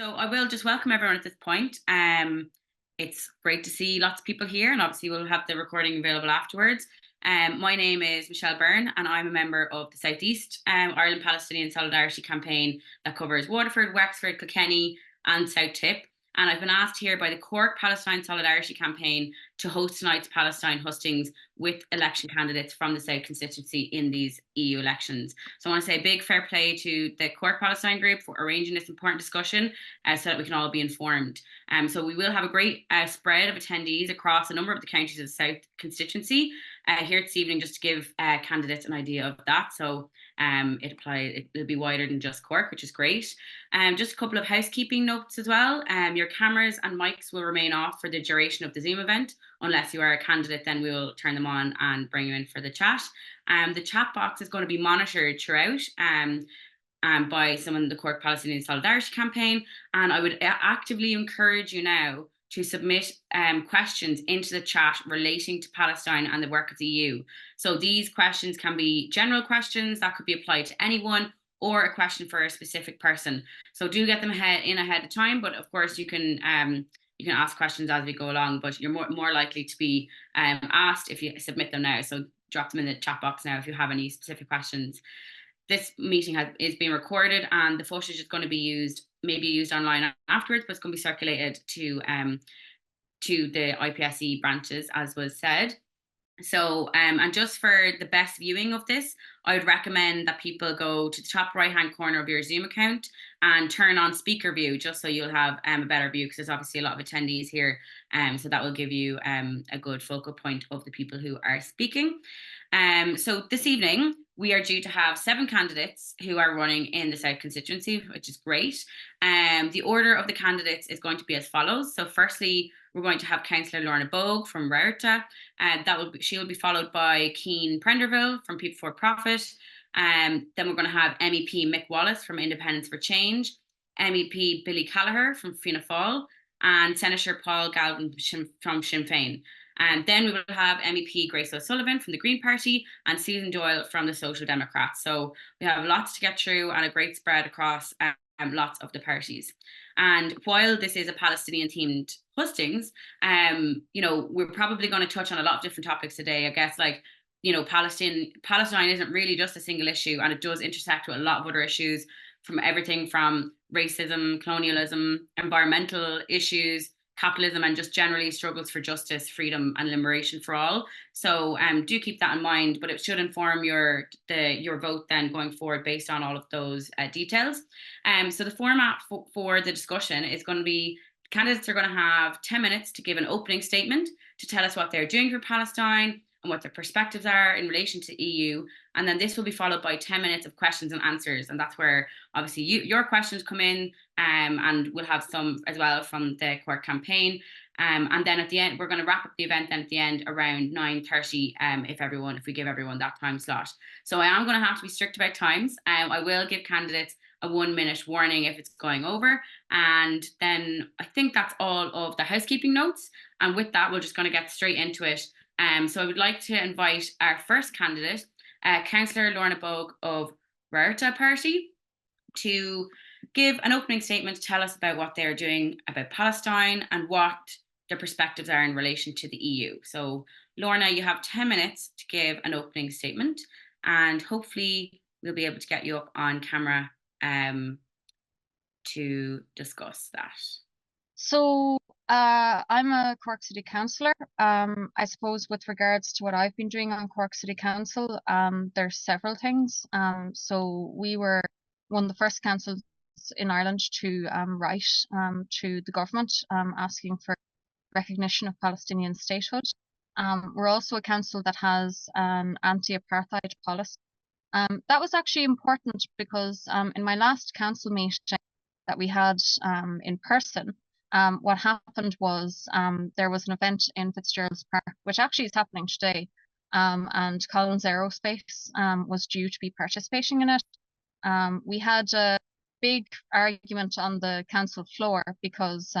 So I will just welcome everyone at this point. It's great to see lots of people here, and obviously we'll have the recording available afterwards. My name is Michelle Byrne, and I'm a member of the Southeast Ireland Palestinian Solidarity Campaign that covers Waterford, Wexford, Kilkenny, and South Tip. And I've been asked here by the Cork Palestine Solidarity Campaign to host tonight's Palestine hustings with election candidates from the South constituency in these EU elections. So I want to say a big fair play to the Cork Palestine group for arranging this important discussion so that we can all be informed. So we will have a great spread of attendees across a number of the counties of the South constituency here this evening, just to give candidates an idea of that. So it'll be wider than just Cork, which is great. Just a couple of housekeeping notes as well. Your cameras and mics will remain off for the duration of the Zoom event. Unless you are a candidate, then we will turn them on and bring you in for the chat. The chat box is going to be monitored throughout by someone in the Cork Palestinian Solidarity Campaign. And I would actively encourage you now to submit questions into the chat relating to Palestine and the work of the EU. So these questions can be general questions that could be applied to anyone, or a question for a specific person. So do get them ahead of time, but of course you can ask questions as we go along, but you're more likely to be asked if you submit them now. So drop them in the chat box now if you have any specific questions. This meeting is being recorded, and the footage is going to be used online afterwards, but it's going to be circulated to the IPSE branches, as was said. So, and just for the best viewing of this, I would recommend that people go to the top right-hand corner of your Zoom account and turn on speaker view, just so you'll have a better view, because there's obviously a lot of attendees here. So that will give you a good focal point of the people who are speaking. So this evening, we are due to have 7 candidates who are running in the South constituency, which is great. The order of the candidates is going to be as follows. So firstly, we're going to have Councillor Lorna Bogue from Rabharta. She will be followed by Cian Prendville from People for Profit. Then we're going to have MEP Mick Wallace from Independence for Change, MEP Billy Kelleher from Fianna Fáil, and Senator Paul Gavan from Sinn Féin. And then we will have MEP Grace O'Sullivan from the Green Party and Susan Doyle from the Social Democrats. So we have lots to get through and a great spread across lots of the parties. And while this is a Palestinian-themed hustings, we're probably going to touch on a lot of different topics today. I guess, Palestine isn't really just a single issue, and it does intersect with a lot of other issues, from everything from racism, colonialism, environmental issues, capitalism, and just generally struggles for justice, freedom, and liberation for all. So do keep that in mind, but it should inform your vote then going forward based on all of those details. So the format for the discussion is going to be, candidates are going to have 10 minutes to give an opening statement to tell us what they're doing for Palestine and what their perspectives are in relation to EU. And then this will be followed by 10 minutes of questions and answers. And that's where obviously your questions come in, and we'll have some as well from the Cork campaign. And then at the end, we're going to wrap up the event then at the end around 9:30 if we give everyone that time slot. So I am going to have to be strict about times. I will give candidates a 1-minute warning if it's going over. And then I think that's all of the housekeeping notes. And with that, we're just going to get straight into it. So I would like to invite our first candidate, Councillor Lorna Bogue of Rabharta Party, to give an opening statement to tell us about what they're doing about Palestine and what their perspectives are in relation to the EU. So Lorna, you have 10 minutes to give an opening statement, and hopefully we'll be able to get you up on camera to discuss that. So I'm a Cork City Councillor. I suppose with regards to what I've been doing on Cork City Council, there's several things. So we were one of the first councils in Ireland to write to the government asking for recognition of Palestinian statehood. We're also a council that has an anti-apartheid policy. That was actually important because in my last council meeting that we had in person, what happened was there was an event in Fitzgerald's Park, which actually is happening today, and Collins Aerospace was due to be participating in it. We had a big argument on the council floor because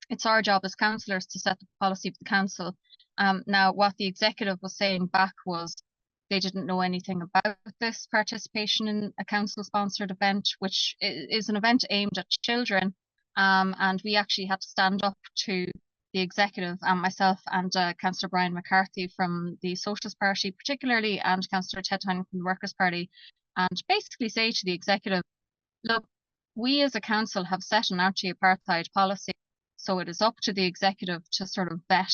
it's our job as councillors to set the policy of the council. Now, what the executive was saying back was they didn't know anything about this participation in a council-sponsored event, which is an event aimed at children And we actually had to stand up to the executive, myself and Councillor Brian McCarthy from the Socialist Party particularly, and Councillor Ted Tynan from the Workers' Party, and basically say to the executive, look, we as a council have set an anti-apartheid policy, so it is up to the executive to sort of vet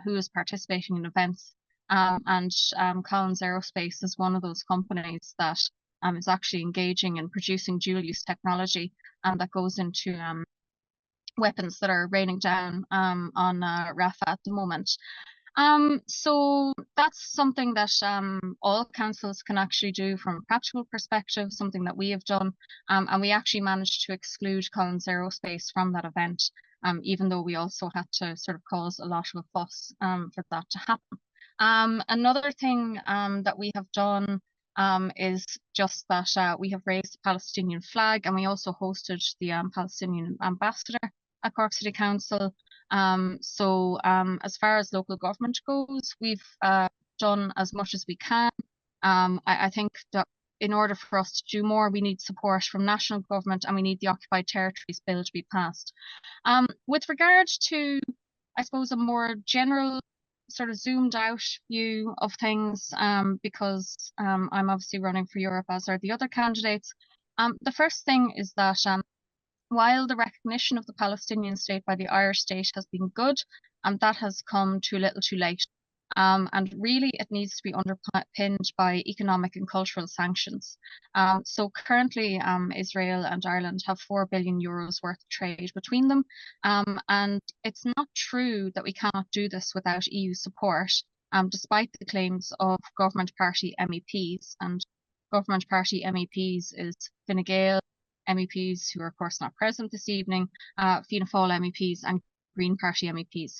who is participating in events. And Collins Aerospace is one of those companies that is actually engaging in producing dual-use technology that goes into weapons that are raining down on Rafah at the moment. So that's something that all councils can actually do from a practical perspective, something that we have done, and we actually managed to exclude Collins Aerospace from that event, even though we also had to sort of cause a lot of a fuss for that to happen. Another thing that we have done is just that we have raised the Palestinian flag, and we also hosted the Palestinian ambassador at Cork City Council. So as far as local government goes, we've done as much as we can. I think that in order for us to do more, we need support from national government, and we need the Occupied Territories Bill to be passed. With regard to, I suppose, a more general sort of zoomed out view of things, because I'm obviously running for Europe, as are the other candidates. The first thing is that while the recognition of the Palestinian state by the Irish state has been good, that has come too little too late. And really it needs to be underpinned by economic and cultural sanctions. So currently Israel and Ireland have €4 billion worth of trade between them. And it's not true that we cannot do this without EU support, despite the claims of government party MEPs. And government party MEPs is Fine Gael MEPs, who are of course not present this evening, Fianna Fáil MEPs and Green Party MEPs.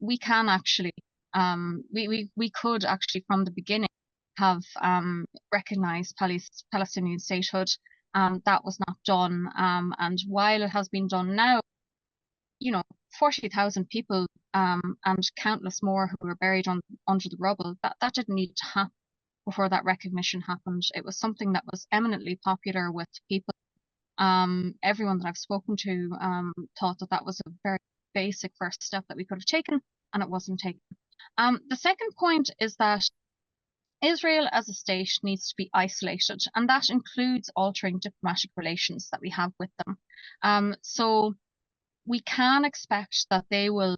We can actually, we could actually from the beginning have recognised Palestinian statehood. That was not done, and while it has been done now, 40,000 people and countless more who were buried under the rubble, that didn't need to happen before that recognition happened. It was something that was eminently popular with people. Everyone that I've spoken to thought that was a very basic first step that we could have taken, and it wasn't taken. The second point is that Israel as a state needs to be isolated, and that includes altering diplomatic relations that we have with them. So we can expect that they will,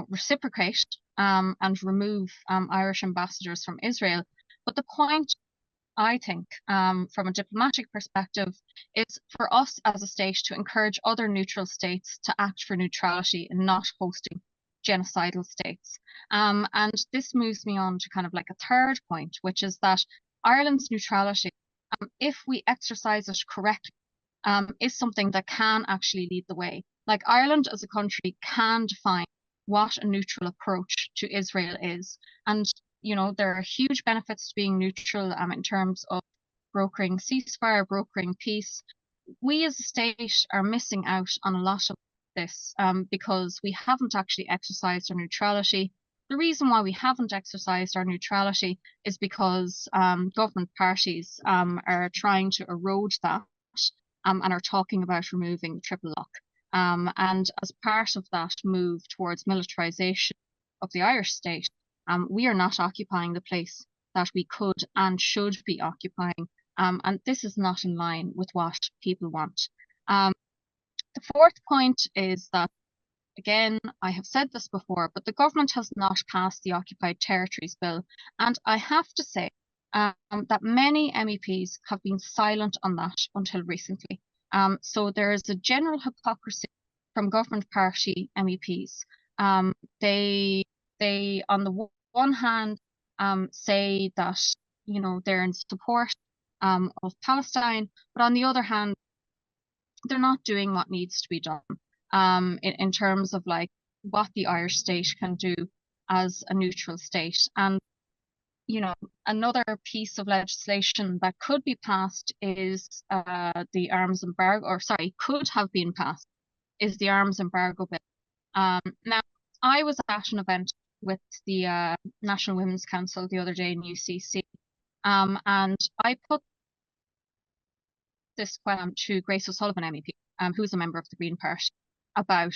reciprocate and remove Irish ambassadors from Israel. But the point, I think, from a diplomatic perspective, is for us as a state to encourage other neutral states to act for neutrality and not hosting genocidal states. And this moves me on to kind of like a third point, which is that Ireland's neutrality, if we exercise it correctly, is something that can actually lead the way. Like Ireland as a country can define what a neutral approach to Israel is. And there are huge benefits to being neutral in terms of brokering ceasefire, brokering peace. We as a state are missing out on a lot of this because we haven't actually exercised our neutrality. The reason why we haven't exercised our neutrality is because government parties are trying to erode that and are talking about removing triple lock. And as part of that move towards militarisation of the Irish state, we are not occupying the place that we could and should be occupying. And this is not in line with what people want. The fourth point is that, again, I have said this before, but the government has not passed the Occupied Territories Bill. And I have to say that many MEPs have been silent on that until recently. So there is a general hypocrisy from government party MEPs. They on the one hand say that they're in support of Palestine, but on the other hand, they're not doing what needs to be done in terms of like what the Irish state can do as a neutral state. And another piece of legislation that could be passed is the arms embargo, or sorry, could have been passed, is the arms embargo bill. Now, I was at an event with the National Women's Council the other day in UCC, and I put this to Grace O'Sullivan MEP, who's a member of the Green Party, about,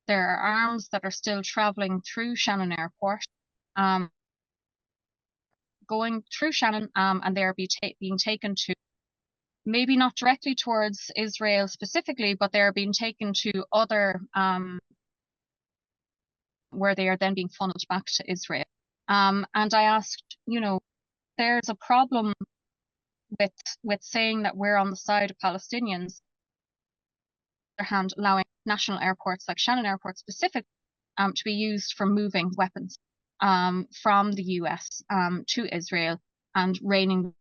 there are arms that are still travelling through Shannon Airport, going through Shannon, and they're being taken to, maybe not directly towards Israel specifically, but they're being taken to other, where they are then being funneled back to Israel. And I asked, there's a problem with saying that we're on the side of Palestinians, on the other hand, allowing national airports like Shannon Airport specifically to be used for moving weapons from the US to Israel and raining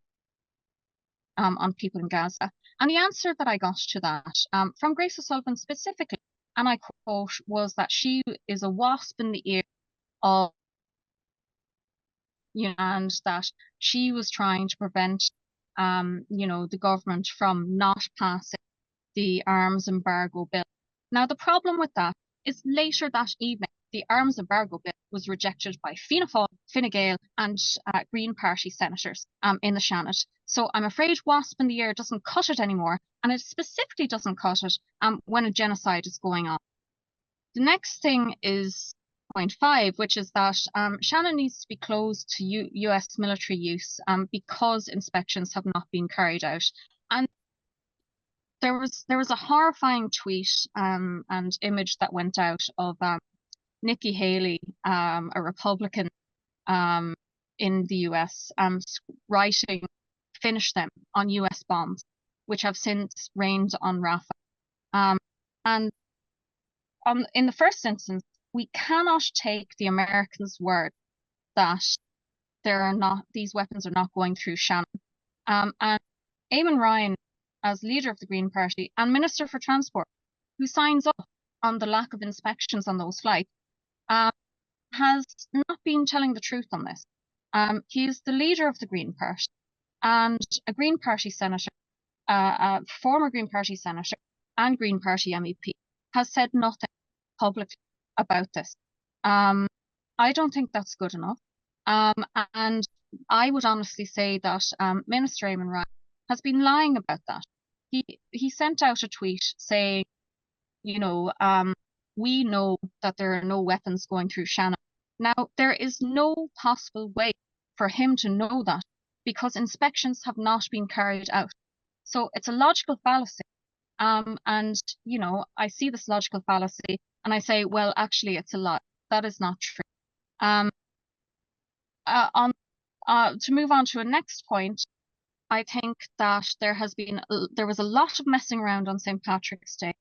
on people in Gaza. And the answer that I got to that from Grace O'Sullivan specifically, and I quote, was that she is a wasp in the ear of, and that she was trying to prevent, the government from not passing the arms embargo bill. Now, the problem with that is later that evening, the arms embargo bill was rejected by Fianna Fáil, Fine Gael and Green Party senators in the Shannon. So I'm afraid wasp in the ear doesn't cut it anymore, and it specifically doesn't cut it when a genocide is going on. The next thing is point 5, which is that Shannon needs to be closed to US military use because inspections have not been carried out. And there was a horrifying tweet and image that went out of Nikki Haley, a Republican in the US, writing, "Finish them," on US bombs, which have since rained on Rafah. And in the first instance, we cannot take the Americans' word that these weapons are not going through Shannon. And Eamon Ryan, as leader of the Green Party and Minister for Transport, who signs up on the lack of inspections on those flights, has not been telling the truth on this. He is the leader of the Green Party, and a Green Party senator, a former Green Party senator and Green Party MEP, has said nothing publicly about this. I don't think that's good enough. And I would honestly say that Minister Eamon Ryan has been lying about that. He sent out a tweet saying, we know that there are no weapons going through Shannon. Now, there is no possible way for him to know that because inspections have not been carried out. So it's a logical fallacy. And, I see this logical fallacy and I say, well, actually, it's a lie. That is not true. To move on to a next point, I think that there was a lot of messing around on St. Patrick's Day.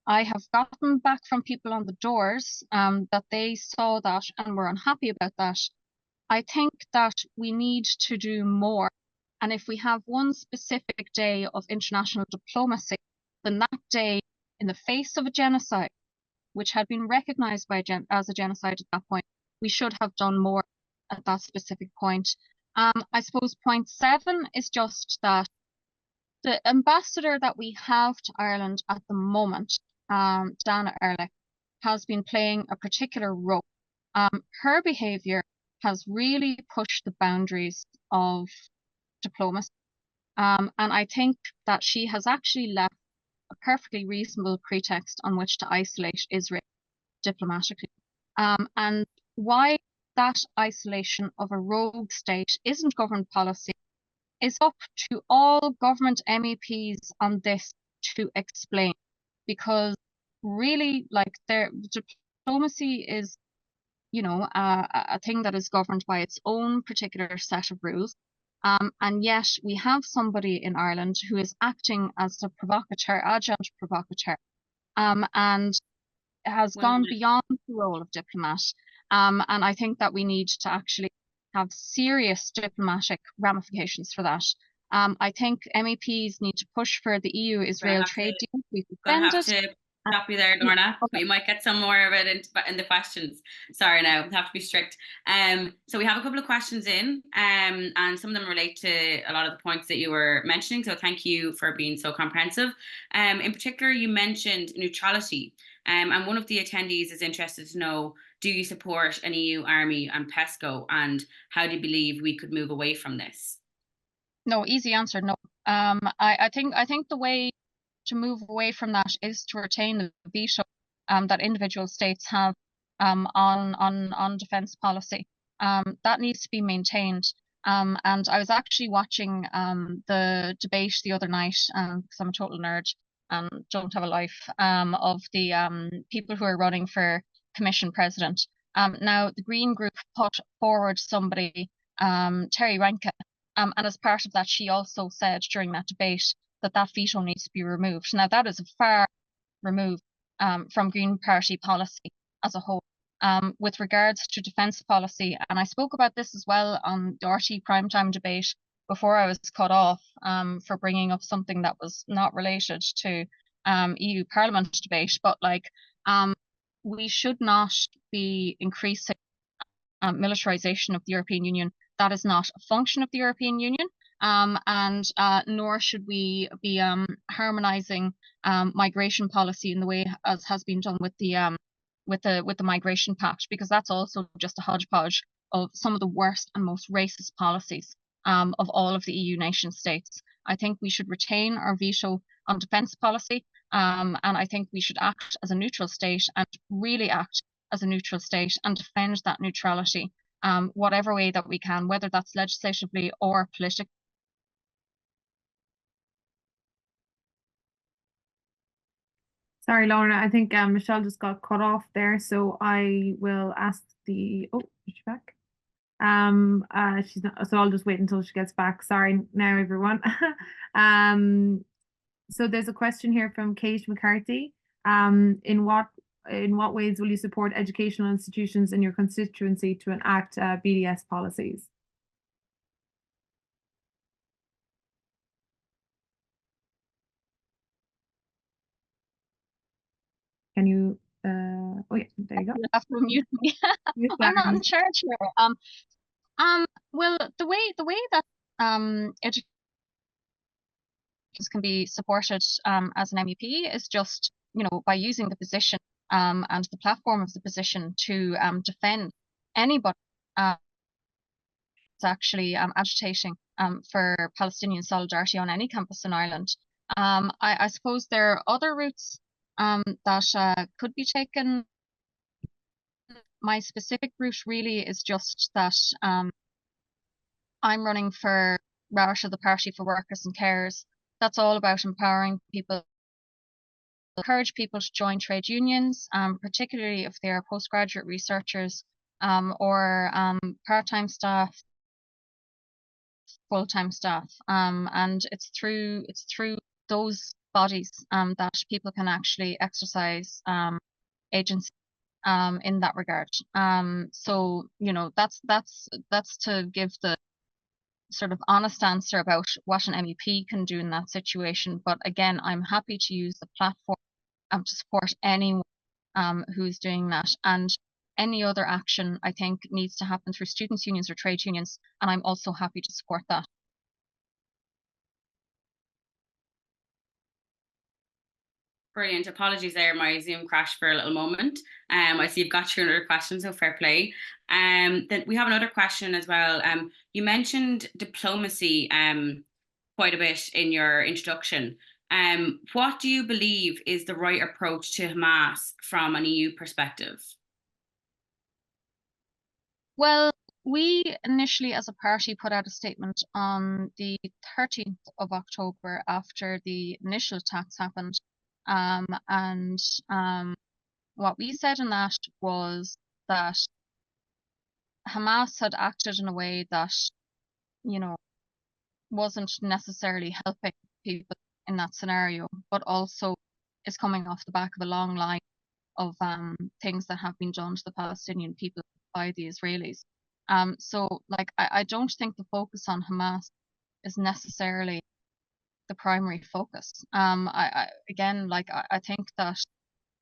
I have gotten back from people on the doors that they saw that and were unhappy about that. I think that we need to do more. And if we have one specific day of international diplomacy, then that day, in the face of a genocide, which had been recognised as a genocide at that point, we should have done more at that specific point. I suppose point 7 is just that the ambassador that we have to Ireland at the moment, Dana Ehrlich, has been playing a particular role. Her behaviour has really pushed the boundaries of diplomacy. And I think that she has actually left a perfectly reasonable pretext on which to isolate Israel diplomatically. And why that isolation of a rogue state isn't government policy is up to all government MEPs on this to explain, because really, their diplomacy is, a thing that is governed by its own particular set of rules. And yet we have somebody in Ireland who is acting as a provocateur, adjunct provocateur, and has gone beyond the role of diplomat. And I think that we need to actually have serious diplomatic ramifications for that. I think MEPs need to push for the EU-Israel trade deal. We've defended. Stop you there, Lorna. Okay. We might get some more of it in the questions. Sorry, now I have to be strict. So we have a couple of questions in, and some of them relate to a lot of the points that you were mentioning. So thank you for being so comprehensive. In particular, you mentioned neutrality, and one of the attendees is interested to know: do you support an EU army and PESCO, and how do you believe we could move away from this? No, easy answer. No. I think the way to move away from that is to retain the veto that individual states have on defence policy. That needs to be maintained. And I was actually watching the debate the other night, because I'm a total nerd and don't have a life, of the people who are running for Commission President. Now, the Green Group put forward somebody, Terry Ranke, and as part of that, she also said during that debate that that veto needs to be removed. Now, that is a far remove from Green Party policy as a whole. With regards to defence policy, and I spoke about this as well on the RT primetime debate before I was cut off for bringing up something that was not related to EU Parliament debate, but like we should not be increasing militarization of the European Union. That is not a function of the European Union, and nor should we be harmonizing migration policy in the way as has been done with the Migration Pact, because that's also just a hodgepodge of some of the worst and most racist policies of all of the EU nation states. I think we should retain our veto on defence policy, and I think we should act as a neutral state and really act as a neutral state and defend that neutrality, whatever way that we can, whether that's legislatively or politically. Sorry, Lorna, I think Michelle just got cut off there, so I will ask the, oh, is she back? She's not, so I'll just wait until she gets back. Sorry now, everyone. So there's a question here from Kate McCarthy. In what ways will you support educational institutions in your constituency to enact BDS policies? Can you, oh yeah, there you go. You have to mute me. I'm not in charge here. Well, the way that education can be supported as an MEP is just, by using the position and the platform of the position to defend anybody that's actually agitating for Palestinian solidarity on any campus in Ireland. I suppose there are other routes that could be taken. My specific route really is just that I'm running for Rabharta Party for Workers and Carers. That's all about empowering people, encourage people to join trade unions, particularly if they are postgraduate researchers or part-time staff, full-time staff, and it's through those bodies that people can actually exercise agency in that regard. So that's to give the sort of honest answer about what an MEP can do in that situation. But again, I'm happy to use the platform to support anyone who's doing that. And any other action, I think, needs to happen through students' unions or trade unions, and I'm also happy to support that. Brilliant. Apologies there, my Zoom crashed for a little moment. I see you've got through another question, so fair play. Then we have another question as well. You mentioned diplomacy quite a bit in your introduction. What do you believe is the right approach to Hamas from an EU perspective? Well, we initially as a party put out a statement on the 13th of October after the initial attacks happened. And what we said in that was that Hamas had acted in a way that, wasn't necessarily helping people in that scenario, but also is coming off the back of a long line of things that have been done to the Palestinian people by the Israelis. So I don't think the focus on Hamas is necessarily the primary focus. I think that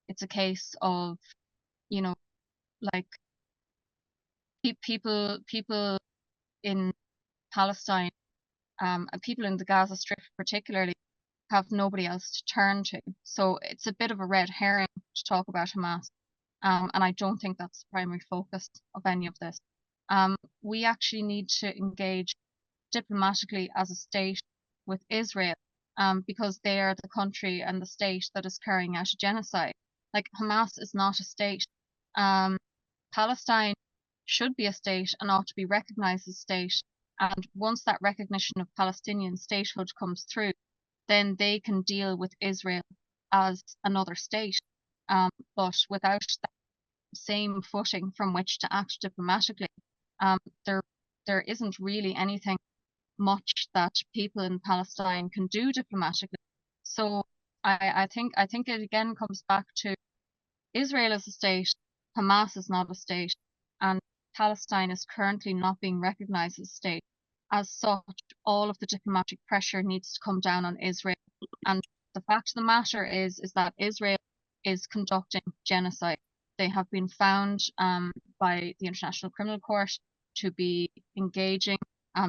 it's a case of, people in Palestine, and people in the Gaza Strip particularly, have nobody else to turn to. So it's a bit of a red herring to talk about Hamas. And I don't think that's the primary focus of any of this. We actually need to engage diplomatically as a state with Israel because they are the country and the state that is carrying out a genocide. Like, Hamas is not a state. Palestine should be a state and ought to be recognized as a state. And once that recognition of Palestinian statehood comes through, then they can deal with Israel as another state, but without that same footing from which to act diplomatically. There isn't really anything much that people in Palestine can do diplomatically. So I think it again comes back to Israel as a state, Hamas is not a state, and Palestine is currently not being recognized as a state. As such, all of the diplomatic pressure needs to come down on Israel. And the fact of the matter is that Israel is conducting genocide. They have been found by the International Criminal Court to be engaging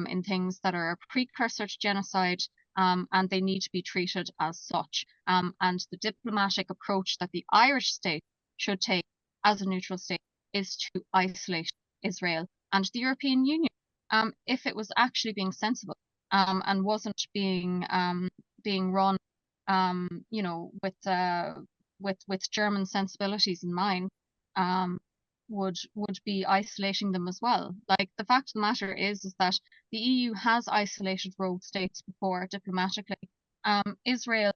in things that are a precursor to genocide, and they need to be treated as such. And the diplomatic approach that the Irish state should take as a neutral state is to isolate Israel. And the European Union, if it was actually being sensible and wasn't being run, with German sensibilities in mind, would be isolating them as well. Like, the fact of the matter is that the EU has isolated rogue states before diplomatically. Israel,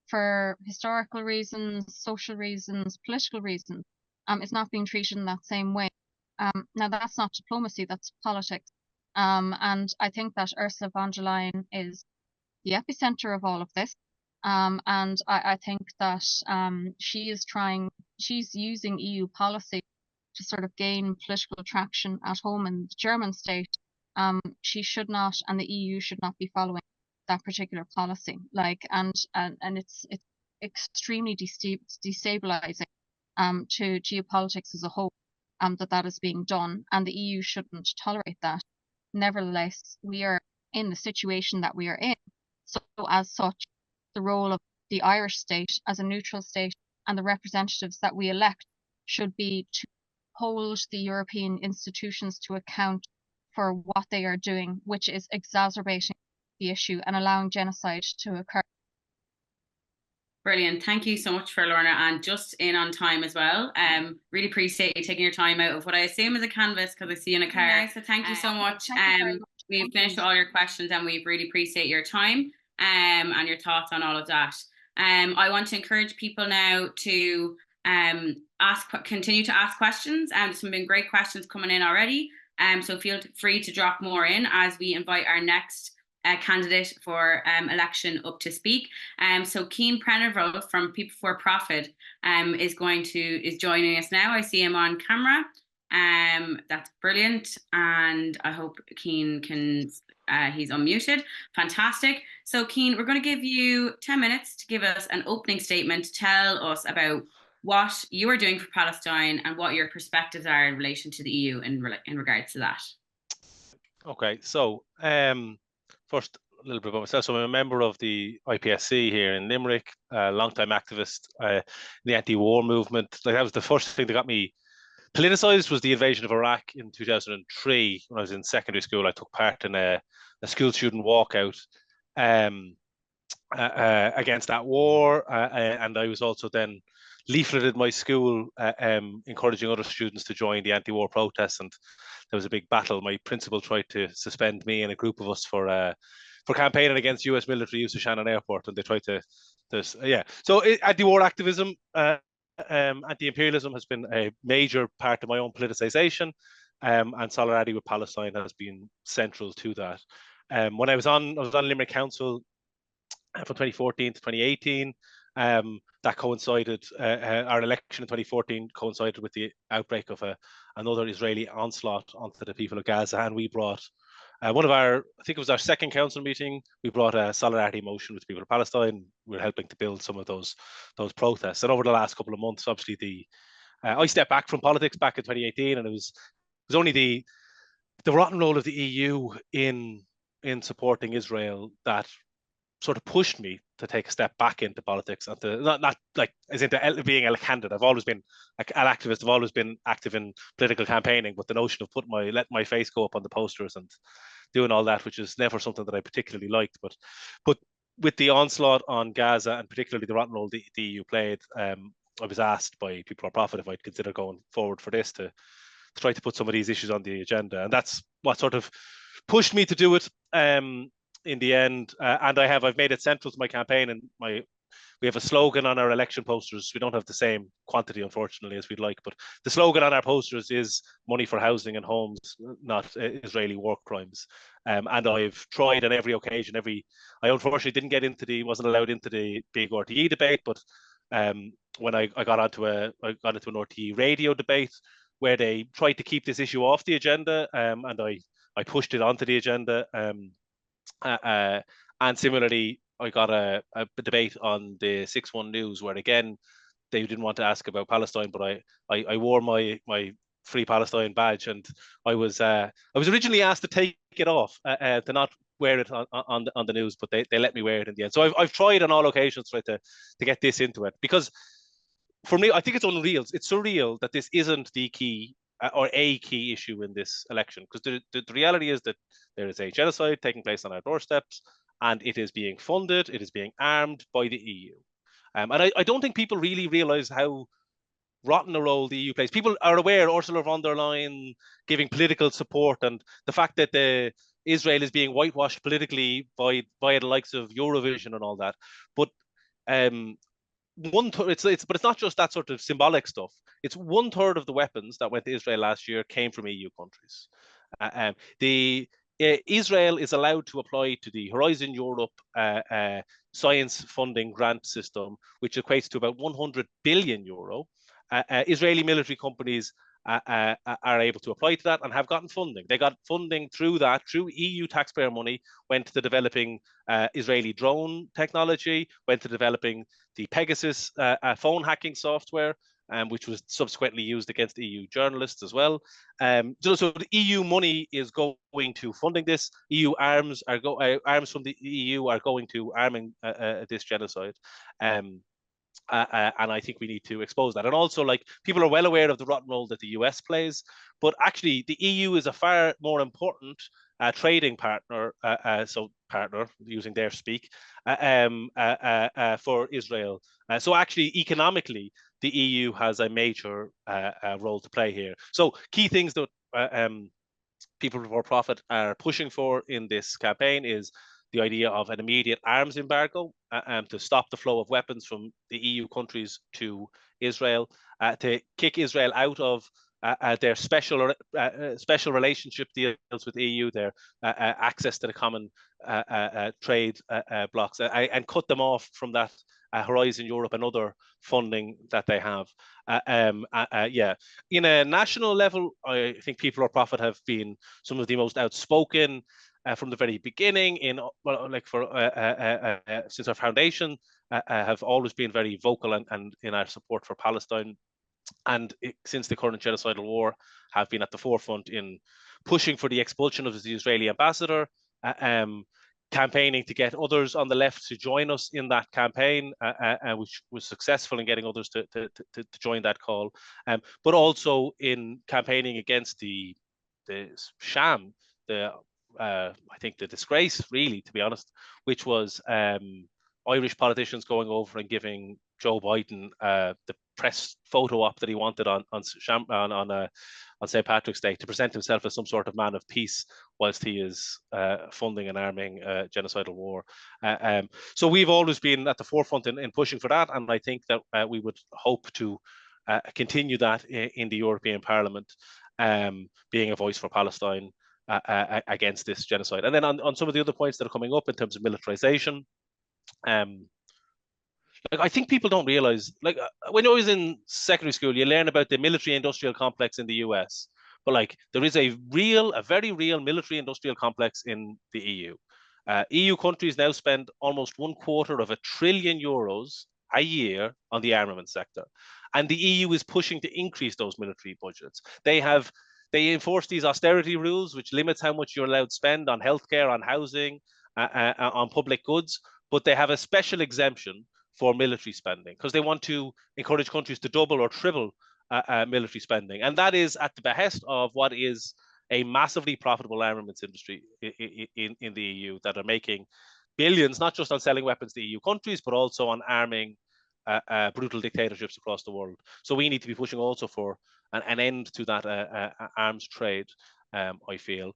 for historical reasons, social reasons, political reasons, is not being treated in that same way. Now, that's not diplomacy, that's politics. And I think that Ursula von der Leyen is the epicenter of all of this. And I think that she's using EU policy to sort of gain political traction at home in the German state. She should not, and the EU should not be following that particular policy. And it's extremely destabilizing to geopolitics as a whole that is being done, and the EU shouldn't tolerate that. Nevertheless, we are in the situation that we are in. So as such, the role of the Irish state as a neutral state and the representatives that we elect should be to hold the European institutions to account for what they are doing, which is exacerbating the issue and allowing genocide to occur. Brilliant. Thank you so much for Lorna, and just in on time as well. Really appreciate you taking your time out of what I assume is a canvas, because I see you in a car. Nice. So thank you so much. We've finished all your questions, and we really appreciate your time and your thoughts on all of that. I want to encourage people now to continue to ask questions. There's some been great questions coming in already. So feel free to drop more in as we invite our next candidate for election up to speak. So Cian Prendville from People for Profit is joining us now. I see him on camera. That's brilliant, and I hope Cian can. He's unmuted. Fantastic. So Cian, we're going to give you 10 minutes to give us an opening statement. Tell us about what you are doing for Palestine and what your perspectives are in relation to the EU in regards to that. Okay, so first, a little bit about myself. So I'm a member of the IPSC here in Limerick, a long-time activist in the anti-war movement. Like, that was the first thing that got me politicized, was the invasion of Iraq in 2003. When I was in secondary school, I took part in a school student walkout against that war, and I was also then leafleted my school encouraging other students to join the anti-war protests, and there was a big battle. My principal tried to suspend me and a group of us for campaigning against US military use of Shannon Airport, and they tried to so anti-war activism, anti-imperialism has been a major part of my own politicization, and solidarity with Palestine has been central to that. When I was on Limerick Council from 2014 to 2018, that coincided, our election in 2014 coincided with the outbreak of another Israeli onslaught onto the people of Gaza, and we brought I think it was our second council meeting, we brought a solidarity motion with the people of Palestine. We were helping to build some of those protests. And over the last couple of months, obviously I stepped back from politics back in 2018, and it was only the rotten role of the EU in supporting Israel that sort of pushed me to take a step back into politics, and to not like as into being a candidate. I've always been an activist. I've always been active in political campaigning, but the notion of letting my face go up on the posters and doing all that, which is never something that I particularly liked. But with the onslaught on Gaza and particularly the rotten role the EU played, I was asked by People for Profit if I'd consider going forward for this to try to put some of these issues on the agenda, and that's what sort of pushed me to do it. In the end, and I've made it central to my campaign, and we have a slogan on our election posters. We don't have the same quantity, unfortunately, as we'd like, but the slogan on our posters is money for housing and homes, not Israeli war crimes. And I've tried on every occasion. I unfortunately wasn't allowed into the big RTE debate, but when I got into an RTE radio debate where they tried to keep this issue off the agenda, and I pushed it onto the agenda. And similarly, I got a debate on the 6-1 News where, again, they didn't want to ask about Palestine, but I wore my Free Palestine badge, and I was originally asked to take it off, to not wear it on the news, but they let me wear it in the end. So I've tried on all occasions to get this into it, because for me, I think it's unreal. It's surreal that this isn't the key or a key issue in this election, because the reality is that there is a genocide taking place on our doorsteps, and it is being funded, it is being armed by the EU. And I don't think people really realise how rotten a role the EU plays. People are aware Ursula von der Leyen giving political support, and the fact that Israel is being whitewashed politically by the likes of Eurovision and all that. But but it's not just that sort of symbolic stuff. It's 1/3 of the weapons that went to Israel last year came from EU countries. Israel is allowed to apply to the Horizon Europe science funding grant system, which equates to about 100 billion euro. Israeli military companies are able to apply to that and have gotten funding. They got funding through EU taxpayer money, went to developing Israeli drone technology, went to developing the Pegasus phone hacking software, which was subsequently used against EU journalists as well. So the EU money is going to funding this. EU arms from the EU are going to arming this genocide. And I think we need to expose that. And also, people are well aware of the rotten role that the US plays, but actually the EU is a far more important trading partner, partner using their speak, for Israel. So actually, economically, the EU has a major role to play here. So key things that People for Profit are pushing for in this campaign is the idea of an immediate arms embargo to stop the flow of weapons from the EU countries to Israel, to kick Israel out of their special relationship deals with the EU, their access to the common trade blocks, and cut them off from that Horizon Europe and other funding that they have. In a national level, I think People for Profit have been some of the most outspoken from the very beginning. Since our foundation, have always been very vocal and in our support for Palestine, and since the current genocidal war, have been at the forefront in pushing for the expulsion of the Israeli ambassador, campaigning to get others on the left to join us in that campaign, which was successful in getting others to join that call, but also in campaigning against the sham, I think the disgrace, really, to be honest, which was Irish politicians going over and giving Joe Biden the press photo op that he wanted on St. Patrick's Day to present himself as some sort of man of peace, whilst he is funding and arming genocidal war. So we've always been at the forefront in pushing for that, and I think that we would hope to continue that in the European Parliament, being a voice for Palestine against this genocide. And then on some of the other points that are coming up in terms of militarization, I think people don't realize, when I was in secondary school, you learn about the military industrial complex in the US, but there is a very real military industrial complex in the EU. EU countries now spend almost €250 billion a year on the armament sector, and the EU is pushing to increase those military budgets. They enforce these austerity rules, which limits how much you're allowed to spend on healthcare, on housing, on public goods, but they have a special exemption for military spending because they want to encourage countries to double or triple military spending. And that is at the behest of what is a massively profitable armaments industry in the EU that are making billions, not just on selling weapons to EU countries, but also on arming brutal dictatorships across the world. So we need to be pushing also for an end to that arms trade, I feel.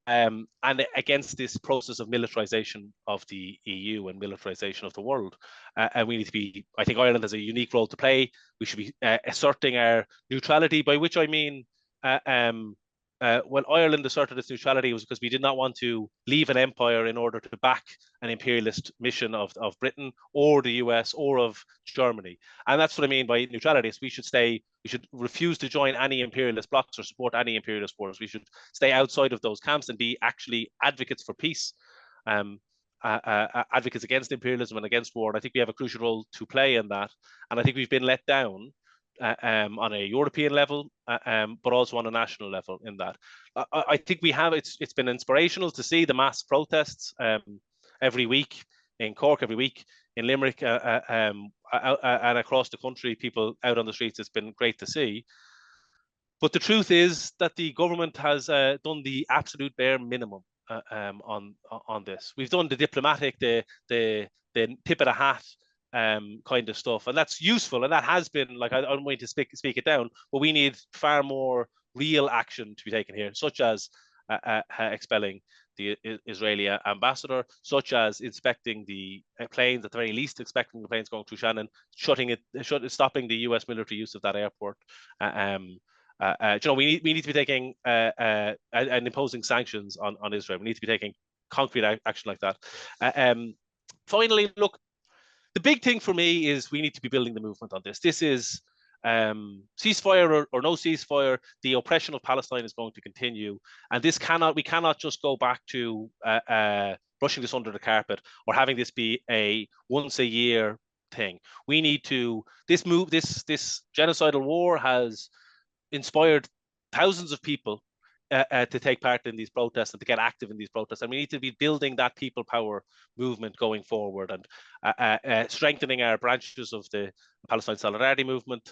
And against this process of militarization of the EU and militarization of the world. And we need to be, I think Ireland has a unique role to play. We should be asserting our neutrality, by which I mean, when Ireland asserted its neutrality, it was because we did not want to leave an empire in order to back an imperialist mission of Britain or the US or of Germany. And that's what I mean by neutrality. Is we should refuse to join any imperialist blocs or support any imperialist wars. We should stay outside of those camps and be actually advocates for peace, advocates against imperialism and against war. And I think we have a crucial role to play in that. And I think we've been let down on a European level, but also on a national level in that. I think we have, it's been inspirational to see the mass protests every week in Cork, every week in Limerick, and across the country, people out on the streets. It's been great to see. But the truth is that the government has done the absolute bare minimum on this. We've done the diplomatic, the tip of the hat kind of stuff, and that's useful, and that has been, like, I don't want to speak it down, but we need far more real action to be taken here, such as expelling the Israeli ambassador, such as inspecting the planes, at the very least inspecting the planes going through Shannon, stopping the US military use of that airport. We need to be taking and imposing sanctions on Israel. We need to be taking concrete action like that. Finally, look, the big thing for me is we need to be building the movement on this. This is ceasefire or no ceasefire. The oppression of Palestine is going to continue, and we cannot just go back to brushing this under the carpet or having this be a once a year thing. We need to this genocidal war has inspired thousands of people to take part in these protests and to get active in these protests. And we need to be building that people power movement going forward and strengthening our branches of the Palestine Solidarity movement,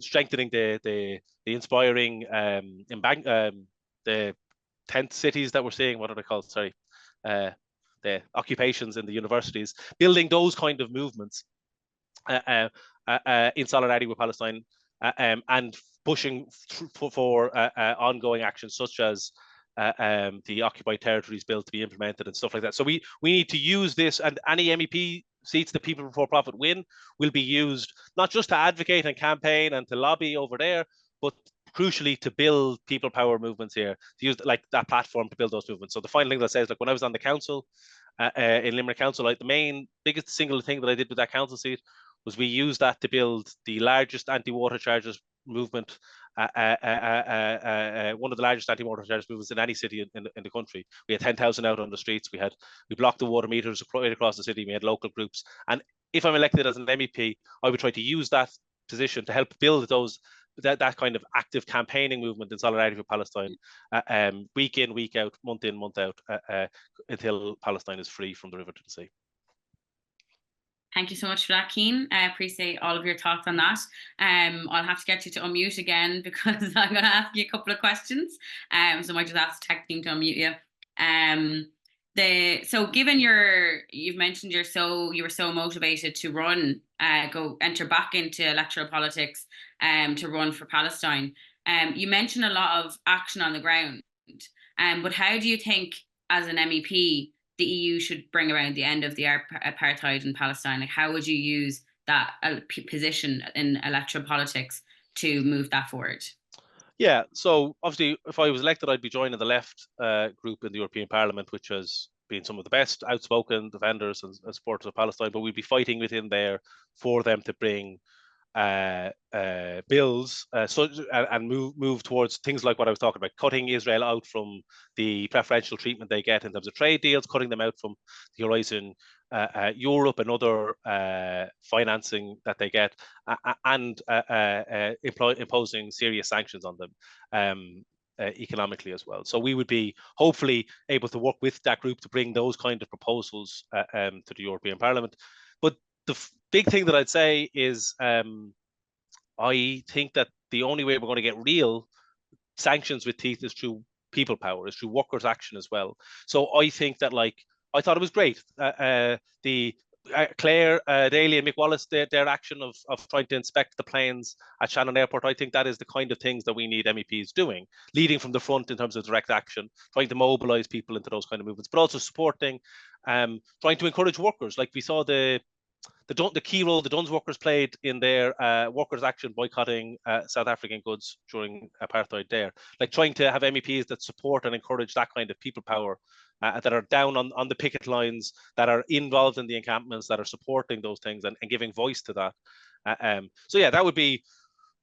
strengthening the inspiring the tent cities that we're seeing. What are they called? Sorry. The occupations in the universities, building those kind of movements in solidarity with Palestine, and pushing for ongoing actions such as the occupied territories bill to be implemented and stuff like that. So we need to use this, and any MEP seats that People Before Profit win will be used not just to advocate and campaign and to lobby over there, but crucially to build people power movements here, to use like that platform to build those movements. So the final thing that says, like when I was on the council in Limerick Council, like the biggest single thing that I did with that council seat was we used that to build the largest anti-water charges movement, one of the largest anti-water charges movements in any city in the country. We had 10,000 out on the streets. We blocked the water meters right across the city. We had local groups. And if I'm elected as an MEP, I would try to use that position to help build that kind of active campaigning movement in solidarity with Palestine, week in, week out, month in, month out, until Palestine is free from the river to the sea. Thank you so much for that, Cian. I appreciate all of your thoughts on that. I'll have to get you to unmute again because I'm going to ask you a couple of questions. So I might just ask the tech team to unmute you. So given you've mentioned you were so motivated to run, enter back into electoral politics, to run for Palestine. You mentioned a lot of action on the ground, but how do you think, as an MEP, the EU should bring around the end of the apartheid in Palestine? Like, how would you use that position in electoral politics to move that forward? Yeah, so obviously, if I was elected, I'd be joining the left group in the European Parliament, which has been some of the best outspoken defenders and supporters of Palestine, but we'd be fighting within there for them to bring bills and move towards things like what I was talking about, cutting Israel out from the preferential treatment they get in terms of trade deals, cutting them out from the Horizon Europe and other financing that they get, and imposing serious sanctions on them economically as well. So we would be hopefully able to work with that group to bring those kind of proposals to the European Parliament. But the big thing that I'd say is I think that the only way we're going to get real sanctions with teeth is through people power, is through workers' action as well. So I think that, like, I thought it was great. Claire Daly and Mick Wallace, their action of trying to inspect the planes at Shannon Airport, I think that is the kind of things that we need MEPs doing, leading from the front in terms of direct action, trying to mobilise people into those kind of movements, but also supporting, trying to encourage workers. Like we saw the key role the Duns workers played in their workers' action boycotting South African goods during apartheid there. Like trying to have MEPs that support and encourage that kind of people power, that are down on the picket lines, that are involved in the encampments, that are supporting those things and giving voice to that. So yeah, that would be,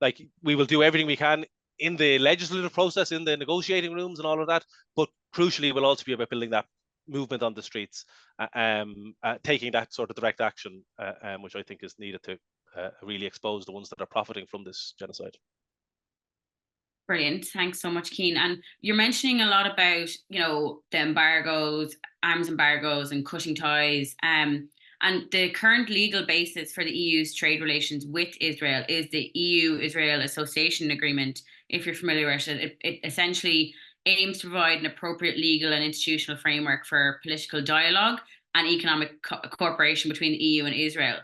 like, we will do everything we can in the legislative process, in the negotiating rooms and all of that, but crucially will also be about building that movement on the streets, taking that sort of direct action, which I think is needed to really expose the ones that are profiting from this genocide. Brilliant. Thanks so much, Cian. And you're mentioning a lot about, you know, the embargoes, arms embargoes and cutting ties. And the current legal basis for the EU's trade relations with Israel is the EU-Israel Association Agreement. If you're familiar with it, it essentially aims to provide an appropriate legal and institutional framework for political dialogue and economic cooperation between the EU and Israel.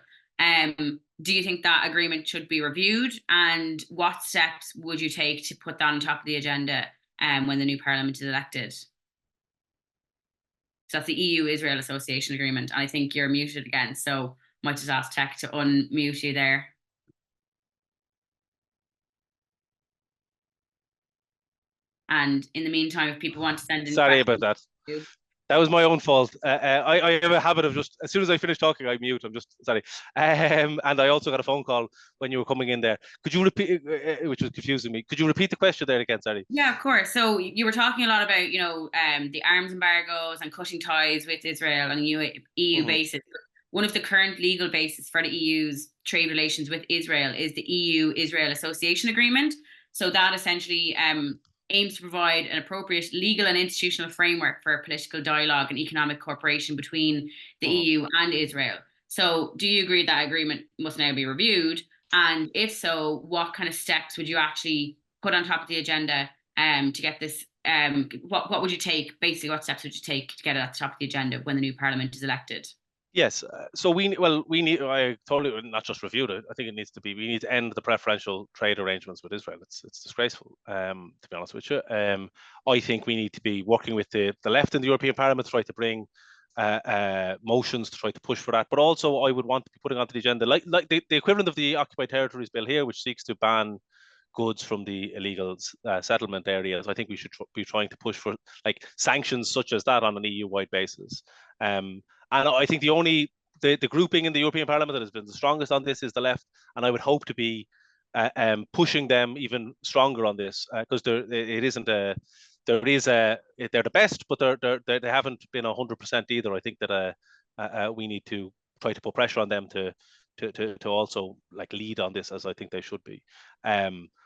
Do you think that agreement should be reviewed, and what steps would you take to put that on top of the agenda when the new parliament is elected? So that's the EU-Israel Association Agreement. And I think you're muted again, so might just ask Tech to unmute you there. And in the meantime, if people want to send in Sorry about that. That was my own fault. I have a habit of just, as soon as I finish talking, I mute. I'm just sorry. And I also got a phone call when you were coming in there. Could you repeat, which was confusing me. Could you repeat the question there again? Sorry. Yeah, of course. So you were talking a lot about, you know, the arms embargoes and cutting ties with Israel on a EU basis. One of the current legal bases for the EU's trade relations with Israel is the EU-Israel Association Agreement. So that essentially aims to provide an appropriate legal and institutional framework for political dialogue and economic cooperation between the EU and Israel. So do you agree that agreement must now be reviewed? And if so, what kind of steps would you actually put on top of the agenda to get this? What would you take? Basically, what steps would you take to get it at the top of the agenda when the new parliament is elected? Yes, so we need. I totally not just reviewed it. I think it needs to be. We need to end the preferential trade arrangements with Israel. It's disgraceful, to be honest with you. I think we need to be working with the left in the European Parliament to try to bring motions to try to push for that. But also, I would want to be putting onto the agenda like the equivalent of the Occupied Territories Bill here, which seeks to ban goods from the illegal settlement areas. I think we should be trying to push for like sanctions such as that on an EU-wide basis. And I think the grouping in the European Parliament that has been the strongest on this is the left, and I would hope to be pushing them even stronger on this, because they're the best, but they haven't been 100% either. I think that we need to try to put pressure on them to also like lead on this, as I think they should be.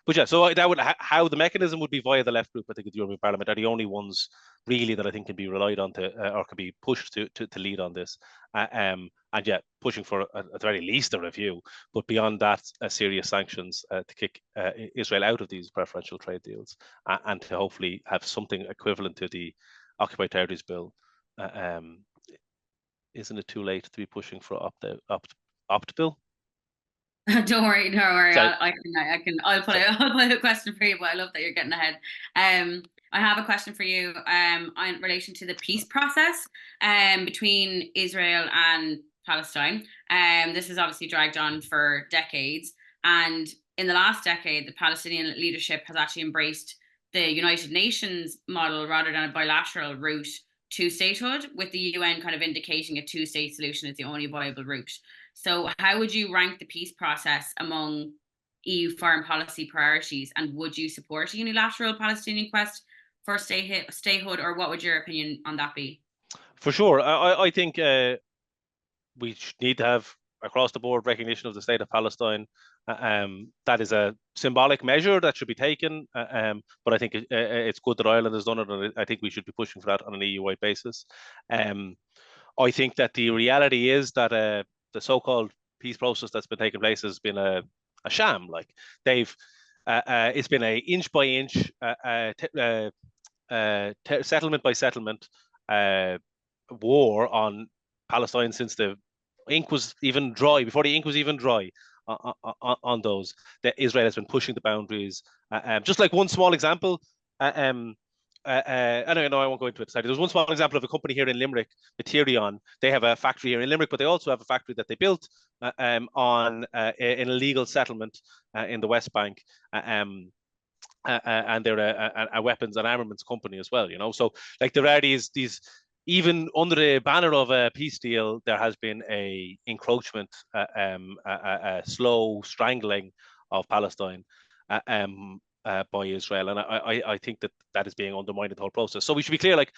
But yeah, so that would how the mechanism would be via the left group. I think the European Parliament are the only ones really that I think can be relied on to or can be pushed to lead on this. And yeah, pushing for at the very least a review, but beyond that, serious sanctions to kick Israel out of these preferential trade deals, and to hopefully have something equivalent to the Occupied Territories Bill. Isn't it too late to be pushing for opt bill? Don't worry. I'll put a question for you, but I love that you're getting ahead. I have a question for you in relation to the peace process between Israel and Palestine. This has obviously dragged on for decades, and in the last decade, the Palestinian leadership has actually embraced the United Nations model rather than a bilateral route to statehood, with the UN kind of indicating a two-state solution is the only viable route. So how would you rank the peace process among EU foreign policy priorities, and would you support a unilateral Palestinian quest for statehood, or what would your opinion on that be? For sure. I think we need to have across the board recognition of the state of Palestine. That is a symbolic measure that should be taken, but I think it's good that Ireland has done it, and I think we should be pushing for that on an EU-wide basis. I think that the reality is that the so-called peace process that's been taking place has been a sham. Like it's been a inch by inch, settlement by settlement, war on Palestine since the ink was even dry, before the ink was even dry on those, that Israel has been pushing the boundaries. Just like one small example, I don't know, I won't go into it. Sorry. There's one small example of a company here in Limerick, Materion. They have a factory here in Limerick, but they also have a factory that they built in a legal settlement in the West Bank. And they're a weapons and armaments company as well, you know. So like there are these even under the banner of a peace deal, there has been a encroachment, a slow strangling of Palestine by Israel, and I think that is being undermined in the whole process. So we should be clear, like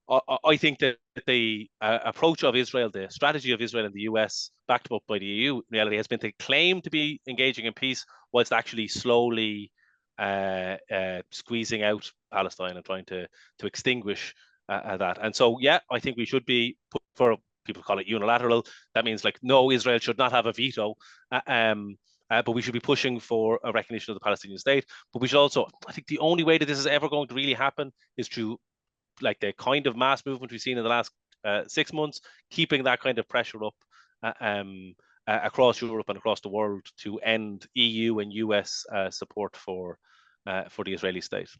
I think that the approach of Israel, the strategy of Israel and the US, backed up by the EU, in reality has been to claim to be engaging in peace, whilst actually slowly squeezing out Palestine and trying to extinguish that. And so, yeah, I think we should be put for, people call it unilateral. That means like, no, Israel should not have a veto. But we should be pushing for a recognition of the Palestinian state. But we should also, I think the only way that this is ever going to really happen is through like the kind of mass movement we've seen in the last 6 months, keeping that kind of pressure up across Europe and across the world to end EU and US support for the Israeli state.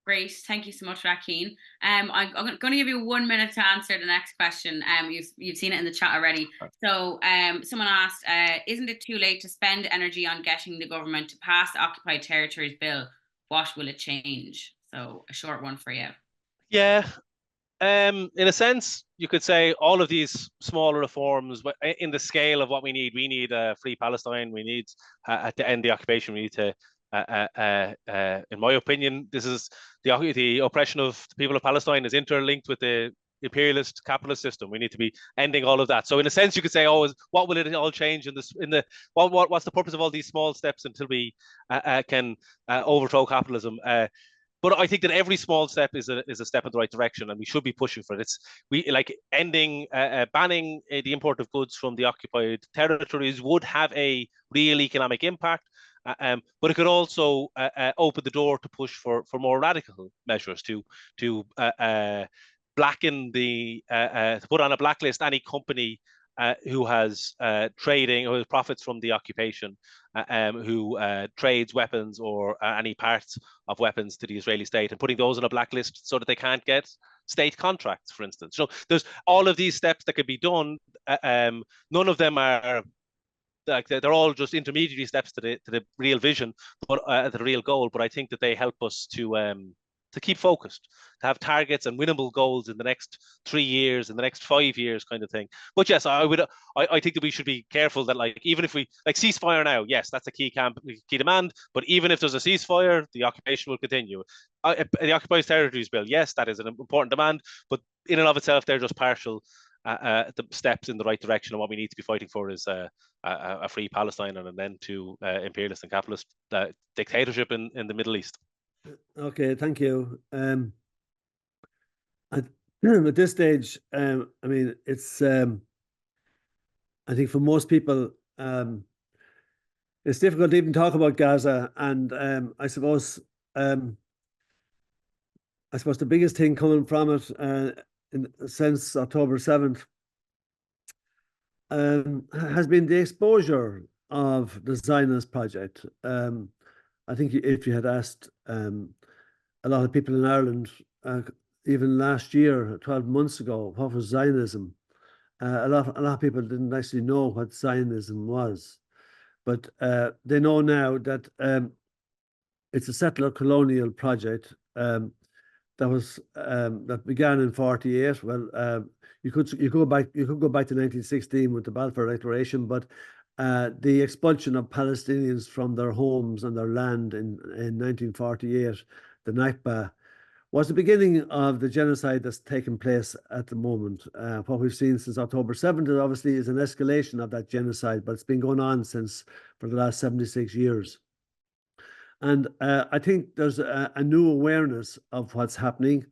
Great, thank you so much for that, Cian. I'm going to give you 1 minute to answer the next question. You've seen it in the chat already. So someone asked, isn't it too late to spend energy on getting the government to pass the Occupied Territories Bill? What will it change? So a short one for you. Yeah, in a sense, you could say all of these smaller reforms, but in the scale of what we need a free Palestine. We need to end the occupation. We need to, in my opinion, this is the oppression of the people of Palestine is interlinked with the imperialist capitalist system. We need to be ending all of that. So in a sense, you could say, what will it all change in this? What's the purpose of all these small steps until we can overthrow capitalism? But I think that every small step is a step in the right direction, and we should be pushing for it. We like ending, banning the import of goods from the occupied territories would have a real economic impact, but it could also open the door to push for more radical measures to blacken to put on a blacklist any company who has trading or profits from the occupation, who trades weapons or any parts of weapons to the Israeli state, and putting those on a blacklist so that they can't get state contracts, for instance. So there's all of these steps that could be done. None of them are like, they're all just intermediary steps to the real vision, but the real goal. But I think that they help us to keep focused, to have targets and winnable goals in the next 3 years, in the next 5 years, kind of thing. But yes, I think that we should be careful that, like, even if we like ceasefire now, yes, that's a key demand. But even if there's a ceasefire, the occupation will continue. The Occupied Territories Bill, yes, that is an important demand, but in and of itself, they're just partial the steps in the right direction. And what we need to be fighting for is a free Palestine and an end to imperialist and capitalist dictatorship in the Middle East. Okay, thank you. At this stage, I mean, it's I think for most people, it's difficult to even talk about Gaza, and I suppose the biggest thing coming from it since October 7th has been the exposure of the Zionist project. I think if you had asked a lot of people in Ireland, even last year, 12 months ago, what was Zionism, a lot of people didn't actually know what Zionism was. But they know now that it's a settler colonial project that began in 48. Well, you could go back to 1916 with the Balfour Declaration, but the expulsion of Palestinians from their homes and their land in 1948, the Nakba, was the beginning of the genocide that's taken place at the moment. What we've seen since October 7th obviously is an escalation of that genocide, but it's been going on for the last 76 years. And I think there's a new awareness of what's happening,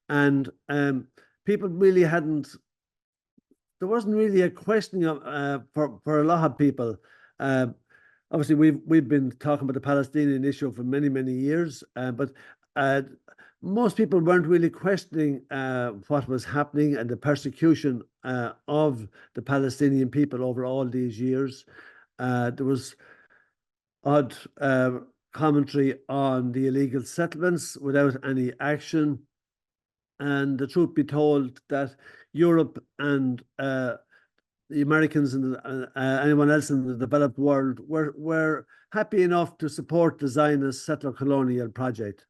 and people really there wasn't really a question of for a lot of people. Obviously, we've been talking about the Palestinian issue for many years, but most people weren't really questioning what was happening and the persecution of the Palestinian people over all these years. There was odd commentary on the illegal settlements without any action. And the truth be told, that Europe and the Americans and anyone else in the developed world were happy enough to support the Zionist settler colonial project.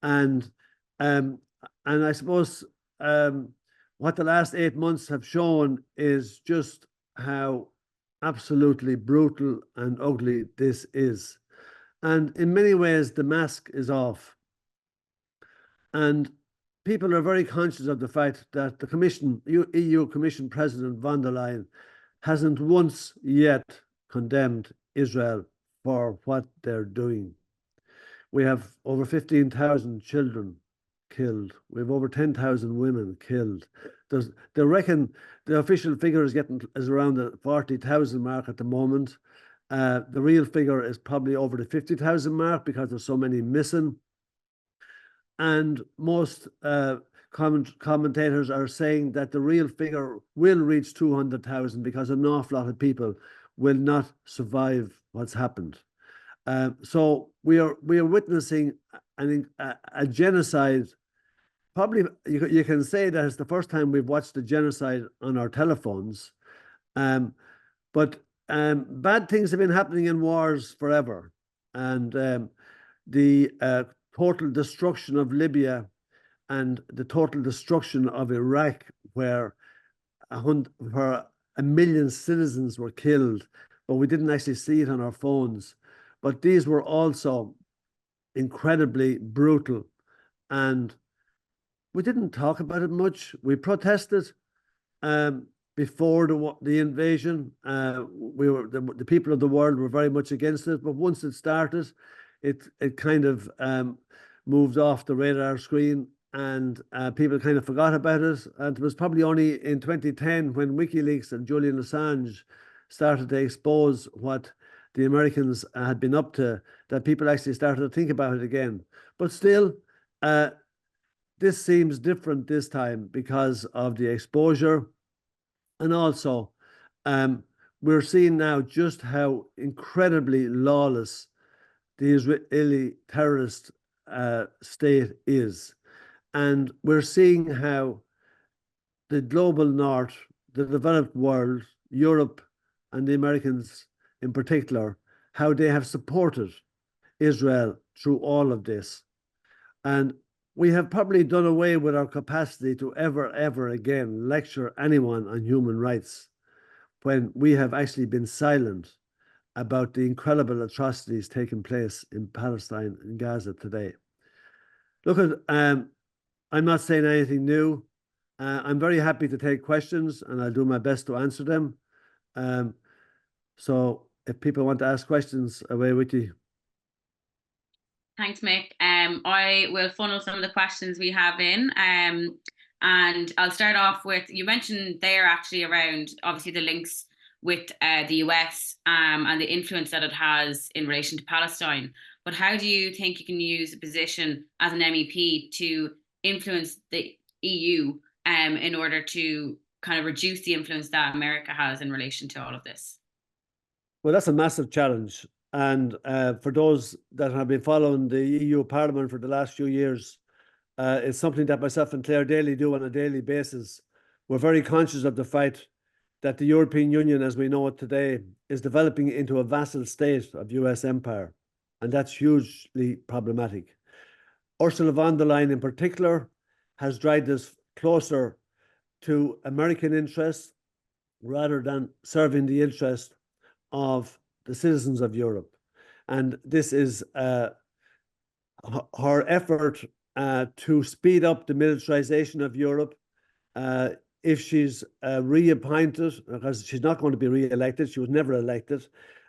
And I suppose what the last 8 months have shown is just how absolutely brutal and ugly this is. And in many ways, the mask is off. And people are very conscious of the fact that the Commission, EU Commission President von der Leyen, hasn't once yet condemned Israel for what they're doing. We have over 15,000 children killed. We have over 10,000 women killed. They reckon the official figure is around the 40,000 mark at the moment. The real figure is probably over the 50,000 mark because there's so many missing. And most commentators are saying that the real figure will reach 200,000 because an awful lot of people will not survive what's happened. So we are witnessing a genocide. Probably you can say that it's the first time we've watched a genocide on our telephones. But bad things have been happening in wars forever. And the total destruction of Libya and the total destruction of Iraq, where 1 million citizens were killed, but we didn't actually see it on our phones. But these were also incredibly brutal, and we didn't talk about it much. We protested before the invasion. The people of the world were very much against it, but once it started, it kind of moved off the radar screen, and people kind of forgot about it. And it was probably only in 2010 when WikiLeaks and Julian Assange started to expose what the Americans had been up to, that people actually started to think about it again. But still, this seems different this time because of the exposure. And also, we're seeing now just how incredibly lawless the Israeli terrorist state is. And we're seeing how the global north, the developed world, Europe and the Americans in particular, how they have supported Israel through all of this. And we have probably done away with our capacity to ever again lecture anyone on human rights, when we have actually been silent about the incredible atrocities taking place in Palestine and Gaza today. Look, I'm not saying anything new. I'm very happy to take questions, and I'll do my best to answer them. So if people want to ask questions, away with you. Thanks, Mick. I will funnel some of the questions we have in. And I'll start off with, you mentioned there actually around obviously the links with the US and the influence that it has in relation to Palestine. But how do you think you can use a position as an MEP to influence the EU in order to kind of reduce the influence that America has in relation to all of this? Well, that's a massive challenge. And for those that have been following the EU Parliament for the last few years, it's something that myself and Claire Daly do on a daily basis. We're very conscious of the fact that the European Union, as we know it today, is developing into a vassal state of US empire. And that's hugely problematic. Ursula von der Leyen in particular has dragged us closer to American interests rather than serving the interest of the citizens of Europe. And this is her effort to speed up the militarization of Europe. If she's reappointed, because she's not going to be re-elected, she was never elected.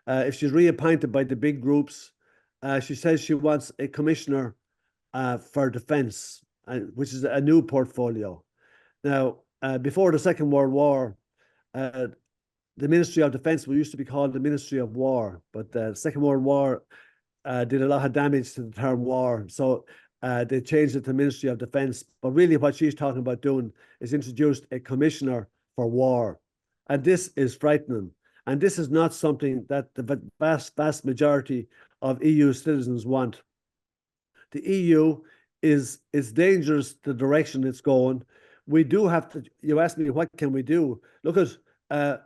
If she's reappointed by the big groups, she says she wants a commissioner for defense, which is a new portfolio. Now, before the Second World War, the Ministry of Defense used to be called the Ministry of War, but the Second World War did a lot of damage to the term war. So They changed it to Ministry of Defence. But really what she's talking about doing is introduced a commissioner for war. And this is frightening. And this is not something that the vast majority of EU citizens want. The EU is dangerous, the direction it's going. We do have to, you asked me, what can we do? Look at,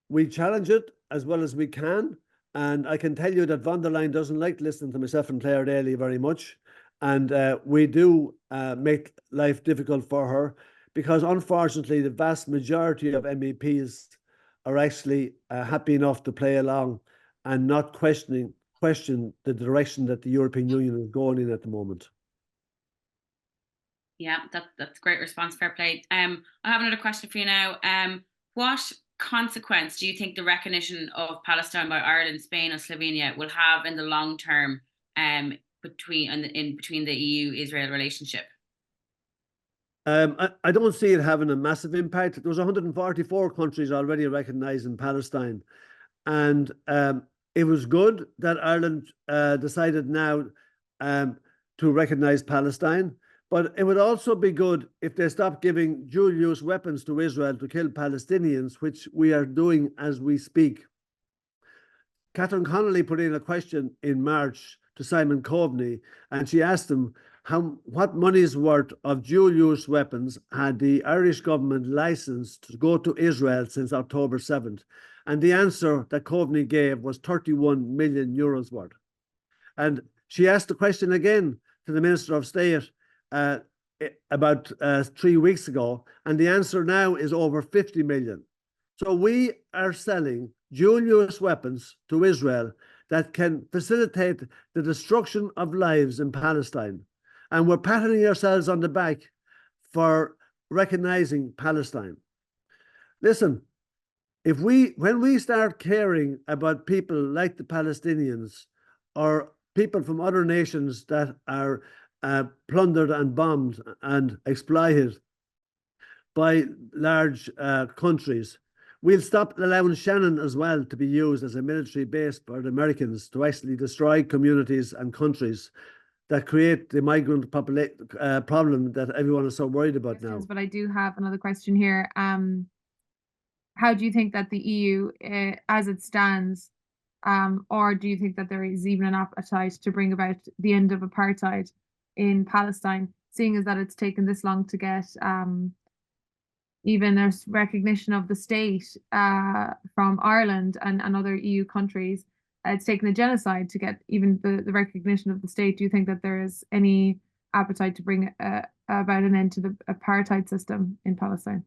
we challenge it as well as we can. And I can tell you that von der Leyen doesn't like listening to myself and Claire Daly very much. And we do make life difficult for her because unfortunately the vast majority of MEPs are actually happy enough to play along and not question the direction that the European Union is going in at the moment. Yeah, that's a great response. Fair play. I have another question for you now. What consequence do you think the recognition of Palestine by Ireland, Spain, and Slovenia will have in the long term between the EU-Israel relationship? I don't see it having a massive impact. There was 144 countries already recognising Palestine, and it was good that Ireland decided now to recognise Palestine. But it would also be good if they stopped giving dual-use weapons to Israel to kill Palestinians, which we are doing as we speak. Catherine Connolly put in a question in March to Simon Coveney, and she asked him what money's worth of dual-use weapons had the Irish government licensed to go to Israel since October 7th. And the answer that Coveney gave was 31 million euros worth. And she asked the question again to the Minister of State about 3 weeks ago, and the answer now is over 50 million. So we are selling dual-use weapons to Israel that can facilitate the destruction of lives in Palestine. And we're patting ourselves on the back for recognizing Palestine. Listen, when we start caring about people like the Palestinians or people from other nations that are plundered and bombed and exploited by large countries, we'll stop allowing Shannon as well to be used as a military base by the Americans to actually destroy communities and countries that create the migrant problem that everyone is so worried about now. But I do have another question here. How do you think that the EU, as it stands, or do you think that there is even an appetite to bring about the end of apartheid in Palestine, seeing as that it's taken this long to get even a recognition of the state from Ireland and other EU countries? It's taken a genocide to get even the recognition of the state. Do you think that there is any appetite to bring about an end to the apartheid system in Palestine?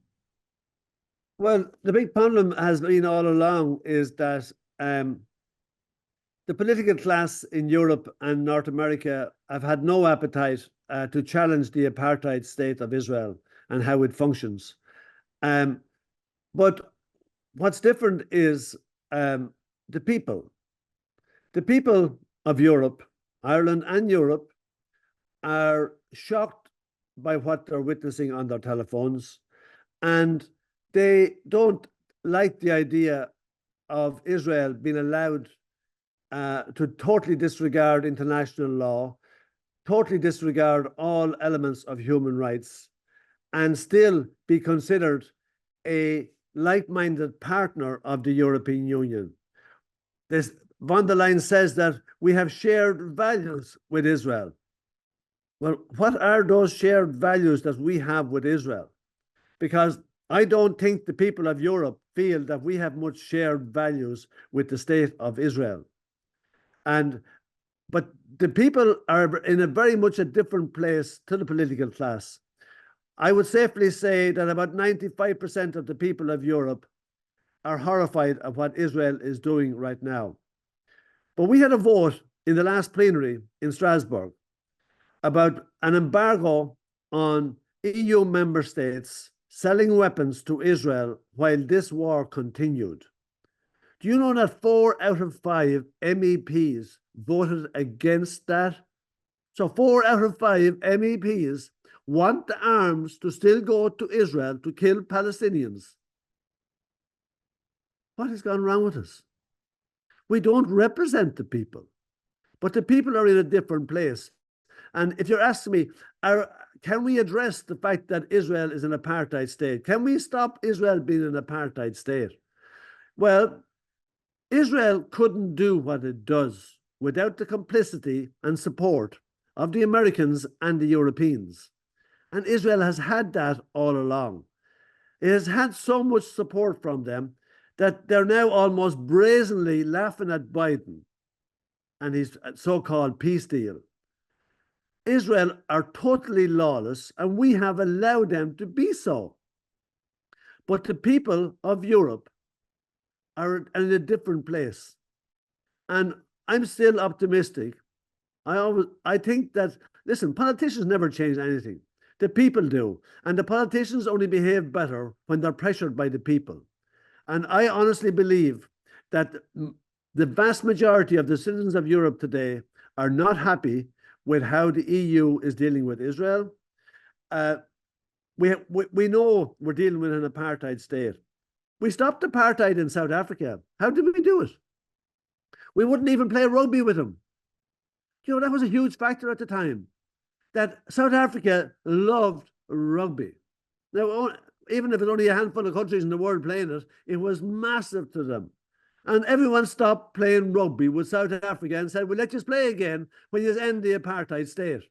Well, the big problem has been all along is that the political class in Europe and North America have had no appetite to challenge the apartheid state of Israel and how it functions. But what's different is the people. The people of Europe, Ireland and Europe, are shocked by what they're witnessing on their telephones, and they don't like the idea of Israel being allowed to totally disregard international law, totally disregard all elements of human rights, and still be considered a like-minded partner of the European Union. Von der Leyen says that we have shared values with Israel. Well, what are those shared values that we have with Israel? Because I don't think the people of Europe feel that we have much shared values with the state of Israel. But the people are in a very much a different place to the political class. I would safely say that about 95% of the people of Europe are horrified at what Israel is doing right now. But we had a vote in the last plenary in Strasbourg about an embargo on EU member states selling weapons to Israel while this war continued. Do you know that 4 out of 5 MEPs voted against that? So 4 out of 5 MEPs want the arms to still go to Israel to kill Palestinians. What has gone wrong with us? We don't represent the people, but the people are in a different place. And if you're asking me, can we address the fact that Israel is an apartheid state? Can we stop Israel being an apartheid state? Well, Israel couldn't do what it does without the complicity and support of the Americans and the Europeans. And Israel has had that all along. It has had so much support from them that they're now almost brazenly laughing at Biden and his so-called peace deal. Israel are totally lawless, and we have allowed them to be so. But the people of Europe are in a different place. And I'm still optimistic. I think that, listen, politicians never change anything. The people do. And the politicians only behave better when they're pressured by the people. And I honestly believe that the vast majority of the citizens of Europe today are not happy with how the EU is dealing with Israel. We know we're dealing with an apartheid state. We stopped apartheid in South Africa. How did we do it? We wouldn't even play rugby with them. You know, that was a huge factor at the time, that South Africa loved rugby. Now, even if it's only a handful of countries in the world playing it, it was massive to them. And everyone stopped playing rugby with South Africa and said, well, let's just play again when you end the apartheid state.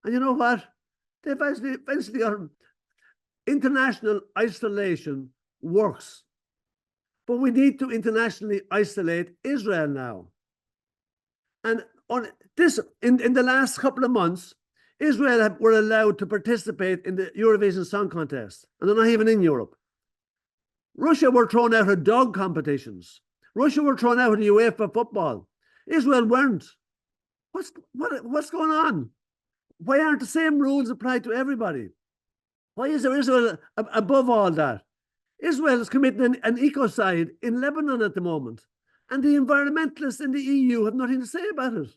And you know what? They eventually international isolation works. But we need to internationally isolate Israel now. And on this, in the last couple of months, Israel were allowed to participate in the Eurovision Song Contest, and they're not even in Europe. Russia were thrown out of dog competitions. Russia were thrown out of the UEFA football. Israel weren't. What's going on? Why aren't the same rules applied to everybody? Why is there Israel above all that? Israel is committing an ecocide in Lebanon at the moment, and the environmentalists in the EU have nothing to say about it.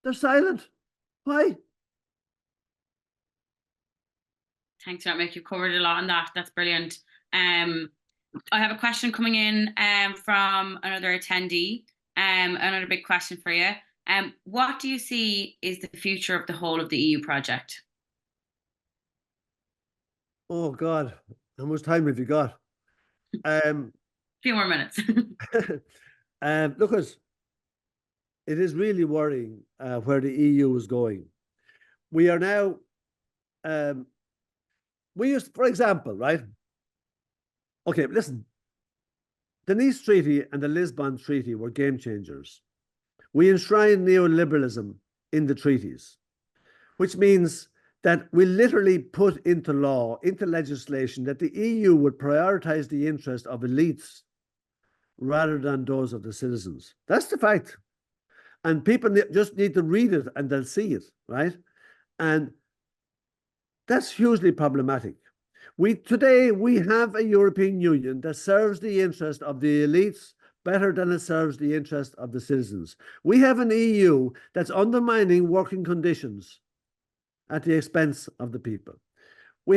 They're silent. Why? Thanks, Mick. You've covered a lot on that. That's brilliant. I have a question coming in from another attendee. Another big question for you. What do you see is the future of the whole of the EU project? Oh, God. How much time have you got? A few more minutes. Look, it is really worrying where the EU is going. We are now, for example, right? Okay, listen. The Nice Treaty and the Lisbon Treaty were game changers. We enshrined neoliberalism in the treaties, which means that we literally put into law, into legislation, that the EU would prioritize the interest of elites rather than those of the citizens. That's the fact. And people just need to read it and they'll see it, right? And that's hugely problematic. Today we have a European Union that serves the interest of the elites better than it serves the interest of the citizens. We have an EU that's undermining working conditions at the expense of the people. We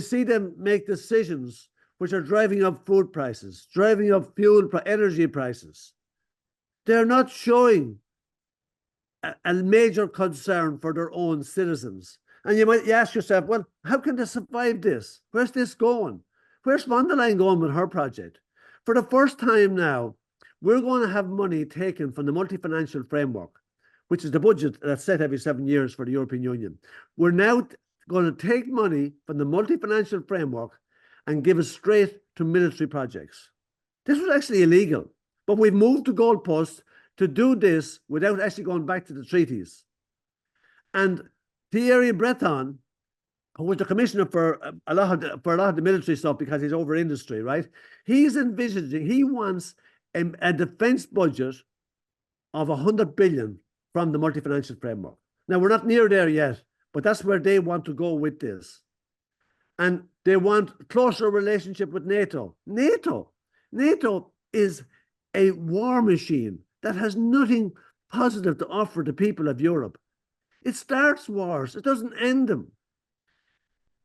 see them make decisions which are driving up food prices, driving up energy prices. They're not showing a major concern for their own citizens. And you might ask yourself, well, how can they survive this? Where's this going? Where's von der Leyen going with her project? For the first time now, we're going to have money taken from the multi-financial framework, which is the budget that's set every 7 years for the European Union. We're now going to take money from the multi-financial framework and give it straight to military projects. This was actually illegal, but we've moved the goalposts to do this without actually going back to the treaties. And Thierry Breton, who was the commissioner for a lot of the military stuff because he's over industry, right? He's envisaging, he wants a defense budget of 100 billion from the multi-financial framework. Now, we're not near there yet, but that's where they want to go with this. And they want closer relationship with NATO. NATO is a war machine that has nothing positive to offer the people of Europe. It starts wars. It doesn't end them.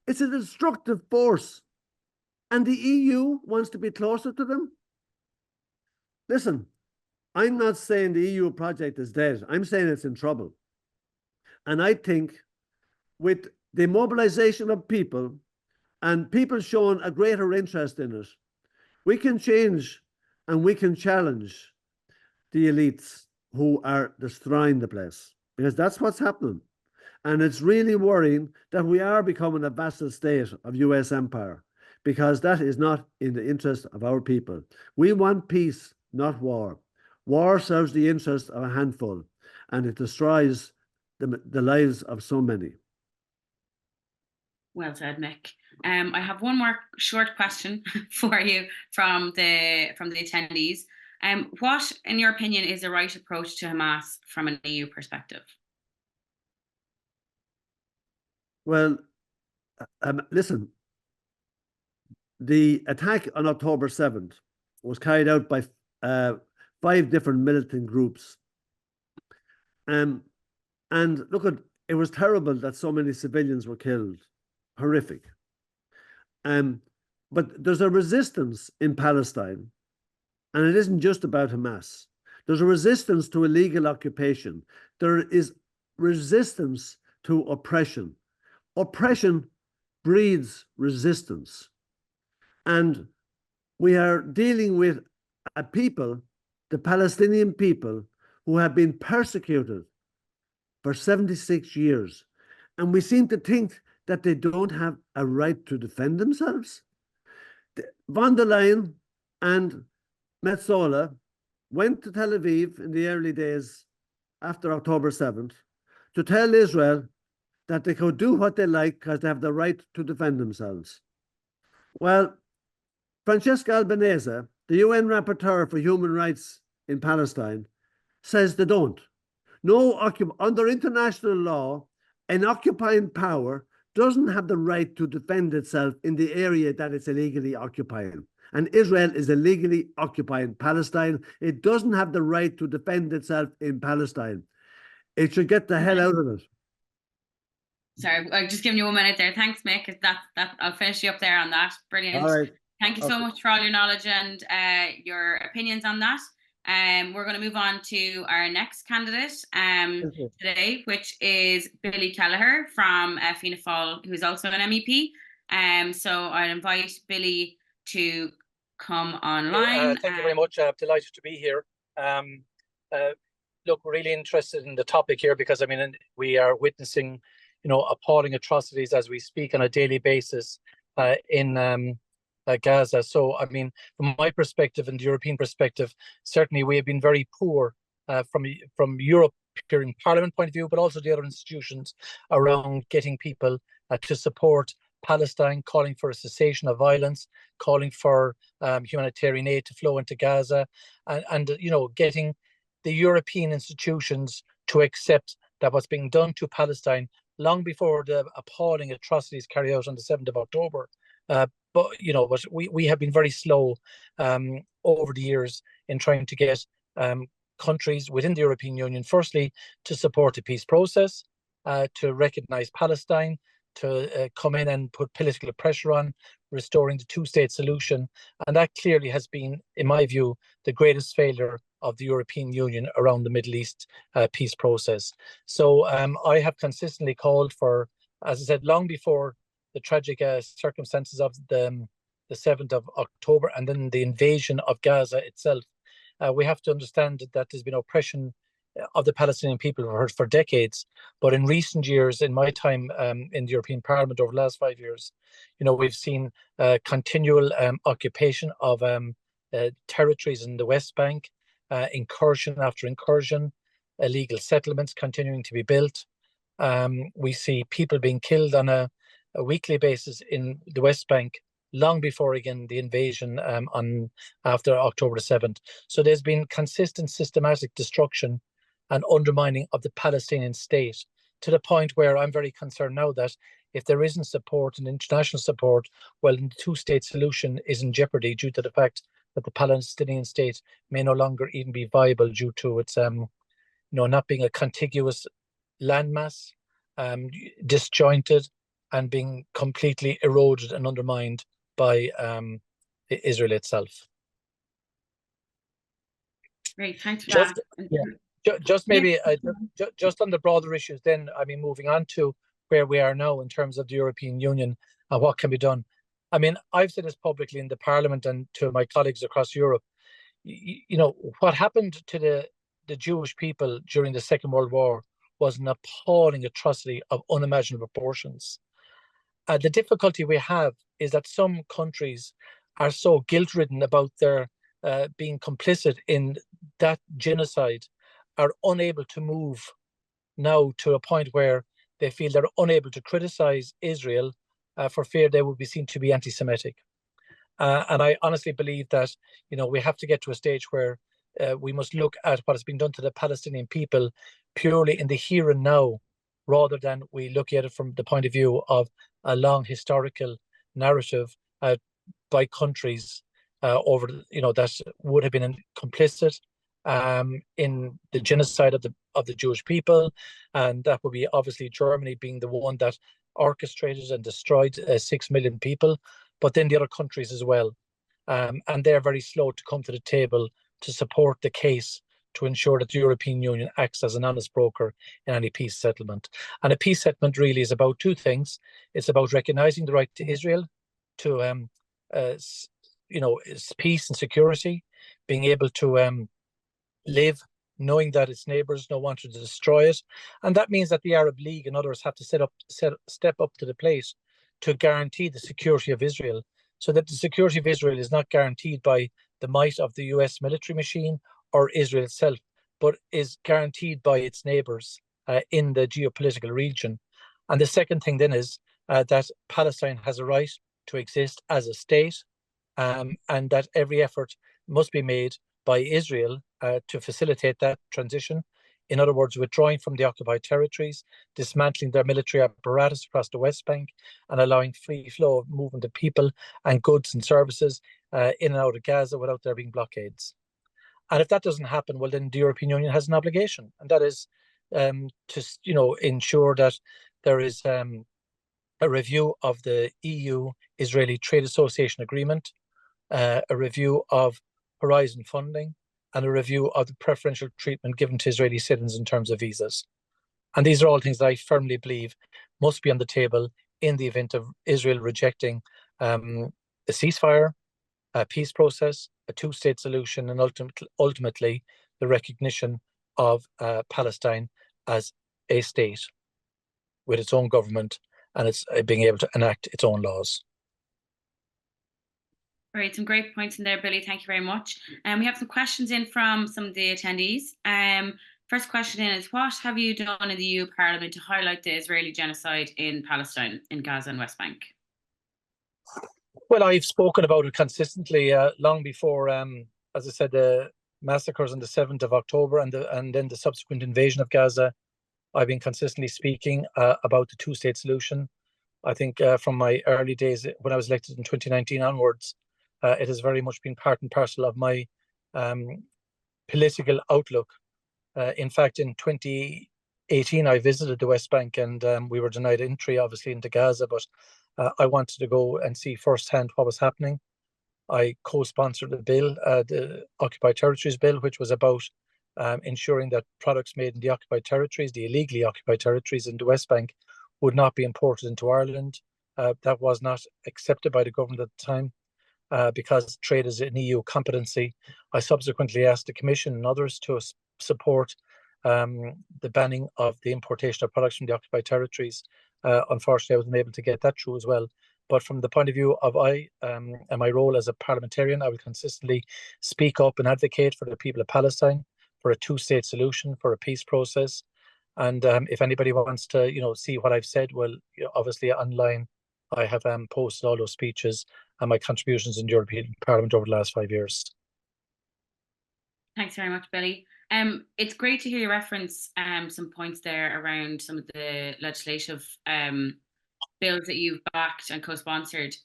It's a destructive force. And the EU wants to be closer to them. Listen, I'm not saying the EU project is dead. I'm saying it's in trouble. And I think with the mobilization of people and people showing a greater interest in it, we can change and we can challenge the elites who are destroying the place, because that's what's happening. And it's really worrying that we are becoming a vassal state of US empire, because that is not in the interest of our people. We want peace, not war. War serves the interest of a handful, and it destroys the lives of so many. Well said, Mick. I have one more short question for you from the attendees. What, in your opinion, is the right approach to Hamas from an EU perspective? Well, listen, the attack on October 7th was carried out by 5 different militant groups. And look, it was terrible that so many civilians were killed. Horrific. But there's a resistance in Palestine, and it isn't just about Hamas. There's a resistance to illegal occupation. There is resistance to oppression. Oppression breeds resistance. And we are dealing with a people, the Palestinian people, who have been persecuted for 76 years. And we seem to think that they don't have a right to defend themselves. Von der Leyen and Metsola went to Tel Aviv in the early days after October 7th to tell Israel that they could do what they like because they have the right to defend themselves. Well, Francesca Albanese, the UN Rapporteur for Human Rights in Palestine, says they don't. Under international law, an occupying power doesn't have the right to defend itself in the area that it's illegally occupying. And Israel is illegally occupying Palestine. It doesn't have the right to defend itself in Palestine. It should get the hell out of it. Sorry, I'm just giving you 1 minute there. Thanks, Mick. I'll finish you up there on that. Brilliant. All right. Thank you so much for all your knowledge and your opinions on that. We're going to move on to our next candidate today, which is Billy Kelleher from Fianna Fáil, who's also an MEP. So I'll invite Billy to come online. Thank you very much. I'm delighted to be here. Look, we're really interested in the topic here because, I mean, we are witnessing, appalling atrocities as we speak on a daily basis in Gaza. So, I mean, from my perspective and the European perspective, certainly we have been very poor from European Parliament point of view, but also the other institutions around getting people to support Palestine, calling for a cessation of violence, calling for humanitarian aid to flow into Gaza, and getting the European institutions to accept that what's being done to Palestine long before the appalling atrocities carried out on the 7th of October. But we have been very slow over the years in trying to get countries within the European Union, firstly, to support the peace process, to recognise Palestine, to come in and put political pressure on restoring the two-state solution. And that clearly has been, in my view, the greatest failure of the European Union around the Middle East peace process. So I have consistently called for, as I said, long before the tragic circumstances of the 7th of October and then the invasion of Gaza itself, we have to understand that there's been oppression of the Palestinian people for decades. But in recent years, in my time in the European Parliament over the last 5 years, we've seen continual occupation of territories in the West Bank, incursion after incursion, illegal settlements continuing to be built. We see people being killed on a weekly basis in the West Bank, long before, again, the invasion after October 7th. So there's been consistent, systematic destruction and undermining of the Palestinian state, to the point where I'm very concerned now that if there isn't support and international support, well, the two-state solution is in jeopardy due to the fact that the Palestinian state may no longer even be viable due to its, not being a contiguous landmass, disjointed, and being completely eroded and undermined by Israel itself. Great, thanks for Just, that. yeah, just maybe just on the broader issues then, I mean, moving on to where we are now in terms of the European Union and what can be done. I mean, I've said this publicly in the Parliament and to my colleagues across Europe. You know, what happened to the Jewish people during the Second World War was an appalling atrocity of unimaginable proportions. The difficulty we have is that some countries are so guilt-ridden about their being complicit in that genocide, are unable to move now to a point where they feel they're unable to criticize Israel for fear they would be seen to be anti-Semitic. And I honestly believe that, you know, we have to get to a stage where we must look at what has been done to the Palestinian people purely in the here and now, rather than we look at it from the point of view of a long historical narrative by countries over, you know, that would have been complicit in the genocide of the Jewish people, and that would be obviously Germany being the one that orchestrated and destroyed 6 million people, but then the other countries as well, and they're very slow to come to the table to support the case to ensure that the European Union acts as an honest broker in any peace settlement. And a peace settlement really is about two things. It's about recognizing the right to Israel to you know, peace and security, being able to live knowing that its neighbours don't want to destroy it. And that means that the Arab League and others have to step up to the plate to guarantee the security of Israel, so that the security of Israel is not guaranteed by the might of the US military machine or Israel itself, but is guaranteed by its neighbours in the geopolitical region. And the second thing then is that Palestine has a right to exist as a state, and that every effort must be made by Israel to facilitate that transition. In other words, withdrawing from the occupied territories, dismantling their military apparatus across the West Bank, and allowing free flow of movement of people and goods and services in and out of Gaza without there being blockades. And if that doesn't happen, well, then the European Union has an obligation, and that is to, you know, ensure that there is a review of the EU-Israeli Trade Association Agreement, a review of Horizon funding, and a review of the preferential treatment given to Israeli citizens in terms of visas. And these are all things that I firmly believe must be on the table in the event of Israel rejecting a ceasefire, a peace process, a two-state solution, and ultimately the recognition of Palestine as a state with its own government and it's being able to enact its own laws. Great, some great points in there, Billy. Thank you very much. We have some questions in from some of the attendees. First question is, what have you done in the EU Parliament to highlight the Israeli genocide in Palestine, in Gaza and West Bank? Well, I've spoken about it consistently long before, as I said, the massacres on the 7th of October and then the subsequent invasion of Gaza. I've been consistently speaking about the two-state solution. I think from my early days when I was elected in 2019 onwards, it has very much been part and parcel of my political outlook. In fact, in 2018, I visited the West Bank and we were denied entry, obviously, into Gaza, but I wanted to go and see firsthand what was happening. I co-sponsored the bill, the Occupied Territories Bill, which was about ensuring that products made in the occupied territories, the illegally occupied territories in the West Bank, would not be imported into Ireland. That was not accepted by the government at the time because trade is an EU competency. I subsequently asked the Commission and others to support the banning of the importation of products from the occupied territories. Unfortunately, I wasn't able to get that through as well. But from the point of view of and my role as a parliamentarian, I will consistently speak up and advocate for the people of Palestine, for a two-state solution, for a peace process. And if anybody wants to, you know, see what I've said, well, you know, obviously online, I have posted all those speeches and my contributions in the European Parliament over the last 5 years. Thanks very much, Billy. It's great to hear you reference some points there around some of the legislative bills that you've backed and co-sponsored.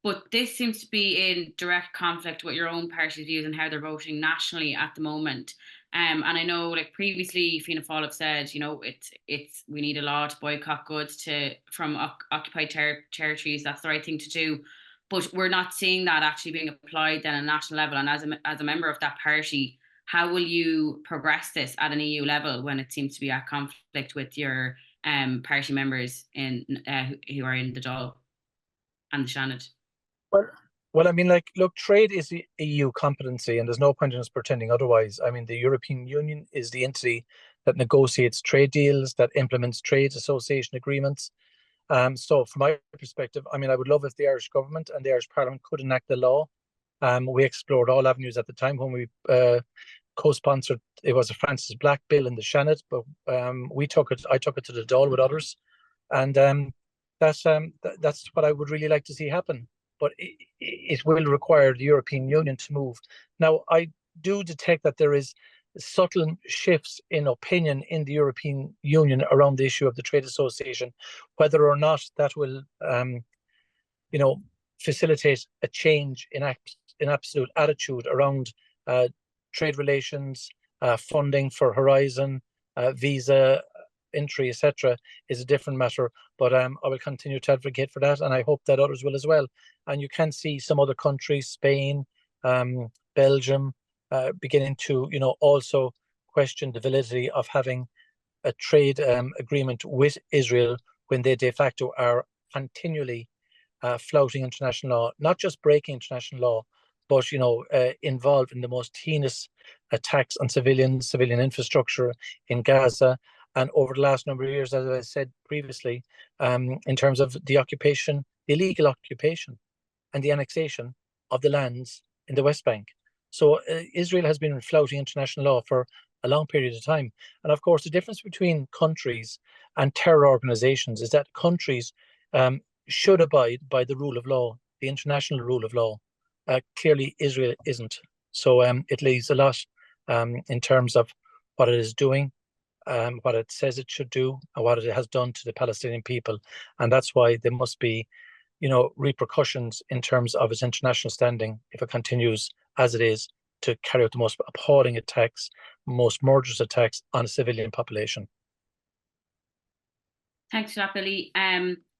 But this seems to be in direct conflict with your own party's views and how they're voting nationally at the moment. And I know, like previously, Fianna Fáil have said, you know, it's we need a law to boycott goods from occupied territories. That's the right thing to do. But we're not seeing that actually being applied then at a national level. And as a member of that party, how will you progress this at an EU level when it seems to be at conflict with your party members in who are in the Dáil and the Seanad? Well, I mean, like, look, trade is the EU competency, and there's no point in us pretending otherwise. I mean, the European Union is the entity that negotiates trade deals, that implements trade association agreements. So from my perspective, I mean, I would love if the Irish government and the Irish Parliament could enact the law. We explored all avenues at the time when we co-sponsored. It was a Francis Black bill in the Seanad, but I took it to the Dáil with others, and that's what I would really like to see happen. But it will require the European Union to move. Now, I do detect that there is subtle shifts in opinion in the European Union around the issue of the trade association, whether or not that will, facilitate a change in absolute attitude around trade relations, funding for Horizon, visa entry, etc., is a different matter. But I will continue to advocate for that, and I hope that others will as well. And you can see some other countries, Spain, Belgium, beginning to, also question the validity of having a trade agreement with Israel when they de facto are continually flouting international law, not just breaking international law, but involved in the most heinous attacks on civilian infrastructure in Gaza. And over the last number of years, as I said previously, in terms of the occupation, the illegal occupation and the annexation of the lands in the West Bank. So Israel has been flouting international law for a long period of time. And of course, the difference between countries and terror organizations is that countries should abide by the rule of law, the international rule of law. Clearly, Israel isn't. So it leaves a lot in terms of what it is doing, what it says it should do, and what it has done to the Palestinian people. And that's why there must be, repercussions in terms of its international standing if it continues as it is to carry out the most appalling attacks, most murderous attacks on a civilian population. Thanks for that, Billy.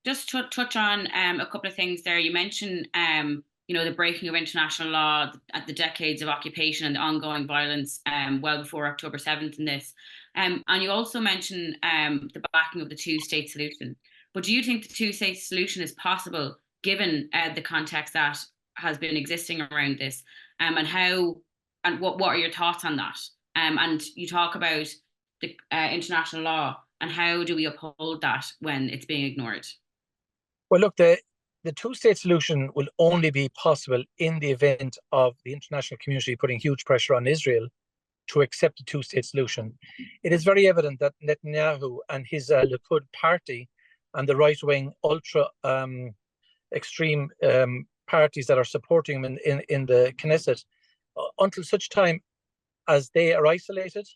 Just to touch on a couple of things there. You mentioned, the breaking of international law, the decades of occupation and the ongoing violence well before October 7th in this. And you also mentioned the backing of the two-state solution. But do you think the two-state solution is possible given the context that has been existing around this? And what are your thoughts on that? And you talk about the international law, and how do we uphold that when it's being ignored? Well, look, the two-state solution will only be possible in the event of the international community putting huge pressure on Israel to accept the two-state solution. It is very evident that Netanyahu and his Likud party and the right-wing extreme parties that are supporting him in the Knesset, until such time as they are isolated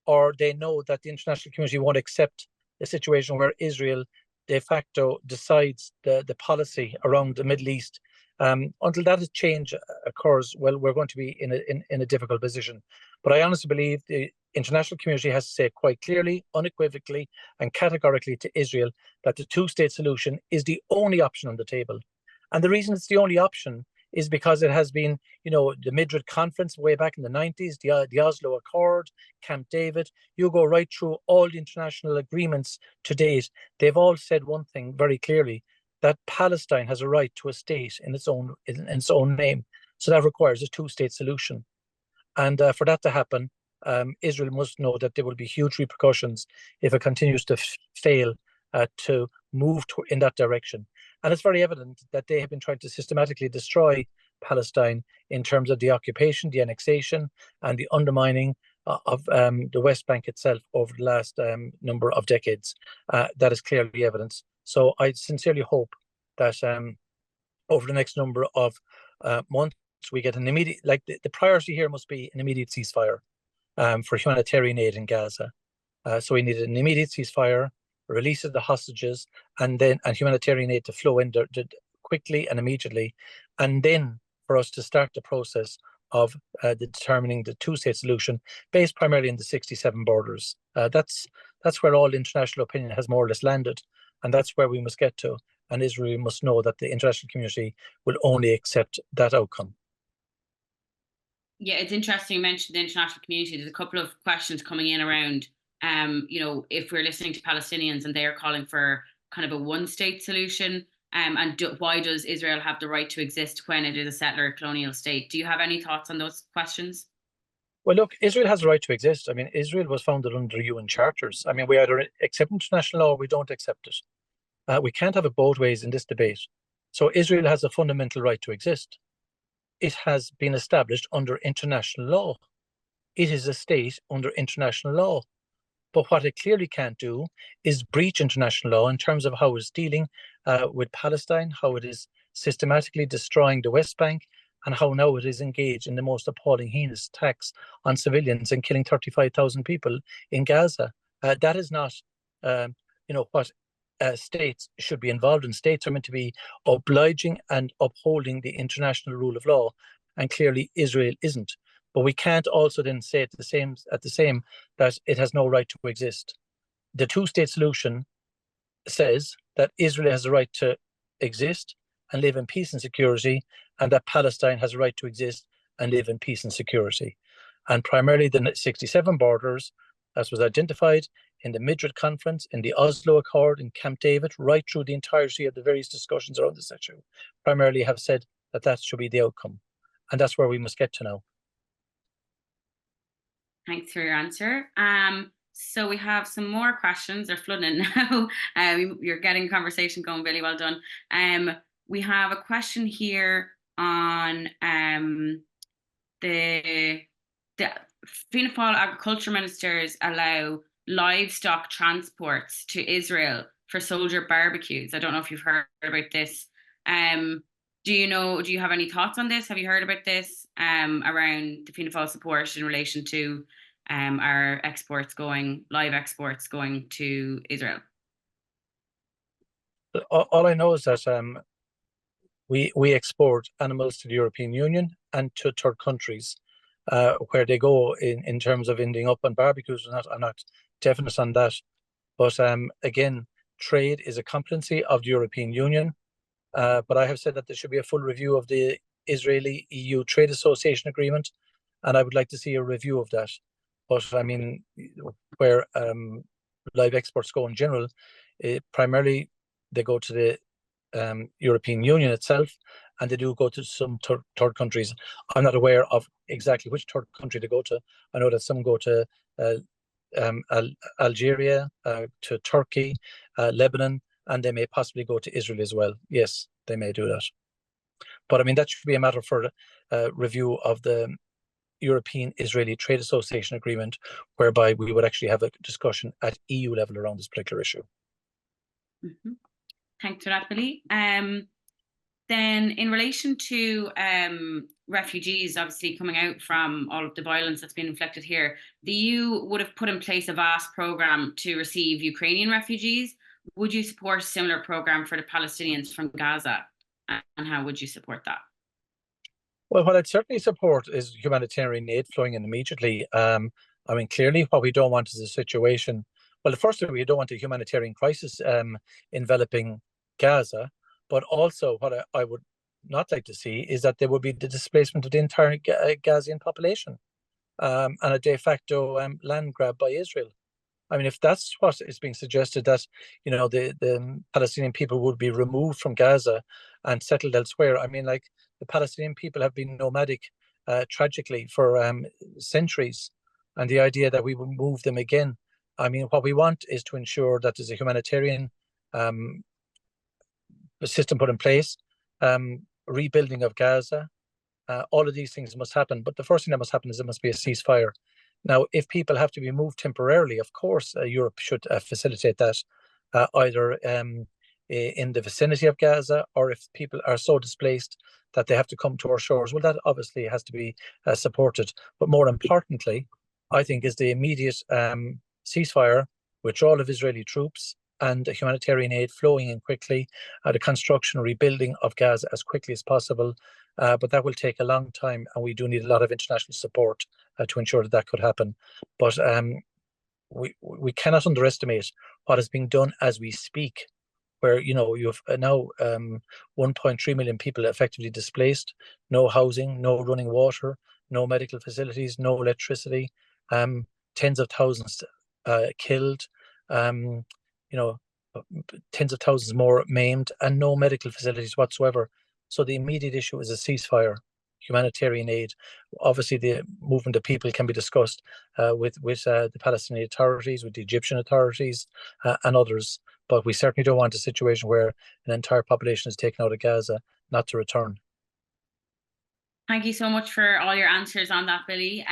or they know that the international community won't accept a situation where Israel de facto decides the policy around the Middle East, until that change occurs, well, we're going to be in a difficult position. But I honestly believe the international community has to say quite clearly, unequivocally, and categorically to Israel that the two-state solution is the only option on the table. And the reason it's the only option is because it has been, the Madrid Conference way back in the 90s, the Oslo Accord, Camp David. You go right through all the international agreements to date. They've all said one thing very clearly, that Palestine has a right to a state in its own name. So that requires a two-state solution. And for that to happen, Israel must know that there will be huge repercussions if it continues to fail to move in that direction. And it's very evident that they have been trying to systematically destroy Palestine in terms of the occupation, the annexation, and the undermining of the West Bank itself over the last number of decades. That is clearly evidence. So I sincerely hope that over the next number of months, we get an immediate, the priority here must be an immediate ceasefire for humanitarian aid in Gaza. So we need an immediate ceasefire, release of the hostages, and humanitarian aid to flow in quickly and immediately, and then for us to start the process of determining the two-state solution based primarily in the 67 borders. That's where all international opinion has more or less landed, and that's where we must get to. And Israel must know that the international community will only accept that outcome. Yeah, it's interesting you mentioned the international community. There's a couple of questions coming in around, if we're listening to Palestinians and they're calling for kind of a one-state solution, and why does Israel have the right to exist when it is a settler colonial state? Do you have any thoughts on those questions? Well, look, Israel has a right to exist. I mean, Israel was founded under UN charters. I mean, we either accept international law or we don't accept it. We can't have it both ways in this debate. So Israel has a fundamental right to exist. It has been established under international law. It is a state under international law. But what it clearly can't do is breach international law in terms of how it's dealing with Palestine, how it is systematically destroying the West Bank, and how now it is engaged in the most appalling, heinous attacks on civilians and killing 35,000 people in Gaza. That is not, what states should be involved in. States are meant to be obliging and upholding the international rule of law, and clearly Israel isn't. But we can't also then say at the same that it has no right to exist. The two-state solution says that Israel has a right to exist and live in peace and security, and that Palestine has a right to exist and live in peace and security. And primarily the 67 borders, as was identified in the Madrid Conference, in the Oslo Accord, in Camp David, right through the entirety of the various discussions around this issue, primarily have said that that should be the outcome. And that's where we must get to now. Thanks for your answer. So we have some more questions. They're flooding in now. You're getting conversation going, Billy. Well done. We have a question here on the Fianna Fáil agriculture ministers allow livestock transports to Israel for soldier barbecues. I don't know if you've heard about this. Do you have any thoughts on this? Have you heard about this around the Fianna Fáil support in relation to our live exports going to Israel? All I know is that we export animals to the European Union and to third countries. Where they go in terms of ending up on barbecues, I'm not definite on that. But again, trade is a competency of the European Union. But I have said that there should be a full review of the Israeli-EU Trade Association Agreement, and I would like to see a review of that. But I mean, where live exports go in general, primarily they go to the European Union itself, and they do go to some third countries. I'm not aware of exactly which third country they go to. I know that some go to Algeria, to Turkey, Lebanon, and they may possibly go to Israel as well. Yes, they may do that. But I mean, that should be a matter for review of the European-Israeli Trade Association Agreement, whereby we would actually have a discussion at EU level around this particular issue. Mm-hmm. Thanks for that, Billy. Then in relation to refugees obviously coming out from all of the violence that's been inflicted here, the EU would have put in place a vast programme to receive Ukrainian refugees. Would you support a similar programme for the Palestinians from Gaza? And how would you support that? Well, what I'd certainly support is humanitarian aid flowing in immediately. I mean, clearly what we don't want is a situation, well, the first thing, we don't want a humanitarian crisis enveloping Gaza, but also what I would not like to see is that there would be the displacement of the entire Gazian population and a de facto land grab by Israel. I mean, if that's what is being suggested, that, you know, the Palestinian people would be removed from Gaza and settled elsewhere. I mean, like, the Palestinian people have been nomadic, tragically, for centuries. And the idea that we will move them again, I mean, what we want is to ensure that there's a humanitarian system put in place, rebuilding of Gaza. All of these things must happen. But the first thing that must happen is there must be a ceasefire. Now, if people have to be moved temporarily, of course, Europe should facilitate that, either in the vicinity of Gaza, or if people are so displaced that they have to come to our shores, well, that obviously has to be supported. But more importantly, I think, is the immediate ceasefire, withdrawal of Israeli troops, and humanitarian aid flowing in quickly, the construction, rebuilding of Gaza as quickly as possible. But that will take a long time, and we do need a lot of international support to ensure that that could happen. But we cannot underestimate what is being done as we speak, where, you know, you have now 1.3 million people effectively displaced, no housing, no running water, no medical facilities, no electricity, tens of thousands killed, tens of thousands more maimed, and no medical facilities whatsoever. So the immediate issue is a ceasefire, humanitarian aid. Obviously, the movement of people can be discussed with the Palestinian authorities, with the Egyptian authorities, and others. But we certainly don't want a situation where an entire population is taken out of Gaza, not to return. Thank you so much for all your answers on that, Billy.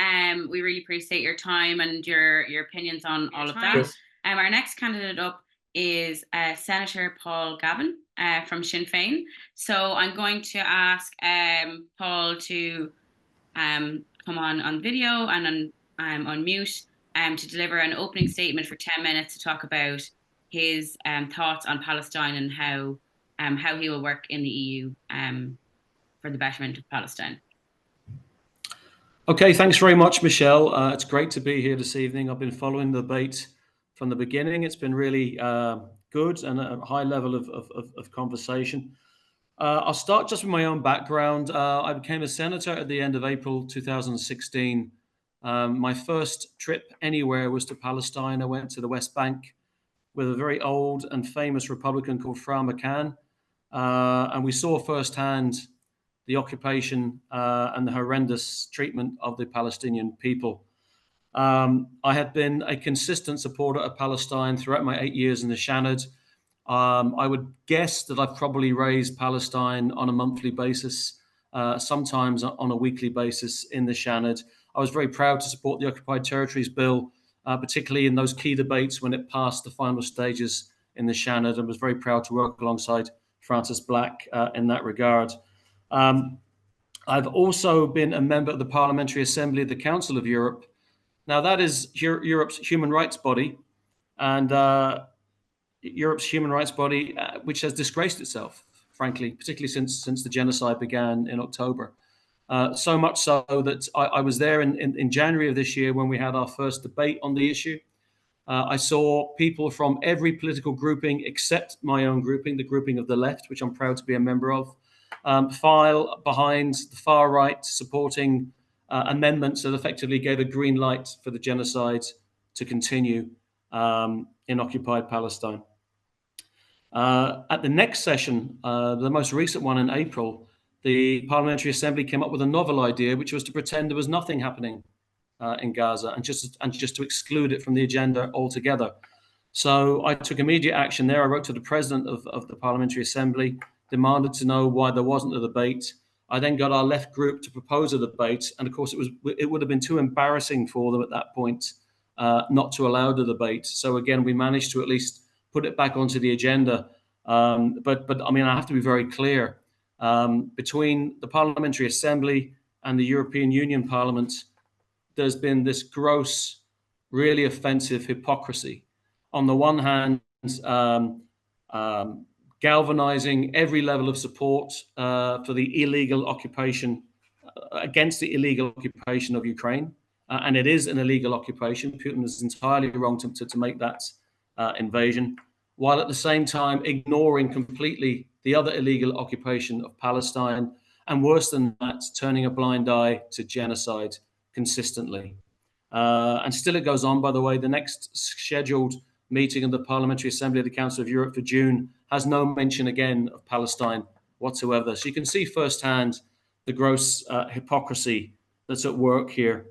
We really appreciate your time and your opinions on all of that. Our next candidate up is Senator Paul Gavan from Sinn Féin. So I'm going to ask Paul to come on video and on mute to deliver an opening statement for 10 minutes to talk about his thoughts on Palestine and how he will work in the EU for the betterment of Palestine. Okay, thanks very much, Michelle. It's great to be here this evening. I've been following the debate from the beginning. It's been really good and a high level of conversation. I'll start just with my own background. I became a senator at the end of April 2016. My first trip anywhere was to Palestine. I went to the West Bank with a very old and famous Republican called Frau McCann, and we saw firsthand the occupation and the horrendous treatment of the Palestinian people. I had been a consistent supporter of Palestine throughout my 8 years in the Seanad. I would guess that I've probably raised Palestine on a monthly basis, sometimes on a weekly basis in the Seanad. I was very proud to support the Occupied Territories Bill, particularly in those key debates when it passed the final stages in the Seanad, and was very proud to work alongside Francis Black in that regard. I've also been a member of the Parliamentary Assembly of the Council of Europe. Now, that is Europe's human rights body, and Europe's human rights body, which has disgraced itself, frankly, particularly since the genocide began in October. So much so that I was there in January of this year when we had our first debate on the issue. I saw people from every political grouping except my own grouping, the grouping of the left, which I'm proud to be a member of, Fáil behind the far right, supporting amendments that effectively gave a green light for the genocide to continue in occupied Palestine. At the next session, the most recent one in April, the Parliamentary Assembly came up with a novel idea, which was to pretend there was nothing happening in Gaza and just to exclude it from the agenda altogether. So I took immediate action there. I wrote to the President of the Parliamentary Assembly, demanded to know why there wasn't a debate. I then got our left group to propose a debate, and of course it would have been too embarrassing for them at that point not to allow the debate. So again, we managed to at least put it back onto the agenda. But I mean, I have to be very clear. Between the Parliamentary Assembly and the European Union Parliament, there's been this gross, really offensive hypocrisy. On the one hand, galvanizing every level of support for the illegal occupation, against the illegal occupation of Ukraine. And it is an illegal occupation. Putin is entirely wrong to make that invasion, while at the same time ignoring completely the other illegal occupation of Palestine, and worse than that, turning a blind eye to genocide consistently. And still it goes on, by the way. The next scheduled meeting of the Parliamentary Assembly of the Council of Europe for June has no mention again of Palestine whatsoever. So you can see firsthand the gross hypocrisy that's at work here.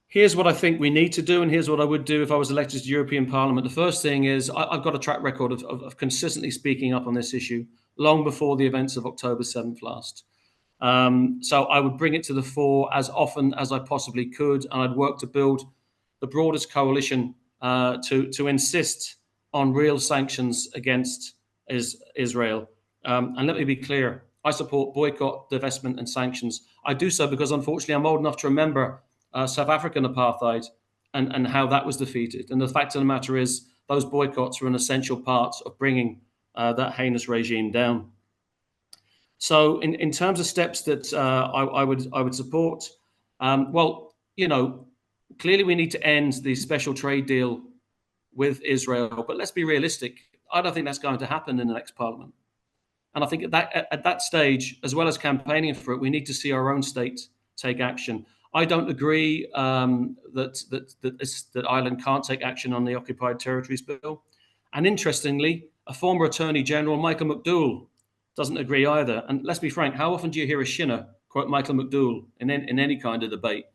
Here's what I think we need to do, and here's what I would do if I was elected to the European Parliament. The first thing is I've got a track record of consistently speaking up on this issue long before the events of October 7th last. So I would bring it to the fore as often as I possibly could, and I'd work to build the broadest coalition to insist on real sanctions against Israel. And let me be clear, I support boycott, divestment and sanctions. I do so because unfortunately I'm old enough to remember South African apartheid and how that was defeated. And the fact of the matter is those boycotts were an essential part of bringing that heinous regime down. So in terms of steps that I would support, well, you know, clearly we need to end the special trade deal with Israel, but let's be realistic. I don't think that's going to happen in the next parliament. And I think at that stage, as well as campaigning for it, we need to see our own state take action. I don't agree that Ireland can't take action on the Occupied Territories Bill. And interestingly, a former Attorney General, Michael McDowell, doesn't agree either. And let's be frank, how often do you hear a Shinner quote Michael McDowell in any kind of debate?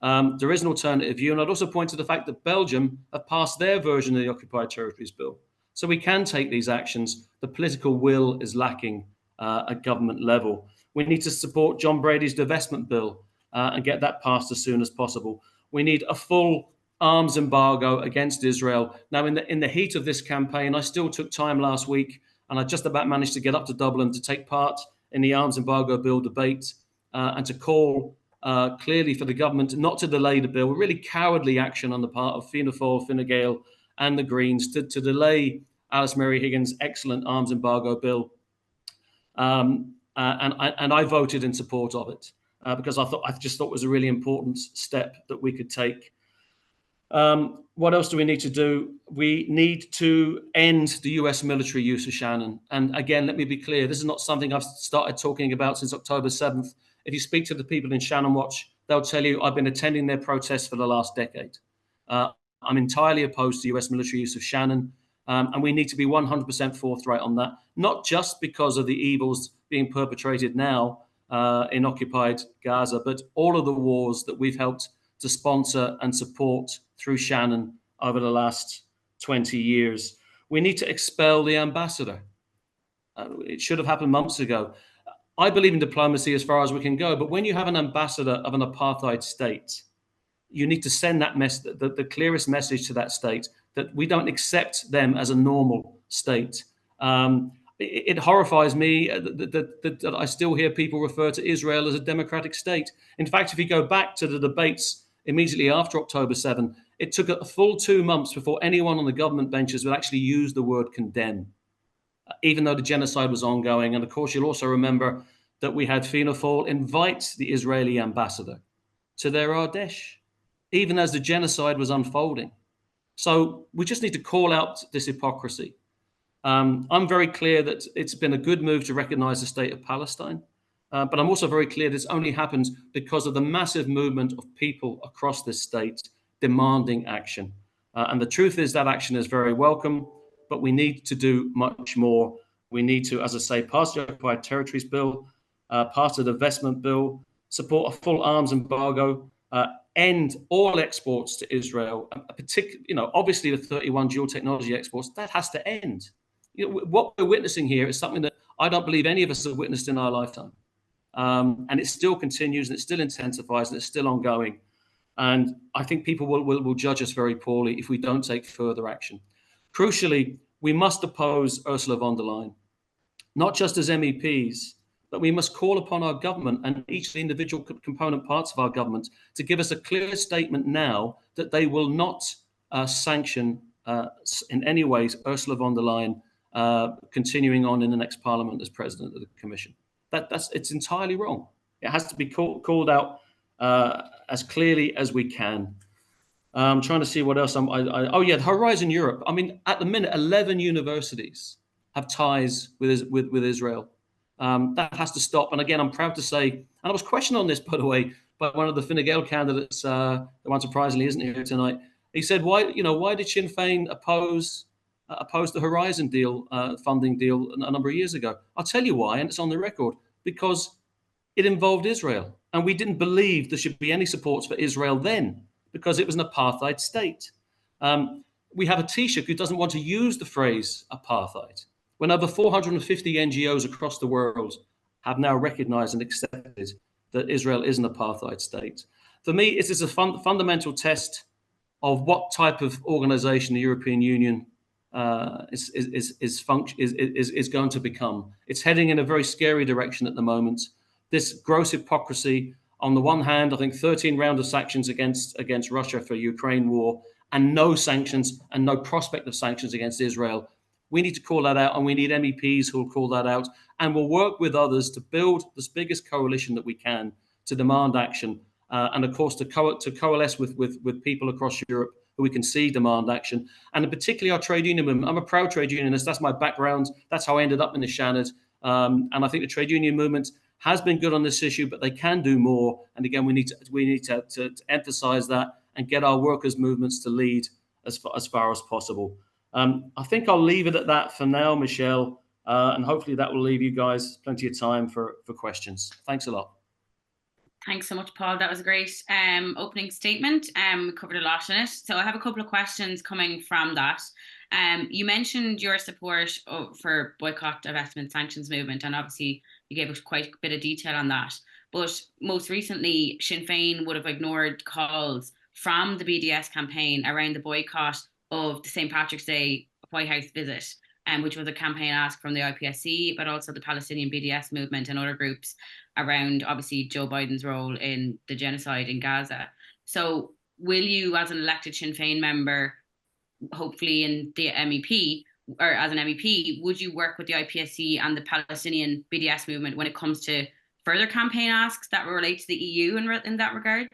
There is an alternative view. And I'd also point to the fact that Belgium have passed their version of the Occupied Territories Bill. So we can take these actions. The political will is lacking at government level. We need to support John Brady's divestment bill and get that passed as soon as possible. We need a full arms embargo against Israel. Now, in the heat of this campaign, I still took time last week, and I just about managed to get up to Dublin to take part in the arms embargo bill debate and to call clearly for the government not to delay the bill. Really cowardly action on the part of Fianna Fáil, Fine Gael, and the Greens to delay Alice Mary Higgins' excellent arms embargo bill. And I voted in support of it because I just thought it was a really important step that we could take. What else do we need to do? We need to end the US military use of Shannon. And again, let me be clear, this is not something I've started talking about since October 7th. If you speak to the people in Shannon Watch, they'll tell you I've been attending their protests for the last decade. I'm entirely opposed to US military use of Shannon. And we need to be 100% forthright on that, not just because of the evils being perpetrated now in occupied Gaza, but all of the wars that we've helped to sponsor and support through Shannon over the last 20 years. We need to expel the ambassador. It should have happened months ago. I believe in diplomacy as far as we can go, but when you have an ambassador of an apartheid state, you need to send that the clearest message to that state that we don't accept them as a normal state. It horrifies me that I still hear people refer to Israel as a democratic state. In fact, if you go back to the debates immediately after October 7, it took a full 2 months before anyone on the government benches would actually use the word condemn, even though the genocide was ongoing. And of course, you'll also remember that we had Fianna Fáil invite the Israeli ambassador to their Ardèche, even as the genocide was unfolding. So we just need to call out this hypocrisy. I'm very clear that it's been a good move to recognize the state of Palestine, but I'm also very clear this only happens because of the massive movement of people across this state demanding action. And the truth is that action is very welcome, but we need to do much more. We need to, as I say, pass the Occupied Territories Bill, pass the divestment bill, support a full arms embargo, end all exports to Israel, obviously the 31 dual technology exports, that has to end. What we're witnessing here is something that I don't believe any of us have witnessed in our lifetime. And it still continues, and it still intensifies, and it's still ongoing. And I think people will judge us very poorly if we don't take further action. Crucially, we must oppose Ursula von der Leyen, not just as MEPs, but we must call upon our government and each of the individual component parts of our government to give us a clear statement now that they will not sanction in any ways Ursula von der Leyen continuing on in the next Parliament as President of the Commission. It's entirely wrong. It has to be called out as clearly as we can. I'm trying to see what else. The Horizon Europe. I mean, at the minute, 11 universities have ties with Israel. That has to stop. And again, I'm proud to say, and I was questioned on this, by the way, by one of the Fine Gael candidates, the one surprisingly isn't here tonight. He said, why did Sinn Féin oppose the Horizon deal, funding deal a number of years ago? I'll tell you why, and it's on the record, because it involved Israel. And we didn't believe there should be any support for Israel then, because it was an apartheid state. We have a Taoiseach who doesn't want to use the phrase apartheid, when over 450 NGOs across the world have now recognized and accepted that Israel is an apartheid state. For me, it is a fundamental test of what type of organization the European Union is going to become. It's heading in a very scary direction at the moment. This gross hypocrisy, on the one hand, I think 13 rounds of sanctions against Russia for Ukraine war, and no sanctions and no prospect of sanctions against Israel. We need to call that out, and we need MEPs who will call that out, and we'll work with others to build this biggest coalition that we can to demand action, and of course to coalesce with people across Europe who we can see demand action, and particularly our trade union movement. I'm a proud trade unionist. That's my background. That's how I ended up in the Shannon. And I think the trade union movement has been good on this issue, but they can do more. And again, we need to emphasize that and get our workers' movements to lead as far as possible. I think I'll leave it at that for now, Michelle, and hopefully that will leave you guys plenty of time for questions. Thanks a lot. Thanks so much, Paul. That was a great opening statement. We covered a lot in it. So I have a couple of questions coming from that. You mentioned your support for boycott, divestment, sanctions movement, and obviously you gave us quite a bit of detail on that. But most recently, Sinn Féin would have ignored calls from the BDS campaign around the boycott of the St. Patrick's Day White House visit, which was a campaign ask from the IPSC, but also the Palestinian BDS movement and other groups around, obviously, Joe Biden's role in the genocide in Gaza. So will you, as an elected Sinn Féin member, hopefully in the MEP, or as an MEP, would you work with the IPSC and the Palestinian BDS movement when it comes to further campaign asks that relate to the EU in that regard?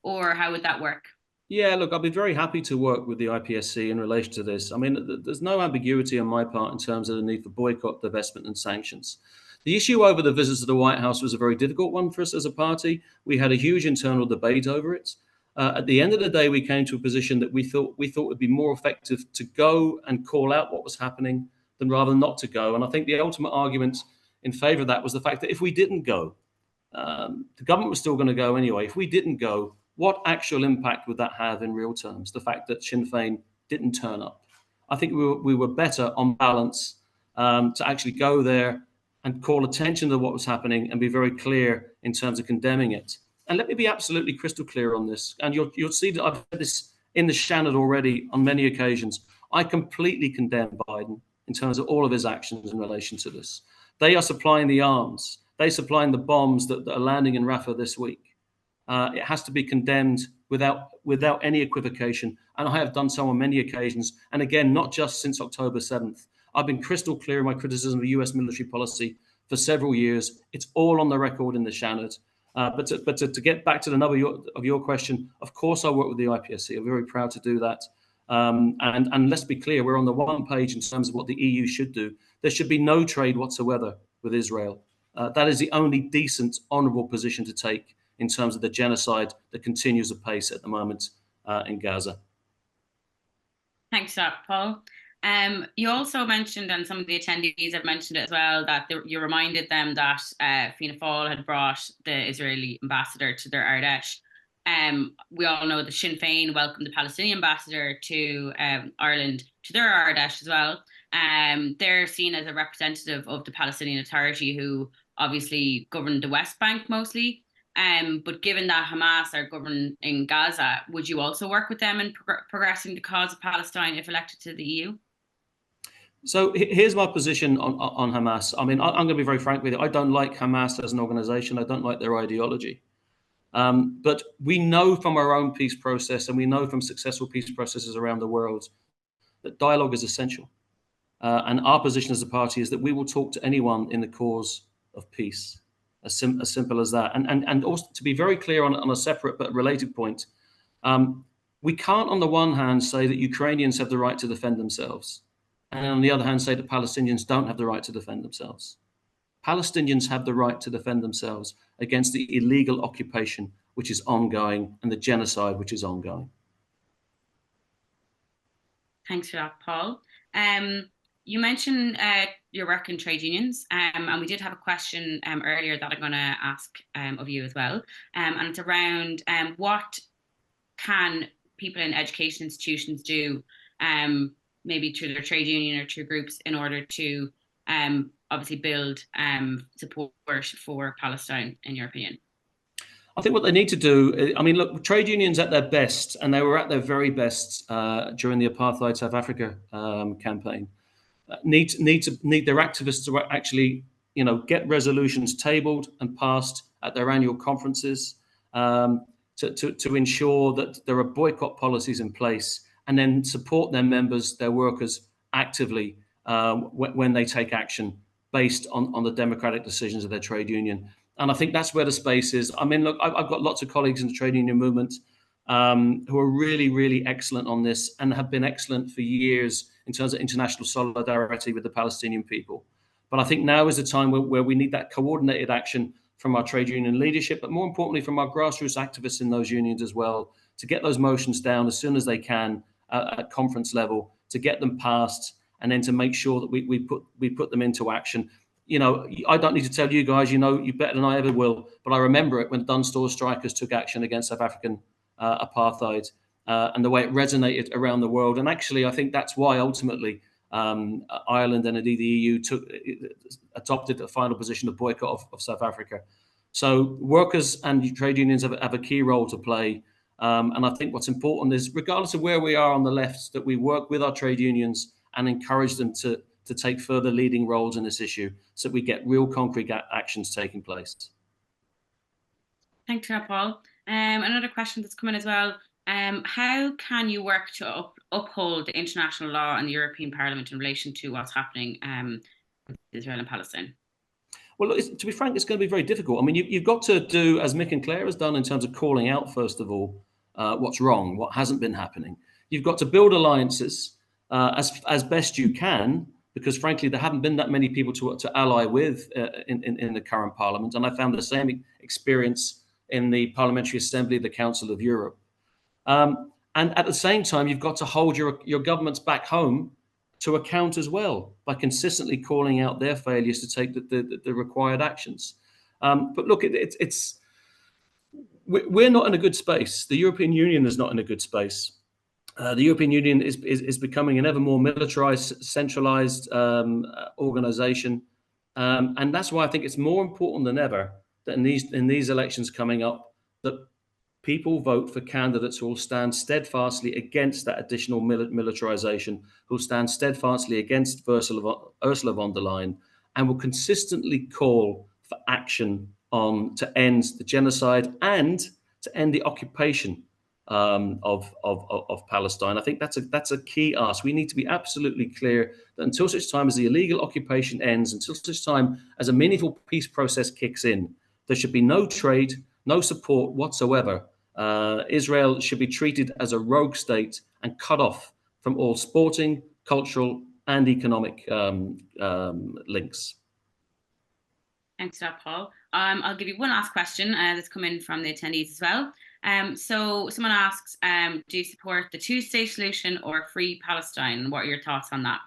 Or how would that work? Yeah, look, I'll be very happy to work with the IPSC in relation to this. I mean, there's no ambiguity on my part in terms of the need for boycott, divestment and sanctions. The issue over the visits to the White House was a very difficult one for us as a party. We had a huge internal debate over it. At the end of the day, we came to a position that we thought it would be more effective to go and call out what was happening than rather not to go. And I think the ultimate argument in favour of that was the fact that if we didn't go, the government was still going to go anyway. If we didn't go, what actual impact would that have in real terms? The fact that Sinn Féin didn't turn up. I think we were better on balance to actually go there and call attention to what was happening and be very clear in terms of condemning it. And let me be absolutely crystal clear on this. And you'll see that I've said this in the Shannon already on many occasions. I completely condemn Biden in terms of all of his actions in relation to this. They are supplying the arms. They're supplying the bombs that are landing in Rafah this week. It has to be condemned without any equivocation. And I have done so on many occasions. And again, not just since October 7th. I've been crystal clear in my criticism of US military policy for several years. It's all on the record in the Shannon. But to get back to the nub of your question, of course I work with the IPSC. I'm very proud to do that. And let's be clear, we're on the one page in terms of what the EU should do. There should be no trade whatsoever with Israel. That is the only decent, honourable position to take in terms of the genocide that continues apace at the moment in Gaza. Thanks for that, Paul. You also mentioned, and some of the attendees have mentioned it as well, that you reminded them that Fianna Fáil had brought the Israeli ambassador to their Ardèche. We all know that Sinn Féin welcomed the Palestinian ambassador to Ireland to their Ardèche as well. They're seen as a representative of the Palestinian Authority, who obviously govern the West Bank mostly. But given that Hamas are governing Gaza, would you also work with them in progressing the cause of Palestine if elected to the EU? So here's my position on Hamas. I mean, I'm going to be very frank with you. I don't like Hamas as an organization. I don't like their ideology. But we know from our own peace process, and we know from successful peace processes around the world, that dialogue is essential. And our position as a party is that we will talk to anyone in the cause of peace. As simple as that. And also, to be very clear on a separate but related point, we can't on the one hand say that Ukrainians have the right to defend themselves, and on the other hand say that Palestinians don't have the right to defend themselves. Palestinians have the right to defend themselves against the illegal occupation which is ongoing and the genocide which is ongoing. Thanks for that, Paul. You mentioned your work in trade unions, and we did have a question earlier that I'm going to ask of you as well. And it's around what can people in education institutions do, maybe through their trade union or through groups, in order to obviously build support for Palestine, in your opinion? I think what they need to do, I mean, look, trade unions at their best, and they were at their very best during the apartheid South Africa campaign, need their activists to actually, get resolutions tabled and passed at their annual conferences to ensure that there are boycott policies in place, and then support their members, their workers actively when they take action based on the democratic decisions of their trade union. And I think that's where the space is. I mean, look, I've got lots of colleagues in the trade union movement who are really, really excellent on this and have been excellent for years in terms of international solidarity with the Palestinian people. But I think now is the time where we need that coordinated action from our trade union leadership, but more importantly from our grassroots activists in those unions as well, to get those motions down as soon as they can at conference level, to get them passed, and then to make sure that we put them into action. You know, I don't need to tell you guys, you know, you better than I ever will, but I remember it when the Dunstore strikers took action against South African apartheid, and the way it resonated around the world. And actually, I think that's why ultimately Ireland and indeed the EU adopted a final position of boycott of South Africa. So workers and trade unions have a key role to play. And I think what's important is, regardless of where we are on the left, that we work with our trade unions and encourage them to take further leading roles in this issue, so that we get real concrete actions taking place. Thanks for that, Paul. Another question that's come in as well. How can you work to uphold the international law and the European Parliament in relation to what's happening with Israel and Palestine? Well, to be frank, it's going to be very difficult. I mean, you've got to do, as Mick and Claire has done, in terms of calling out, first of all, what's wrong, what hasn't been happening. You've got to build alliances as best you can, because frankly, there haven't been that many people to ally with in the current Parliament. And I found the same experience in the Parliamentary Assembly of the Council of Europe. And at the same time, you've got to hold your governments back home to account as well, by consistently calling out their failures to take the required actions. But look, we're not in a good space. The European Union is not in a good space. The European Union is becoming an ever more militarized, centralized organization. And that's why I think it's more important than ever that in these elections coming up, that people vote for candidates who will stand steadfastly against that additional militarization, who will stand steadfastly against Ursula von der Leyen, and will consistently call for action to end the genocide and to end the occupation of Palestine. I think that's a key ask. We need to be absolutely clear that until such time as the illegal occupation ends, until such time as a meaningful peace process kicks in, there should be no trade, no support whatsoever. Israel should be treated as a rogue state and cut off from all sporting, cultural, and economic links. Thanks for that, Paul. I'll give you one last question that's come in from the attendees as well. So someone asks, do you support the two-state solution or free Palestine? What are your thoughts on that?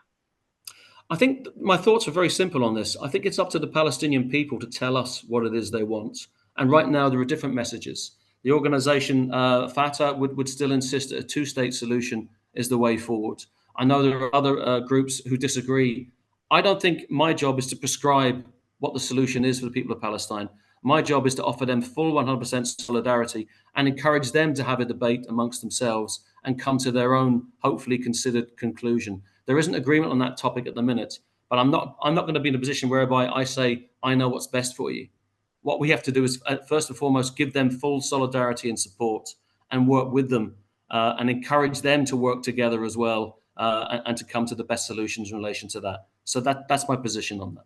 I think my thoughts are very simple on this. I think it's up to the Palestinian people to tell us what it is they want. And right now there are different messages. The organization Fatah would still insist that a two-state solution is the way forward. I know there are other groups who disagree. I don't think my job is to prescribe what the solution is for the people of Palestine. My job is to offer them full 100% solidarity and encourage them to have a debate amongst themselves and come to their own, hopefully considered conclusion. There isn't agreement on that topic at the minute, but I'm not going to be in a position whereby I say, I know what's best for you. What we have to do is, first and foremost, give them full solidarity and support and work with them and encourage them to work together as well and to come to the best solutions in relation to that. So that's my position on that.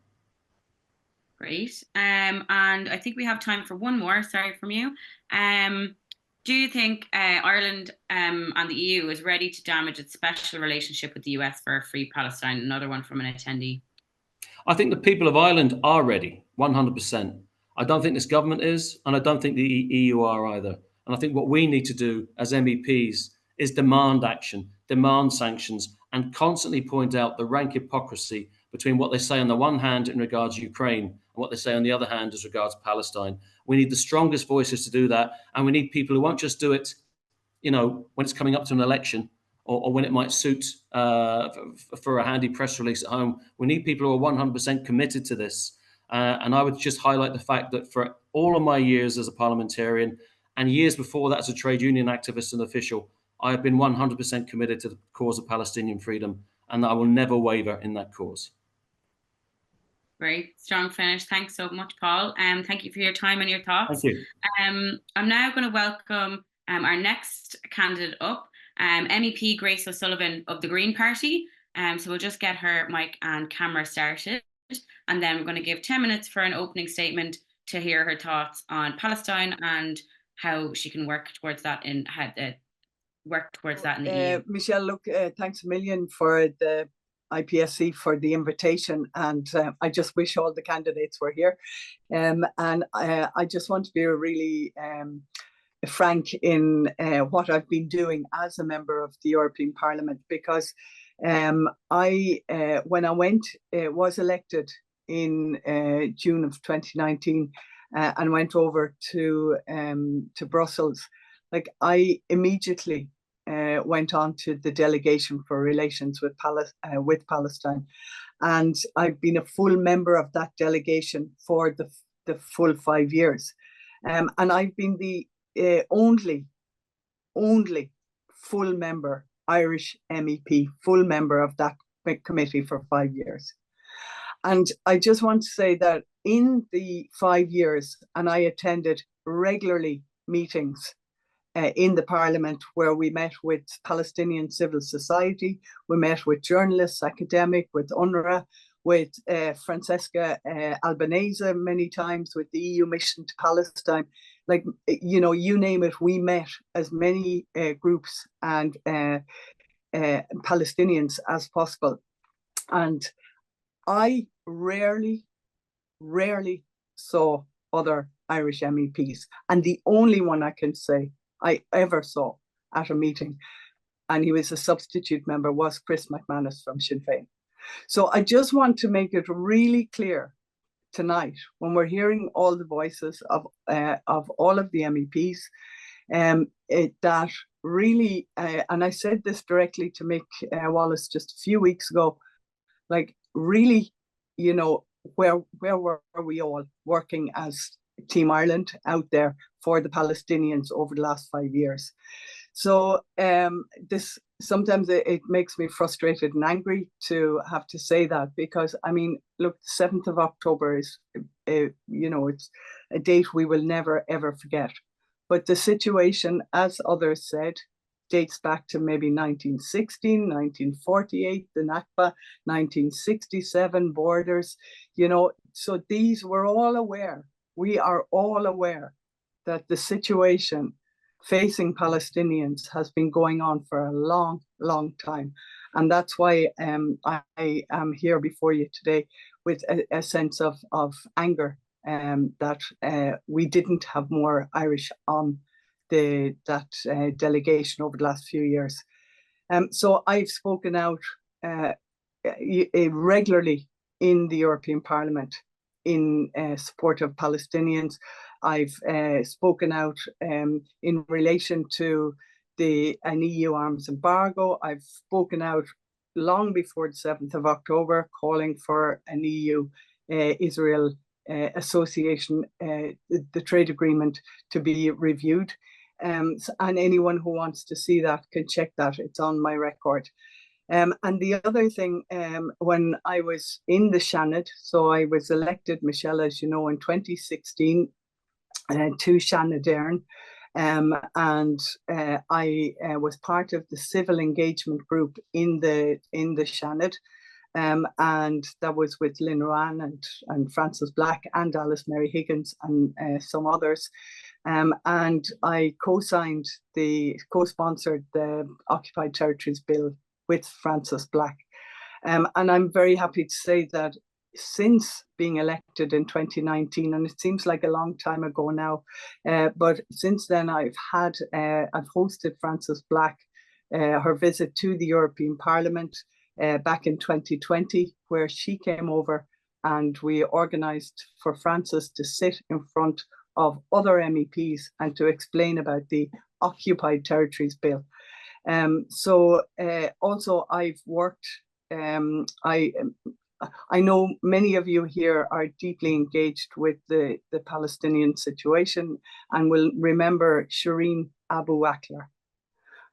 Great. And I think we have time for one more, sorry, from you. Do you think Ireland and the EU is ready to damage its special relationship with the US for a free Palestine? Another one from an attendee. I think the people of Ireland are ready, 100%. I don't think this government is, and I don't think the EU are either. And I think what we need to do as MEPs is demand action, demand sanctions, and constantly point out the rank hypocrisy between what they say on the one hand in regards to Ukraine and what they say on the other hand as regards Palestine. We need the strongest voices to do that. And we need people who won't just do it, you know, when it's coming up to an election or when it might suit for a handy press release at home. We need people who are 100% committed to this. And I would just highlight the fact that for all of my years as a parliamentarian and years before that as a trade union activist and official, I have been 100% committed to the cause of Palestinian freedom, and I will never waver in that cause. Great, strong finish. Thanks so much, Paul. Thank you for your time and your thoughts. Thank you. I'm now going to welcome our next candidate up, MEP Grace O'Sullivan of the Green Party. So we'll just get her mic and camera started, and then we're going to give 10 minutes for an opening statement to hear her thoughts on Palestine and how she can work towards that in the EU. Michelle, look, thanks a million for the IPSC for the invitation, and I just wish all the candidates were here. And I just want to be really frank in what I've been doing as a member of the European Parliament, because when I was elected in June of 2019 and went over to Brussels, like I immediately went on to the delegation for relations with Palestine, and I've been a full member of that delegation for the full 5 years, and I've been the only full member Irish MEP, full member of that committee for 5 years. And I just want to say that in the 5 years, and I attended regularly meetings in the Parliament where we met with Palestinian civil society, we met with journalists, academic, with UNRWA, with Francesca Albanese many times, with the EU mission to Palestine. Like, you know, you name it, we met as many groups and Palestinians as possible. And I rarely saw other Irish MEPs. And the only one I can say I ever saw at a meeting, and he was a substitute member, was Chris McManus from Sinn Féin. So I just want to make it really clear tonight, when we're hearing all the voices of all of the MEPs, that really, and I said this directly to Mick Wallace just a few weeks ago, like really, you know, where were we all working as Team Ireland out there for the Palestinians over the last 5 years? So this sometimes it makes me frustrated and angry to have to say that, because I mean, look, the 7th of October is, you know, it's a date we will never ever forget. But the situation, as others said, dates back to maybe 1916, 1948, the Nakba, 1967 borders, you know. So these, we're all aware, we are all aware that the situation facing Palestinians has been going on for a long, long time. And that's why I am here before you today with a sense of anger that we didn't have more Irish on that delegation over the last few years. So I've spoken out regularly in the European Parliament in support of Palestinians. I've spoken out in relation to an EU arms embargo. I've spoken out long before the 7th of October, calling for an EU-Israel association, the trade agreement, to be reviewed. And anyone who wants to see that can check that. It's on my record. And the other thing, when I was in the Seanad, so I was elected, Michelle, as you know, in 2016 to Seanad Éireann, and I was part of the civil engagement group in the Seanad, and that was with Lynn Rowan and Frances Black and Alice Mary Higgins and some others. And I co-sponsored the Occupied Territories Bill with Frances Black. And I'm very happy to say that since being elected in 2019, and it seems like a long time ago now, but since then I've hosted Frances Black, her visit to the European Parliament back in 2020, where she came over and we organised for Frances to sit in front of other MEPs and to explain about the Occupied Territories Bill. So also I've worked, I know many of you here are deeply engaged with the Palestinian situation and will remember Shireen Abu Akleh.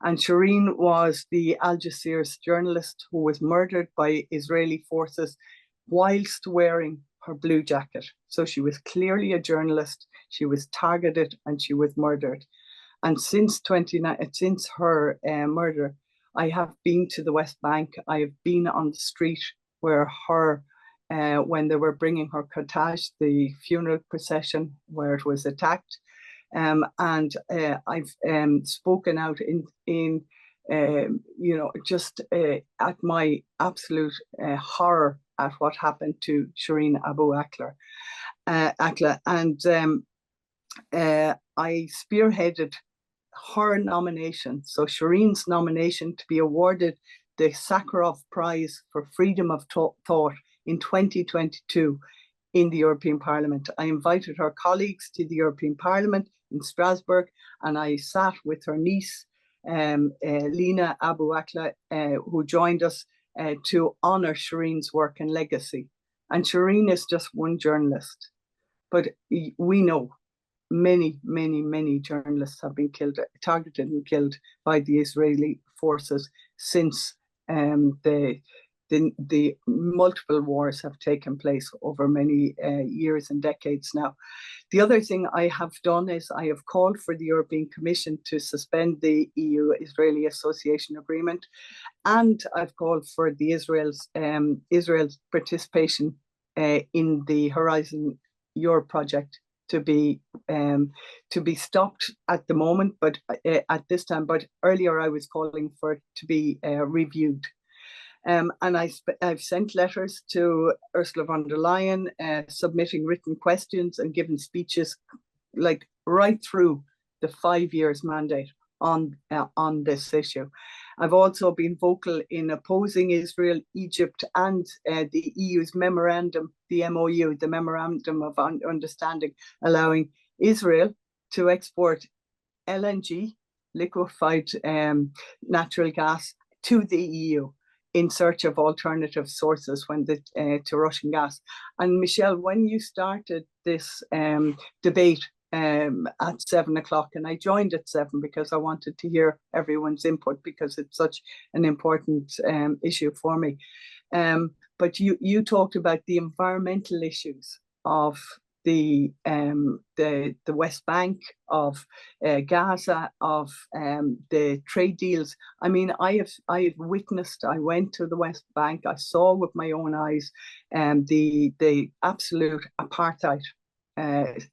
And Shireen was the Al Jazeera journalist who was murdered by Israeli forces whilst wearing her blue jacket. So she was clearly a journalist, she was targeted and she was murdered. And since her murder, I have been to the West Bank. I have been on the street where when they were bringing her cortege, the funeral procession where it was attacked. And I've spoken out in you know, just at my absolute horror at what happened to Shireen Abu Akleh. And I spearheaded her nomination, so Shireen's nomination, to be awarded the Sakharov Prize for Freedom of Thought in 2022 in the European Parliament. I invited her colleagues to the European Parliament in Strasbourg, and I sat with her niece, Lina Abu Akleh, who joined us to honour Shireen's work and legacy. And Shireen is just one journalist, but we know many, many, many journalists have been killed, targeted and killed by the Israeli forces since the multiple wars have taken place over many years and decades now. The other thing I have done is I have called for the European Commission to suspend the EU-Israeli Association Agreement, and I've called for the Israel's participation in the Horizon Europe project to be stopped at the moment, but at this time. But earlier I was calling for it to be reviewed. And I've sent letters to Ursula von der Leyen, submitting written questions and giving speeches, like right through the 5 years mandate on this issue. I've also been vocal in opposing Israel, Egypt, and the EU's memorandum, the MOU, the Memorandum of Understanding, allowing Israel to export LNG, liquefied natural gas, to the EU in search of alternative sources to Russian gas. And Michelle, when you started this debate at 7 o'clock, and I joined at 7 because I wanted to hear everyone's input, because it's such an important issue for me. But you talked about the environmental issues of the West Bank, of Gaza, of the trade deals. I mean, I have witnessed. I went to the West Bank. I saw with my own eyes the absolute apartheid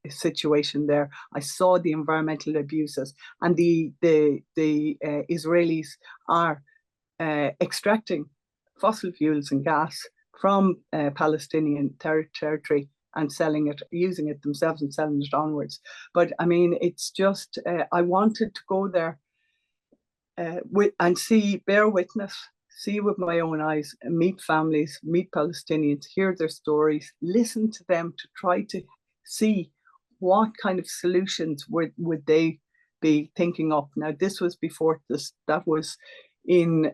situation there. I saw the environmental abuses, and the Israelis are extracting fossil fuels and gas from Palestinian territory and selling it, using it themselves and selling it onwards. But I mean, it's just, I wanted to go there and bear witness, see with my own eyes, meet families, meet Palestinians, hear their stories, listen to them to try to see what kind of solutions would they be thinking of. Now, this was before this, that was in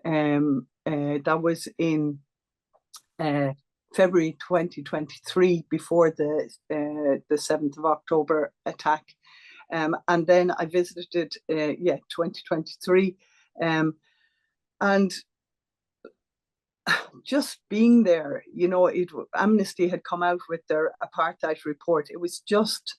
February 2023, before the 7th of October attack. And then I visited, 2023. And just being there, you know, Amnesty had come out with their apartheid report. It was just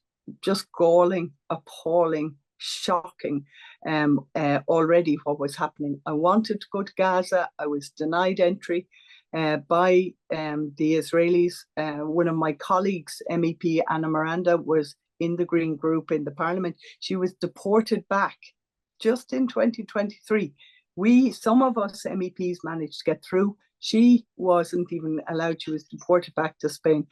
galling, appalling, shocking already what was happening. I wanted to go to Gaza. I was denied entry by the Israelis. One of my colleagues, MEP Anna Miranda, was in the Green Group in the Parliament. She was deported back just in 2023. Some of us MEPs managed to get through. She wasn't even allowed. She was deported back to Spain.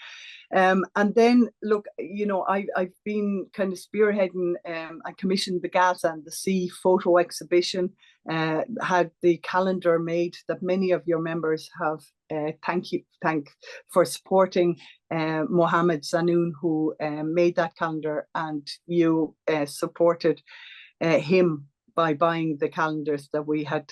And then, look, you know, I've been kind of spearheading, I commissioned the Gaza and the Sea photo exhibition, had the calendar made that many of your members have. Thank for supporting Mohammed Zanoun, who made that calendar, and you supported him by buying the calendars that we had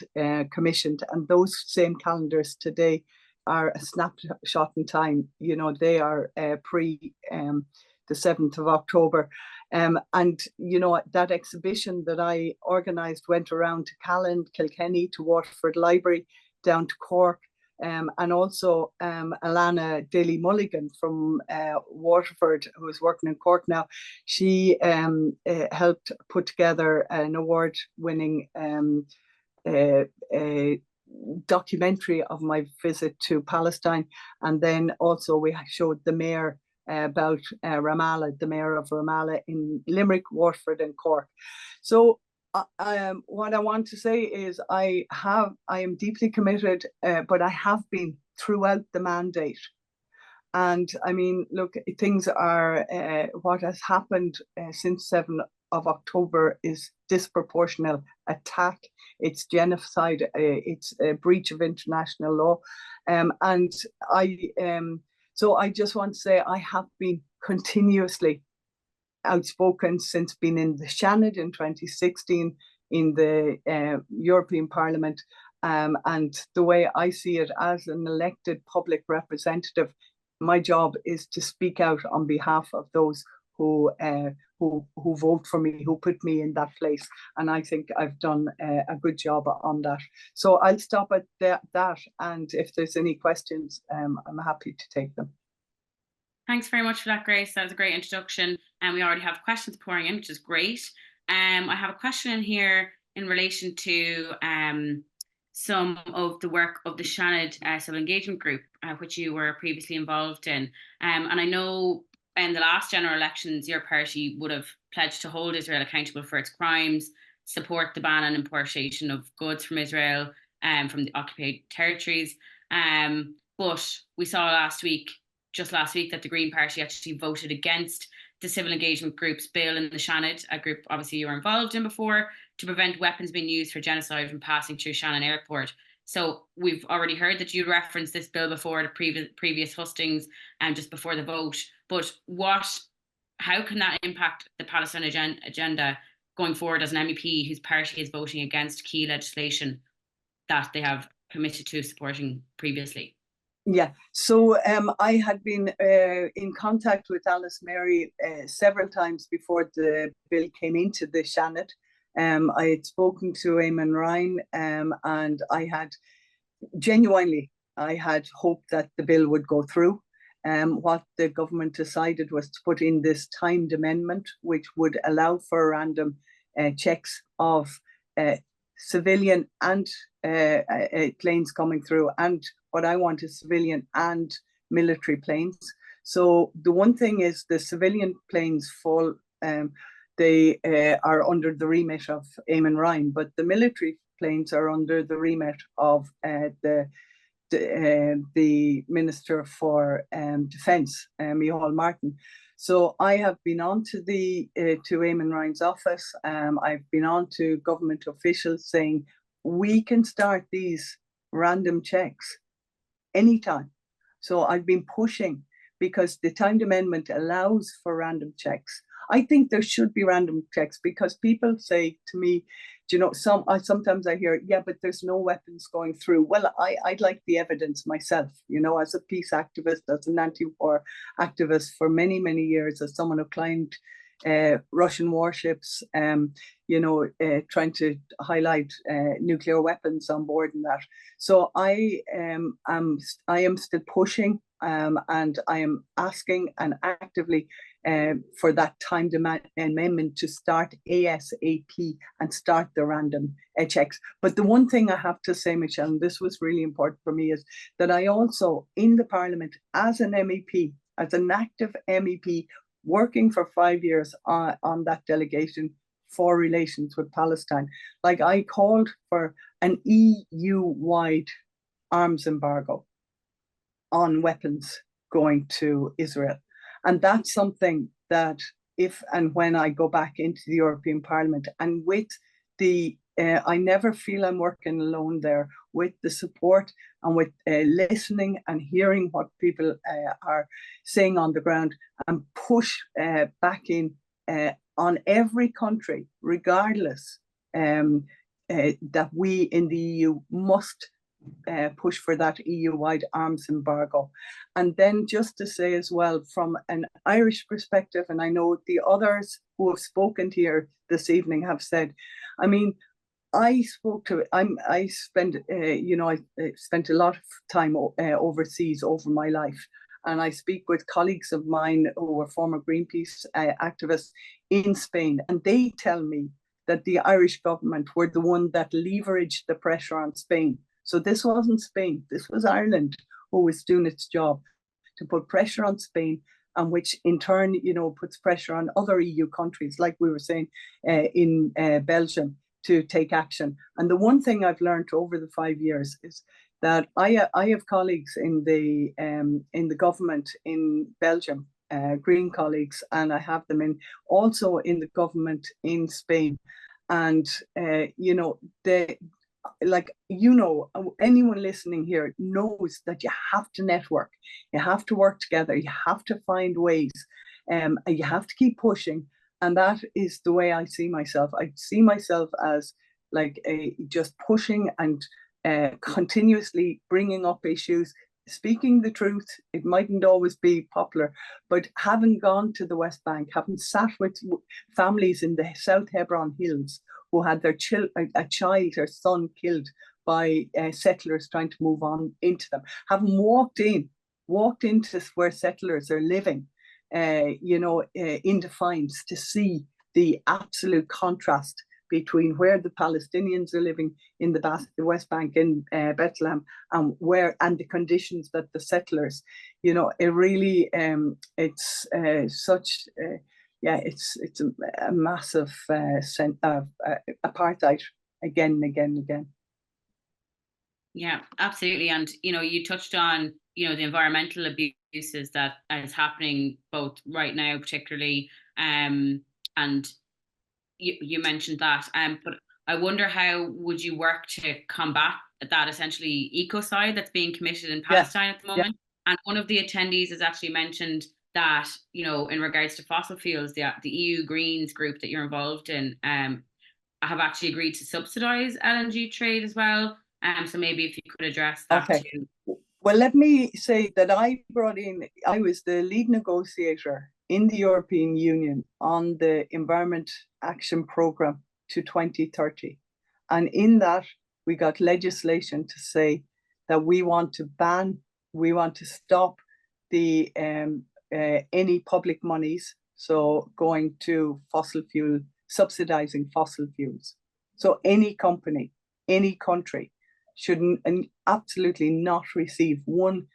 commissioned. And those same calendars today are a snapshot in time. You know, they are pre the 7th of October. And, you know, that exhibition that I organised went around to Callan, Kilkenny, to Waterford Library, down to Cork. And also Alana Daly Mulligan from Waterford, who is working in Cork now, she helped put together an award-winning documentary of my visit to Palestine. And then also we showed the mayor about Ramallah, the mayor of Ramallah in Limerick, Waterford and Cork. So what I want to say is I am deeply committed, but I have been throughout the mandate. And I mean, look, things are, what has happened since 7th of October is disproportionate attack. It's genocide. It's a breach of international law. And so I just want to say I have been continuously outspoken since being in the Seanad in 2016, in the European Parliament. And the way I see it as an elected public representative, my job is to speak out on behalf of those who vote for me, who put me in that place. And I think I've done a good job on that. So I'll stop at that. And if there's any questions, I'm happy to take them. Thanks very much for that, Grace. That was a great introduction. And we already have questions pouring in, which is great. I have a question in here in relation to some of the work of the Seanad Civil Engagement Group, which you were previously involved in. And I know in the last general elections, your party would have pledged to hold Israel accountable for its crimes, support the ban on importation of goods from Israel from the occupied territories. But we saw just last week, that the Green Party actually voted against the Civil Engagement Group's bill in the Seanad, a group obviously you were involved in before, to prevent weapons being used for genocide from passing through Shannon Airport. So we've already heard that you referenced this bill before the previous hustings and just before the vote. But how can that impact the Palestine agenda going forward as an MEP whose party is voting against key legislation that they have committed to supporting previously? Yeah, so I had been in contact with Alice Mary several times before the bill came into the Seanad. I had spoken to Eamon Ryan, and I had hoped that the bill would go through. What the government decided was to put in this timed amendment, which would allow for random checks of civilian and planes coming through, and what I want is civilian and military planes. So the one thing is the civilian planes fall, they are under the remit of Eamon Ryan, but the military planes are under the remit of the Minister for Defence, Micheál Martin. So I have been on to Eamon Ryan's office. I've been on to government officials saying we can start these random checks anytime. So I've been pushing because the timed amendment allows for random checks. I think there should be random checks because people say to me, you know, sometimes I hear, yeah, but there's no weapons going through. Well, I'd like the evidence myself, you know, as a peace activist, as an anti-war activist for many, many years, as someone who climbed Russian warships, you know, trying to highlight nuclear weapons on board and that. So I am still pushing, and I am asking and actively for that timed amendment to start ASAP and start the random checks. But the one thing I have to say, Michelle, and this was really important for me, is that I also, in the Parliament, as an MEP, as an active MEP, working for 5 years on that delegation for relations with Palestine, like I called for an EU-wide arms embargo on weapons going to Israel. And that's something that if and when I go back into the European Parliament, and with the, I never feel I'm working alone there, with the support and with listening and hearing what people are saying on the ground, and push back in on every country, regardless, that we in the EU must push for that EU-wide arms embargo. And then just to say as well, from an Irish perspective, and I know the others who have spoken here this evening have said, I mean, I spent a lot of time overseas over my life. And I speak with colleagues of mine who were former Greenpeace activists in Spain, and they tell me that the Irish government were the one that leveraged the pressure on Spain. So this wasn't Spain, this was Ireland who was doing its job to put pressure on Spain, and which in turn, you know, puts pressure on other EU countries, like we were saying in Belgium, to take action. And the one thing I've learned over the 5 years is that I have colleagues in the government in Belgium, Green colleagues, and I have them also in the government in Spain. And you know, anyone listening here knows that you have to network, you have to work together, you have to find ways, and you have to keep pushing. And that is the way I see myself. I see myself as like just pushing and continuously bringing up issues, speaking the truth. It mightn't always be popular, but having gone to the West Bank, having sat with families in the South Hebron Hills who had their their son killed by settlers trying to move on into them, having walked into where settlers are living, in defiance, to see the absolute contrast between where the Palestinians are living in the West Bank in Bethlehem and the conditions that the settlers, it really it's such it's a massive apartheid again and again and again. Yeah, absolutely. And you touched on the environmental abuses that is happening both right now, particularly, and you mentioned that. But I wonder, how would you work to combat that essentially ecocide that's being committed in Palestine at the moment? Yeah. And one of the attendees has actually mentioned that, in regards to fossil fuels, the EU Greens group that you're involved in have actually agreed to subsidise LNG trade as well. So maybe if you could address that too. Well, let me say that I was the lead negotiator in the European Union on the Environment Action Programme to 2030. And in that, we got legislation to say that we want to stop the any public monies, so going to fossil fuel, subsidizing fossil fuels. So any company, any country should absolutely not receive one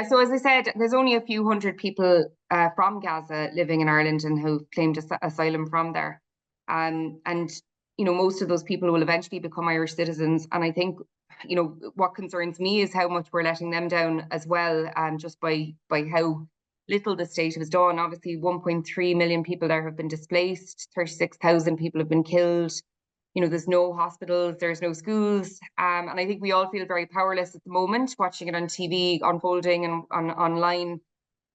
so as I said, there's only a few hundred people from Gaza living in Ireland and who've claimed asylum from there. And most of those people will eventually become Irish citizens. And I think, what concerns me is how much we're letting them down as well, just by how little the state has done. Obviously, 1.3 million people there have been displaced, 36,000 people have been killed. There's no hospitals, there's no schools. And I think we all feel very powerless at the moment, watching it on TV, unfolding and online.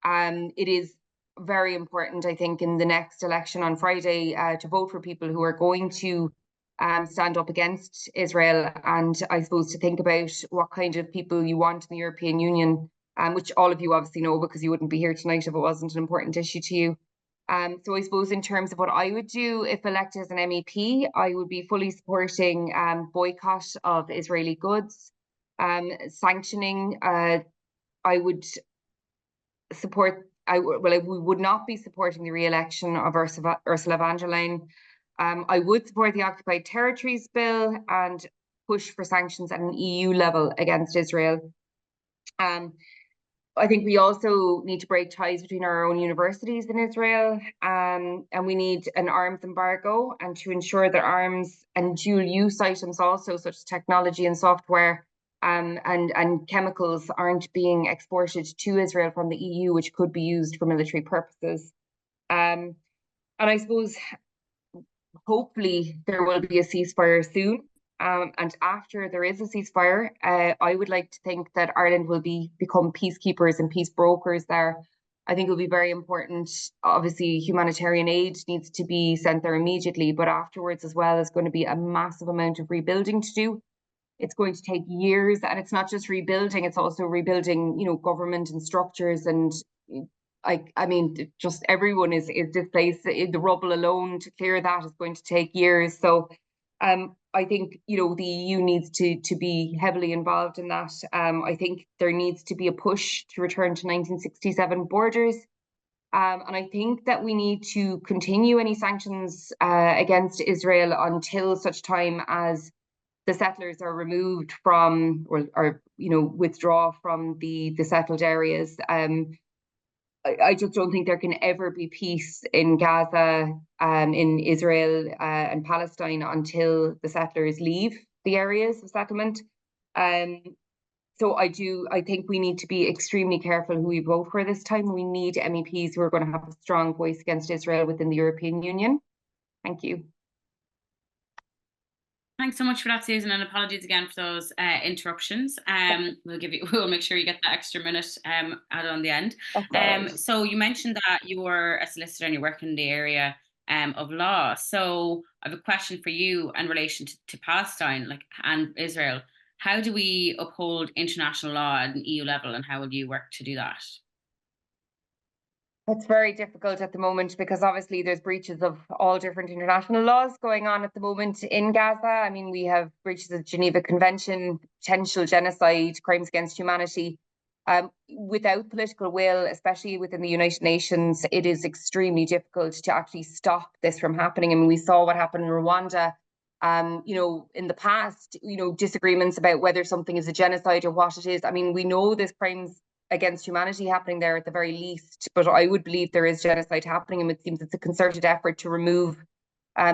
It is very important, I think, in the next election on Friday to vote for people who are going to stand up against Israel. And I suppose to think about what kind of people you want in the European Union, which all of you obviously know because you wouldn't be here tonight if it wasn't an important issue to you. So I suppose in terms of what I would do if elected as an MEP, I would be fully supporting boycott of Israeli goods, sanctioning. I would support. We would not be supporting the re-election of Ursula von der Leyen. I would support the Occupied Territories Bill and push for sanctions at an EU level against Israel. I think we also need to break ties between our own universities in Israel, and we need an arms embargo, and to ensure that arms and dual-use items also, such as technology and software and chemicals, aren't being exported to Israel from the EU, which could be used for military purposes. And I suppose, hopefully, there will be a ceasefire soon. And after there is a ceasefire, I would like to think that Ireland will become peacekeepers and peace brokers there. I think it will be very important. Obviously, humanitarian aid needs to be sent there immediately, but afterwards as well is going to be a massive amount of rebuilding to do. It's going to take years, and it's not just rebuilding, it's also rebuilding, you know, government and structures. And I mean, just everyone is displaced. The rubble alone to clear that is going to take years. So I think, you know, the EU needs to be heavily involved in that. I think there needs to be a push to return to 1967 borders. And I think that we need to continue any sanctions against Israel until such time as the settlers are removed from, or you know, withdraw from the settled areas. I just don't think there can ever be peace in Gaza, in Israel and Palestine until the settlers leave the areas of settlement. So I think we need to be extremely careful who we vote for this time. We need MEPs who are going to have a strong voice against Israel within the European Union. Thank you. Thanks so much for that, Susan, and apologies again for those interruptions. We'll make sure you get the extra minute added on the end. So you mentioned that you were a solicitor and you work in the area of law. So I have a question for you in relation to Palestine, and Israel. How do we uphold international law at an EU level, and how will you work to do that? It's very difficult at the moment because obviously there's breaches of all different international laws going on at the moment in Gaza. I mean, we have breaches of the Geneva Convention, potential genocide, crimes against humanity. Without political will, especially within the United Nations, it is extremely difficult to actually stop this from happening. I mean, we saw what happened in Rwanda. You know, in the past, you know, disagreements about whether something is a genocide or what it is. I mean, we know there's crimes against humanity happening there at the very least, but I would believe there is genocide happening, and it seems it's a concerted effort to remove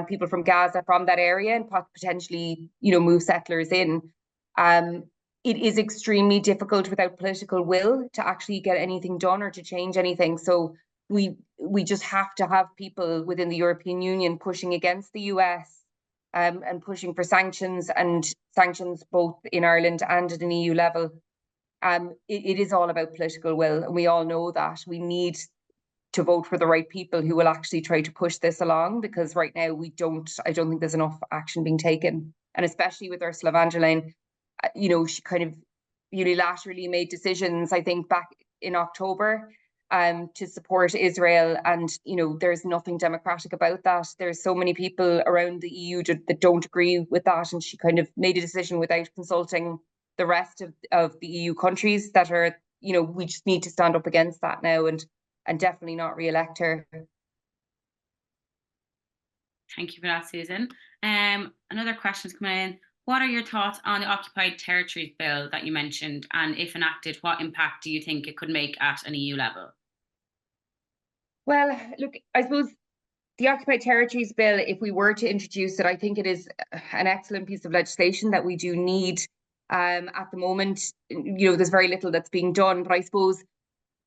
people from Gaza from that area and potentially, you know, move settlers in. It is extremely difficult without political will to actually get anything done or to change anything. So we just have to have people within the European Union pushing against the US and pushing for sanctions both in Ireland and at an EU level. It is all about political will, and we all know that. We need to vote for the right people who will actually try to push this along, because right now I don't think there's enough action being taken. And especially with Ursula von der Leyen, you know, she kind of unilaterally made decisions, I think, back in October to support Israel. And, you know, there's nothing democratic about that. There's so many people around the EU that don't agree with that. And she kind of made a decision without consulting the rest of the EU countries that are, you know, we just need to stand up against that now and definitely not re-elect her. Thank you for that, Susan. Another question's coming in. What are your thoughts on the Occupied Territories Bill that you mentioned? And if enacted, what impact do you think it could make at an EU level? Well, look, I suppose the Occupied Territories Bill, if we were to introduce it, I think it is an excellent piece of legislation that we do need. At the moment, you know, there's very little that's being done, but I suppose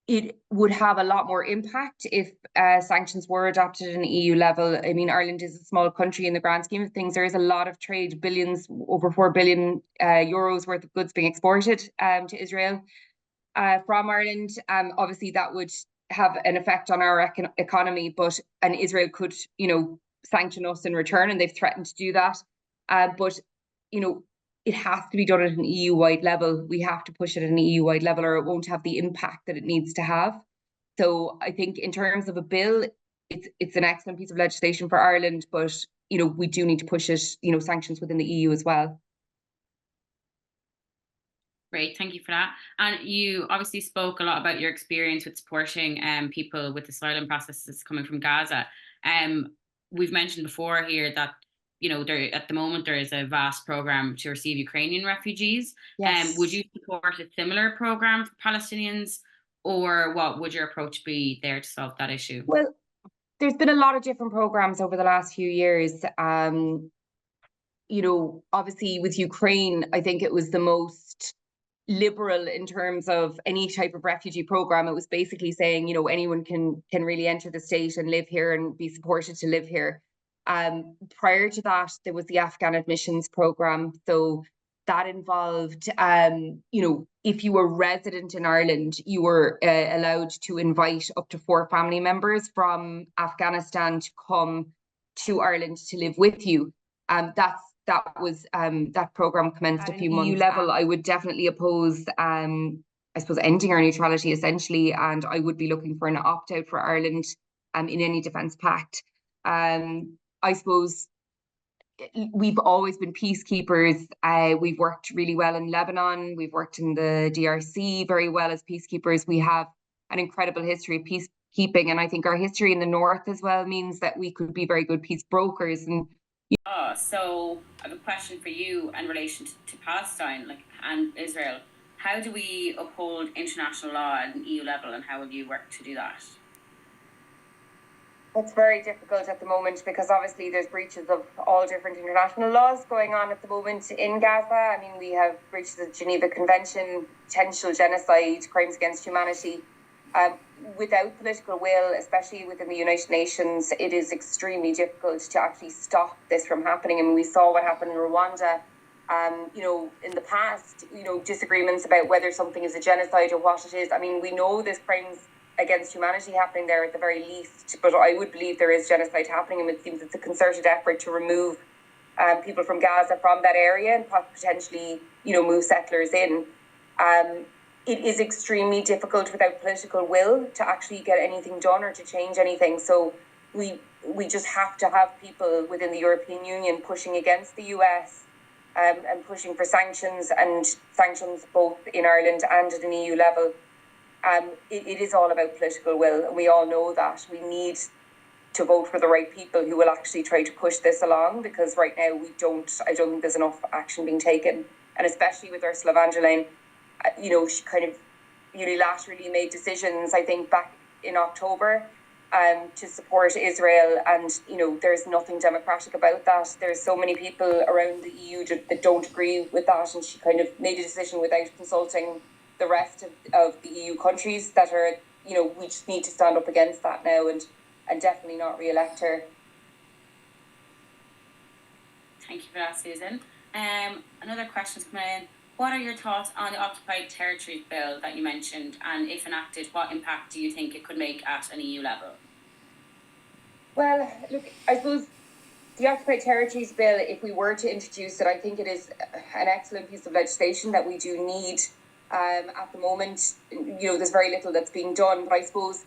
it would have a lot more impact if sanctions were adopted at an EU level. I mean, Ireland is a small country in the grand scheme of things. There is a lot of trade, billions, over 4 billion euros worth of goods being exported to Israel from Ireland. Obviously, that would have an effect on our economy, and Israel could, you know, sanction us in return, and they've threatened to do that. But, you know, it has to be done at an EU-wide level. We have to push it at an EU-wide level, or it won't have the impact that it needs to have. So I think in terms of a bill, it's an excellent piece of legislation for Ireland, but, you know, we do need to push it, you know, sanctions within the EU as well. Great, thank you for that. And you obviously spoke a lot about your experience with supporting people with asylum processes coming from Gaza. We've mentioned before here that, you know, at the moment there is a vast program to receive Ukrainian refugees. Yes. Would you support a similar program for Palestinians, or what would your approach be there to solve that issue? Well, there's been a lot of different programs over the last few years. You know, obviously with Ukraine, I think it was the most liberal in terms of any type of refugee program. It was basically saying, you know, anyone can really enter the state and live here and be supported to live here. Prior to that, there was the Afghan admissions program. So that involved, you know, if you were resident in Ireland, you were allowed to invite up to 4 family members from Afghanistan to come to Ireland to live with you. That programme commenced a few months. At EU level, I would definitely oppose, I suppose, ending our neutrality essentially, and I would be looking for an opt-out for Ireland in any defence pact. I suppose we've always been peacekeepers. We've worked really well in Lebanon. We've worked in the DRC very well as peacekeepers. We have an incredible history of peacekeeping, and I think our history in the north as well means that we could be very good peace brokers. And so I have a question for you in relation to Palestine, and Israel. How do we uphold international law at an EU level, and how will you work to do that? It's very difficult at the moment because obviously there's breaches of all different international laws going on at the moment in Gaza. I mean, we have breaches of the Geneva Convention, potential genocide, crimes against humanity. Without political will, especially within the United Nations, it is extremely difficult to actually stop this from happening. I mean, we saw what happened in Rwanda. In the past, disagreements about whether something is a genocide or what it is. I mean, we know there's crimes against humanity happening there at the very least, but I would believe there is genocide happening, and it seems it's a concerted effort to remove people from Gaza from that area and potentially, move settlers in. It is extremely difficult without political will to actually get anything done or to change anything. So we just have to have people within the European Union pushing against the US and pushing for sanctions both in Ireland and at an EU level. It is all about political will, and we all know that. We need to vote for the right people who will actually try to push this along, because right now I don't think there's enough action being taken. And especially with Ursula von der Leyen, she kind of unilaterally made decisions, I think, back in October to support Israel, and there's nothing democratic about that. There's so many people around the EU that don't agree with that, and she kind of made a decision without consulting the rest of the EU countries that are, we just need to stand up against that now and definitely not re-elect her. Thank you for that, Susan. Another question's coming in. What are your thoughts on the Occupied Territories Bill that you mentioned, and if enacted, what impact do you think it could make at an EU level? Well, look, I suppose the Occupied Territories Bill, if we were to introduce it, I think it is an excellent piece of legislation that we do need. At the moment, there's very little that's being done, but I suppose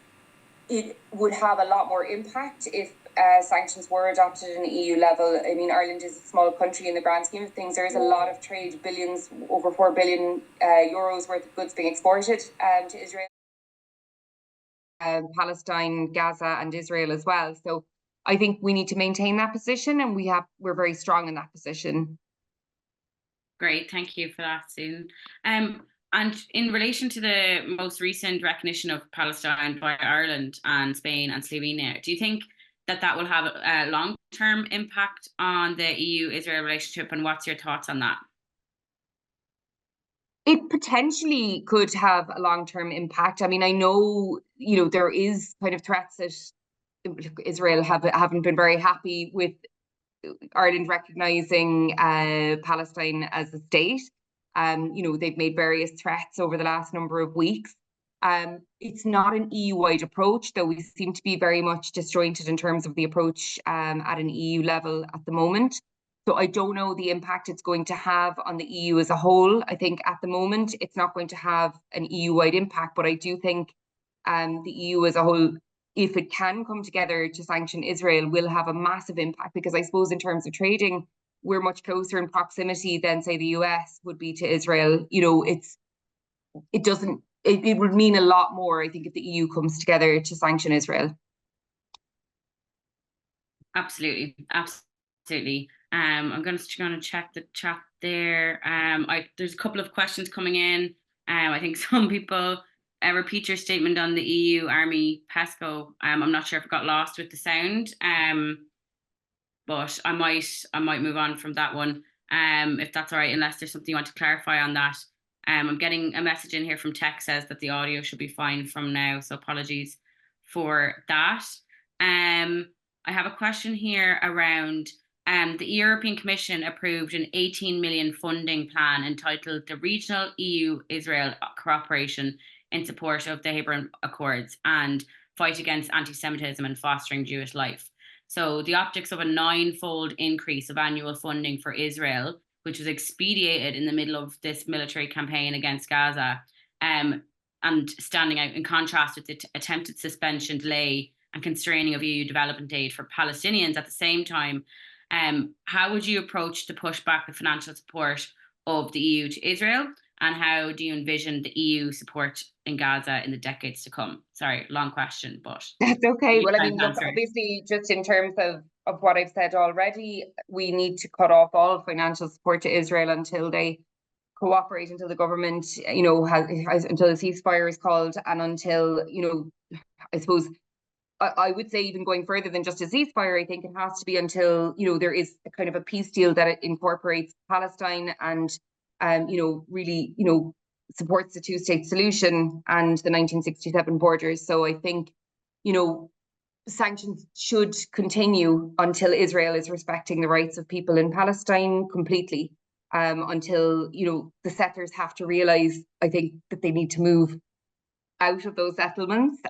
it would have a lot more impact if sanctions were adopted at an EU level. I mean, Ireland is a small country in the grand scheme of things. There is a lot of trade, billions, over 4 billion euros worth of goods being exported to Israel, Palestine, Gaza, and Israel as well. So I think we need to maintain that position, and we're very strong in that position. Great, thank you for that, Susan. And in relation to the most recent recognition of Palestine by Ireland and Spain and Slovenia, do you think that will have a long-term impact on the EU-Israel relationship, and what's your thoughts on that? It potentially could have a long-term impact. I mean, I know, there is kind of threats that Israel haven't been very happy with Ireland recognising Palestine as a state. They've made various threats over the last number of weeks. It's not an EU-wide approach, though we seem to be very much disjointed in terms of the approach at an EU level at the moment. So I don't know the impact it's going to have on the EU as a whole. I think at the moment it's not going to have an EU-wide impact, but I do think the EU as a whole, if it can come together to sanction Israel, will have a massive impact, because I suppose in terms of trading, we're much closer in proximity than, say, the US would be to Israel. It would mean a lot more, I think, if the EU comes together to sanction Israel. Absolutely. I'm going to check the chat there. There's a couple of questions coming in. I think some people repeat your statement on the EU Army PESCO. I'm not sure if it got lost with the sound. But I might move on from that one, if that's all right, unless there's something you want to clarify on that. I'm getting a message in here from tech says that the audio should be fine from now, so apologies for that. I have a question here around The European Commission approved an 18 million funding plan entitled the Regional EU-Israel Cooperation in Support of the Hebron Accords and Fight Against Anti-Semitism and Fostering Jewish Life. So the optics of a 9-fold increase of annual funding for Israel, which was expedited in the middle of this military campaign against Gaza, and standing out in contrast with the attempted suspension, delay, and constraining of EU development aid for Palestinians at the same time. How would you approach to push back the financial support of the EU to Israel? And how do you envision the EU support in Gaza in the decades to come? Sorry, long question, but that's okay. Well, I mean, look, obviously, just in terms of what I've said already, we need to cut off all financial support to Israel until they cooperate, until the government, until a ceasefire is called, and until, I suppose, I would say even going further than just a ceasefire, I think it has to be until, there is a kind of a peace deal that it incorporates Palestine and, really, supports the two-state solution and the 1967 borders. So I think, sanctions should continue until Israel is respecting the rights of people in Palestine completely, until, the settlers have to realize, I think, that they need to move out of those settlements.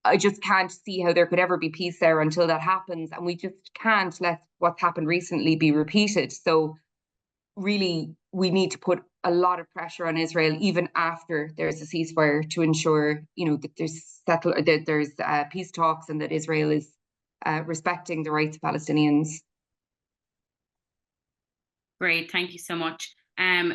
I just can't see how there could ever be peace there until that happens. And we just can't let what's happened recently be repeated. So really, we need to put a lot of pressure on Israel, even after there's a ceasefire, to ensure, that there's peace talks and that Israel is respecting the rights of Palestinians. Great, thank you so much.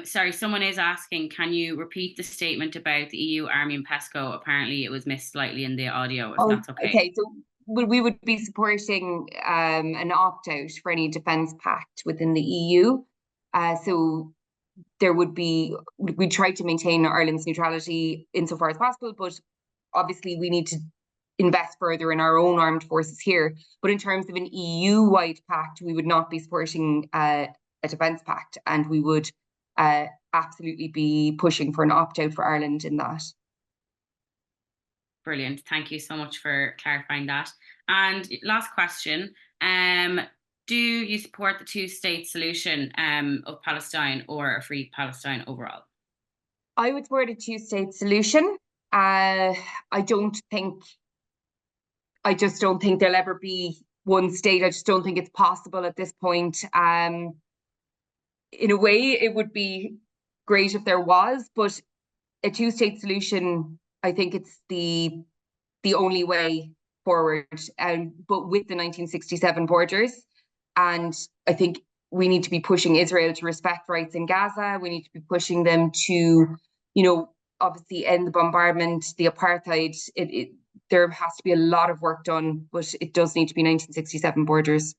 Sorry, someone is asking, can you repeat the statement about the EU Army and PESCO? Apparently it was missed slightly in the audio, if that's okay. Okay, so we would be supporting an opt-out for any defence pact within the EU. So there would be, we try to maintain Ireland's neutrality insofar as possible, but obviously we need to invest further in our own armed forces here. But in terms of an EU-wide pact, we would not be supporting a defence pact, and we would absolutely be pushing for an opt-out for Ireland in that. Brilliant. Thank you so much for clarifying that. And last question, do you support the two-state solution of Palestine or a free Palestine overall? I would support a two-state solution. I just don't think there'll ever be one state. I just don't think it's possible at this point. In a way, it would be great if there was, but a two-state solution, I think it's the only way forward. But with the 1967 borders, and I think we need to be pushing Israel to respect rights in Gaza. We need to be pushing them to, obviously end the bombardment, the apartheid. There has to be a lot of work done, but it does need to be 1967 borders.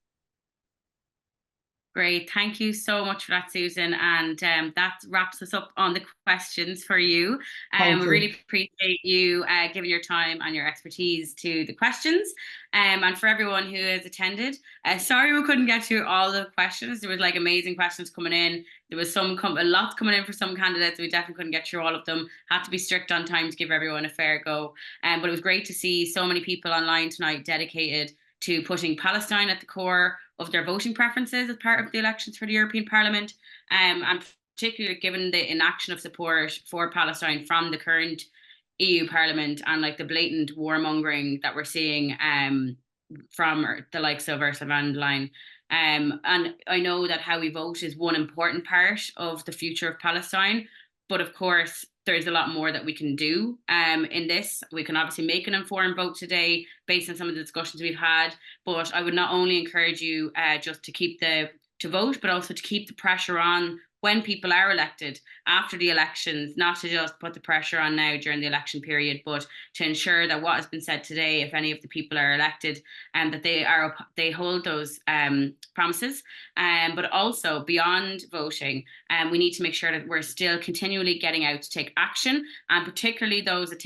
Great, thank you so much for that, Susan. And that wraps us up on the questions for you. We really appreciate you giving your time and your expertise to the questions. And for everyone who has attended, sorry we couldn't get to all the questions. There was amazing questions coming in. There was a lot coming in for some candidates. We definitely couldn't get through all of them. Had to be strict on time to give everyone a fair go. But it was great to see so many people online tonight dedicated to putting Palestine at the core of their voting preferences as part of the elections for the European Parliament, and particularly given the inaction of support for Palestine from the current EU Parliament and the blatant warmongering that we're seeing from the likes of Ursula von der Leyen. And I know that how we vote is one important part of the future of Palestine, but of course, there's a lot more that we can do in this. We can obviously make an informed vote today based on some of the discussions we've had, but I would not only encourage you just to vote, but also to keep the pressure on when people are elected after the elections, not to just put the pressure on now during the election period, but to ensure that what has been said today, if any of the people are elected, and that they hold those promises. But also beyond voting, we need to make sure that we're still continually getting out to take action, and particularly those that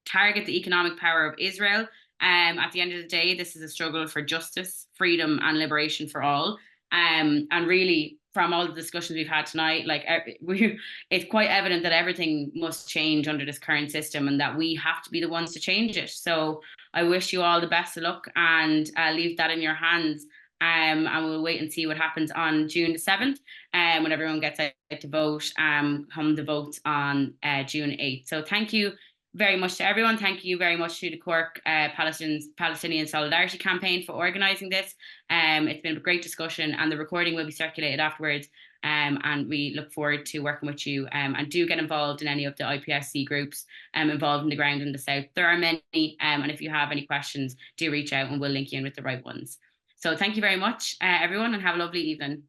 target the economic power of Israel. At the end of the day, this is a struggle for justice, freedom, and liberation for all. And really, from all the discussions we've had tonight, it's quite evident that everything must change under this current system and that we have to be the ones to change it. So I wish you all the best of luck and leave that in your hands. and we'll wait and see what happens on June the 7th, when everyone gets out to vote, come the votes on June 8th. So thank you very much to everyone. Thank you very much to the Cork Palestinian Solidarity Campaign for organising this. It's been a great discussion, and the recording will be circulated afterwards. And we look forward to working with you, and do get involved in any of the IPSC groups involved in the ground in the south. There are many, and if you have any questions, do reach out and we'll link you in with the right ones. So thank you very much, everyone, and have a lovely evening.